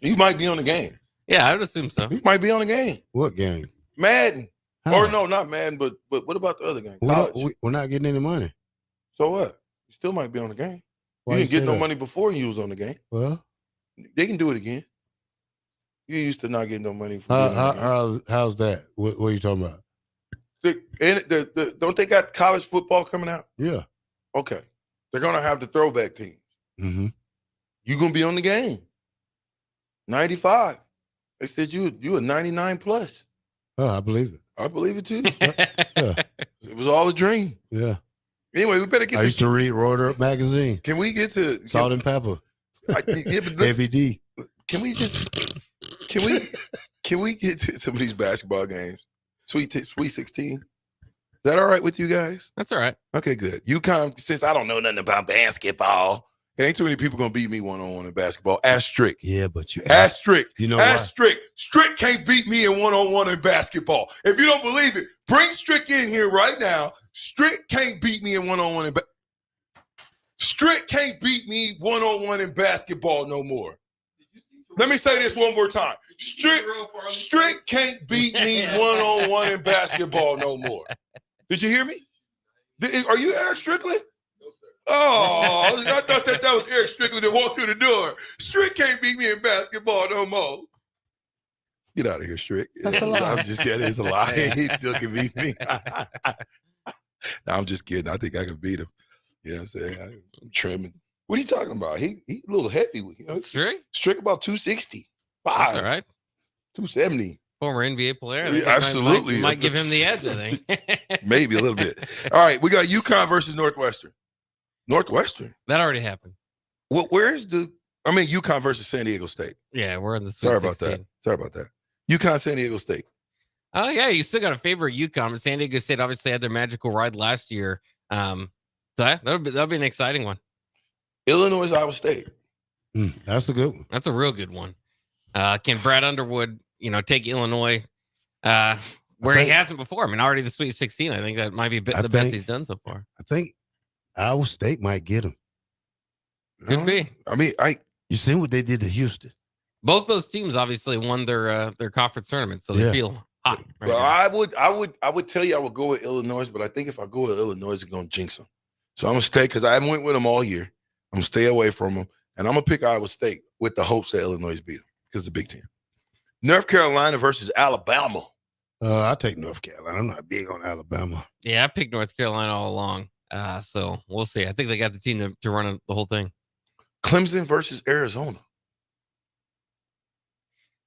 J: You might be on the game.
K: Yeah, I would assume so.
J: You might be on the game.
F: What game?
J: Madden.
F: Huh.
J: Or no, not Madden, but what about the other game?
F: We're not getting any money.
J: So what? You still might be on the game.
F: Why
J: you
F: you
J: didn't get
F: say
J: no
F: that?
J: money before you was on the game.
F: Well,
J: They can do it again. You used to not get no money from being on the game.
F: how's that? What are you talking about?
J: Don't they got college football coming out?
F: Yeah.
J: Okay. They're going to have the throwback teams.
F: Mm-hmm.
J: You're going to be on the game. 95. They said you a 99 plus.
F: Oh, I believe it.
J: I believe it too.
F: Yeah.
J: It was all a dream.
F: Yeah.
J: Anyway, we better get
F: I used to read Roller Up magazine.
J: Can we get to
F: Salt and Pepper?
J: but
F: Heavy D.
J: Can we get to some of these basketball games? Sweet 16. Is that all right with you guys?
K: That's all right.
J: Okay, good. UConn, since I don't know nothing about basketball, it ain't too many people gonna beat me one-on-one in basketball. Ask Strick.
F: Yeah, but you
J: ask Strick.
F: You know
J: ask
F: why?
J: Strick. Strick can't beat me in one-on-one in basketball. If you don't believe it, bring Strick in here right now. Strick can't beat me in one-on-one in Strick can't beat me one-on-one in basketball no more. Let me say this one more time. Strick can't beat me one-on-one in basketball no more. Did you hear me? Are you Eric Strickland? Oh, I thought that was Eric Strickland that walked through the door. Strick can't beat me in basketball no more. Get out of here, Strick.
F: That's a lie.
J: I'm just kidding. It's a lie. He still can beat me. No, I'm just kidding. I think I can beat him. You know what I'm saying? I'm trimming. What are you talking about? He a little heavy. You know, Strick about 260.
K: That's all right.
J: 270.
K: Former NBA player. I
J: Yeah,
K: think
J: absolutely.
K: Might give him the edge, I think.
J: Maybe a little bit. All right, we got UConn versus Northwestern. Northwestern?
K: That already happened.
J: Well, where's UConn versus San Diego State?
K: Yeah, we're in the Sweet
J: Sorry about
K: 16.
J: that. UConn, San Diego State.
K: Oh, yeah, you still got to favor UConn. But San Diego State obviously had their magical ride last year. So that'll be an exciting one.
J: Illinois, Iowa State.
F: That's a good one.
K: That's a real good one. Can Brad Underwood, take Illinois where he hasn't before? I mean, already the Sweet 16. I think that might be the best he's done so far.
F: I think Iowa State might get him.
K: Could be.
J: I mean,
F: you seen what they did to Houston?
K: Both those teams obviously won their conference tournament, so they feel hot. Right
J: well,
K: now.
J: I would tell you I would go with Illinois, but I think if I go with Illinois, it's gonna jinx them. So I'm gonna stay because I haven't went with them all year. I'm gonna stay away from them, and I'm gonna pick Iowa State with the hopes that Illinois beat them because it's a Big Ten. North Carolina versus Alabama.
F: I take North Carolina. I'm not big on Alabama.
K: Yeah, I picked North Carolina all along. So we'll see. I think they got the team to run the whole thing.
J: Clemson versus Arizona.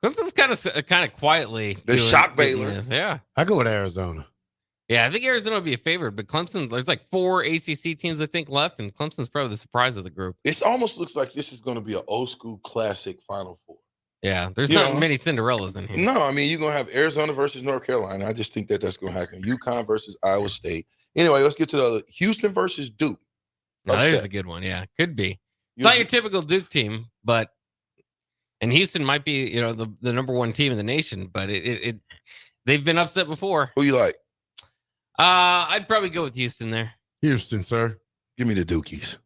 K: Clemson's kind of quietly.
J: They shock
K: doing
J: Baylor.
K: this. Yeah.
F: I go with Arizona.
K: Yeah, I think Arizona would be a favorite, but Clemson, there's like 4 ACC teams, I think, left, and Clemson's probably the surprise of the group.
J: It almost looks like this is going to be an old school classic Final Four.
K: Yeah, there's not many Cinderellas in here.
J: No, I mean, you're going to have Arizona versus North Carolina. I just think that's going to happen. UConn versus Iowa State. Anyway, let's get to the other. Houston versus Duke.
K: No, there's a good one. Yeah, could be. It's not your typical Duke team, but and Houston might be, the number one team in the nation, but they've been upset before.
J: Who you like?
K: I'd probably go with Houston there.
F: Houston, sir.
J: Give me the Dukies.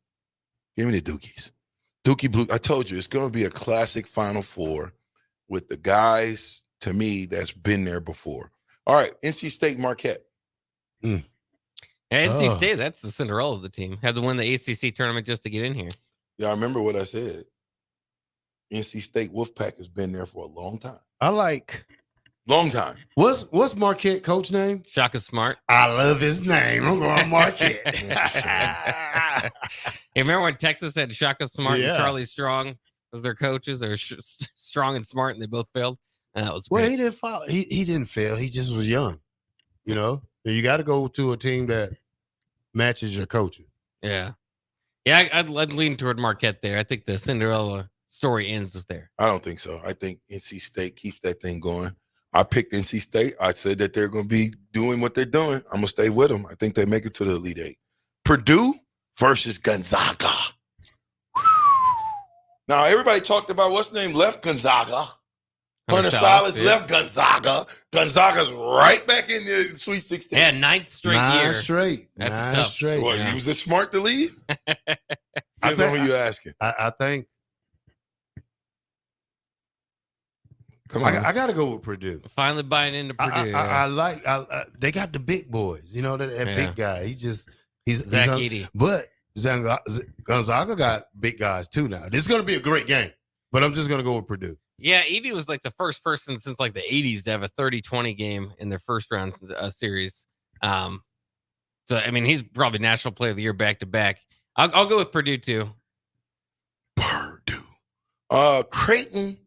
J: Dookie Blue. I told you, it's going to be a classic Final Four with the guys, to me, that's been there before. All right, NC State Marquette.
K: Yeah, NC State, that's the Cinderella of the team. Had to win the ACC tournament just to get in here.
J: Yeah, I remember what I said. NC State Wolfpack has been there for a long time.
F: Long time. What's Marquette coach name?
K: Shaka Smart.
F: I love his name. I'm going Marquette.
K: You remember when Texas had Shaka Smart and Charlie Strong as their coaches? They're Strong and Smart, and they both failed. And that was great.
F: Well, he didn't fall. He didn't fail. He just was young. You got to go to a team that matches your coaching.
K: Yeah. Yeah, I'd lean toward Marquette there. I think the Cinderella story ends there.
J: I don't think so. I think NC State keeps that thing going. I picked NC State. I said that they're going to be doing what they're doing. I'm going to stay with them. I think they make it to the Elite Eight. Purdue versus Gonzaga. Now, everybody talked about what's the name left Gonzaga. Hunter Silas left Gonzaga. Gonzaga's right back in the Sweet 16.
K: Yeah, ninth straight year.
F: That's nine straight.
J: Well, he was this smart to lead? Depends on who you're asking.
F: I think.
J: Come on.
F: I got to go with Purdue.
K: Finally buying into Purdue.
F: They got the big boys. That big guy. He's
K: Zach Edey.
F: But Gonzaga got big guys too now. This is going to be a great game, but I'm just going to go with Purdue.
K: Yeah, Edey was like the first person since like the 80s to have a 30-20 game in their first round series. So, I mean, he's probably National Player of the Year back-to-back. I'll go with Purdue, too.
J: Purdue. Creighton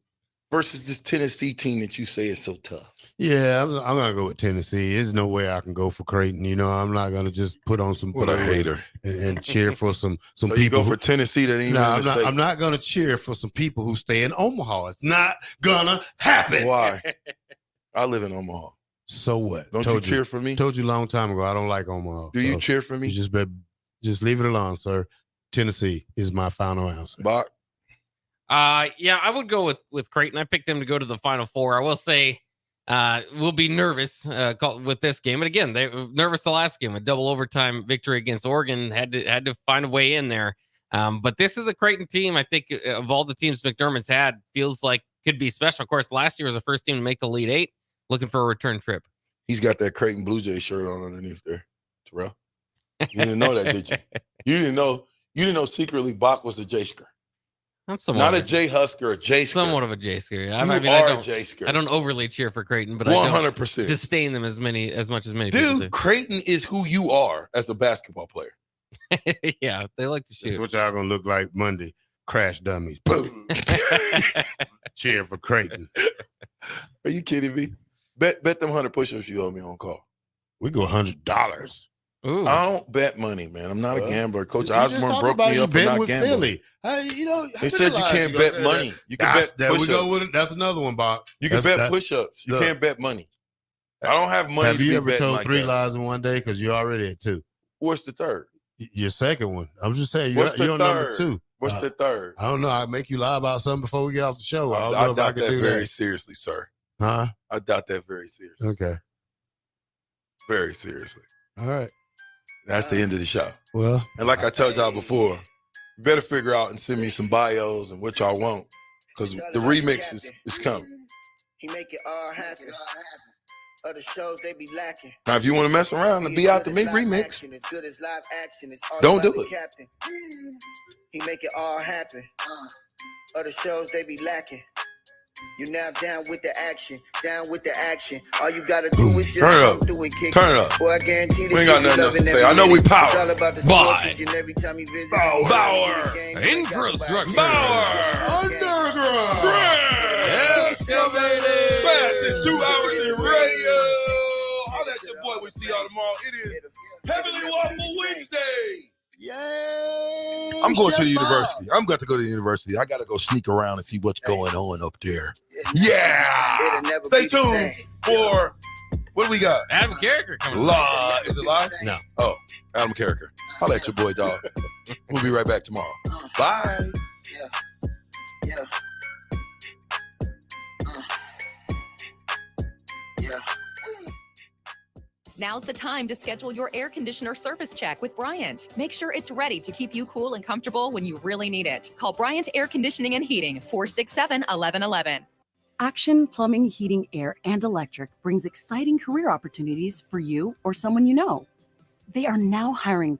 J: versus this Tennessee team that you say is so tough.
F: Yeah, I'm going to go with Tennessee. There's no way I can go for Creighton. I'm not going to just put on some
J: what a hater
F: and cheer for some
J: so
F: people.
J: You go for Tennessee that ain't
F: I'm not going to cheer for some people who stay in Omaha. It's not going to happen.
J: Why? I live in Omaha.
F: So what?
J: Don't you cheer for me?
F: Told you a long time ago I don't like Omaha.
J: Do you cheer for me?
F: You just leave it alone, sir. Tennessee is my final answer.
J: Bach?
K: Yeah, I would go with Creighton. I picked them to go to the Final Four. I will say we'll be nervous with this game. And again, they were nervous the last game. A double overtime victory against Oregon. Had to find a way in there. But this is a Creighton team, I think, of all the teams McDermott's had, feels like could be special. Of course, last year was the first team to make the Elite Eight. Looking for a return trip.
J: He's got that Creighton Blue Jay shirt on underneath there, Terrell. You didn't know that, did you? You didn't know secretly Bach was a J-sker.
K: I'm
J: not a J Husker, a J-sker.
K: Somewhat of a J-sker.
J: I are a J-sker.
K: I don't overly cheer for Creighton, but
J: 100%.
K: I don't disdain them as much as many people do.
J: Dude, Creighton is who you are as a basketball player.
K: Yeah, they like to shoot.
F: That's what y'all gonna look like Monday. Crash dummies. Boom. Cheer for Creighton.
J: Are you kidding me? Bet them 100 push-ups you owe me on call.
F: We go $100.
K: Ooh.
J: I don't bet money, man. I'm not a gambler. Coach Osborne broke me up and not gambling. They said you can't bet money. You can bet push-ups.
F: That's another one, Bob.
J: You can bet push-ups. You can't bet money. I don't have money.
F: Have you ever told
J: like
F: 3
J: that.
F: lies in one day? Because you're already at 2.
J: What's the third?
F: Your second one. I'm just saying.
J: What's the
F: you're
J: third?
F: number 2.
J: What's the third?
F: I don't know. I make you lie about something before we get off the show. I don't know if I
J: doubt
F: can
J: that
F: do
J: very
F: that.
J: seriously, sir.
F: Huh?
J: I doubt that very seriously.
F: Okay.
J: Very seriously.
F: All right.
J: That's the end of the show.
F: Well,
J: and like I told y'all before, you better figure out and send me some bios and what y'all want, because the remix is coming.
R: He make it all happen. Other shows they be lacking.
J: Now, if you want to mess around and be out to make remix, don't do it.
R: He make it all happen. Other shows they be lacking. You're now down with the action, down with the action. All you gotta do is just come through and kick.
J: Turn it up.
R: Boy, I guarantee that
J: we ain't got nothing else to say. I know we power.
R: It's all about the sports each and every time you visit.
J: Power.
K: Infrastructure.
J: Power. Underground.
K: Yes, baby.
J: Fastest 2 hours in radio. All that's your boy. We'll see y'all tomorrow. It is Heavenly Waffle Wednesday.
F: Yay.
J: I'm going to the university. I'm going to go to the university. I got to go sneak around and see what's going on up there. Yeah. Stay tuned for what do we got?
L: Adam Carricker coming.
J: Is it live?
L: No.
J: Oh, Adam Carricker. Holla at your boy, dog. We'll be right back tomorrow. Bye.
R: Yeah.
A: Now's the time to schedule your air conditioner service check with Bryant. Make sure it's ready to keep you cool and comfortable when you really need it. Call Bryant Air Conditioning and Heating, 467-1111.
E: Action Plumbing, Heating, Air, and Electric brings exciting career opportunities for you or someone you know. They are now hiring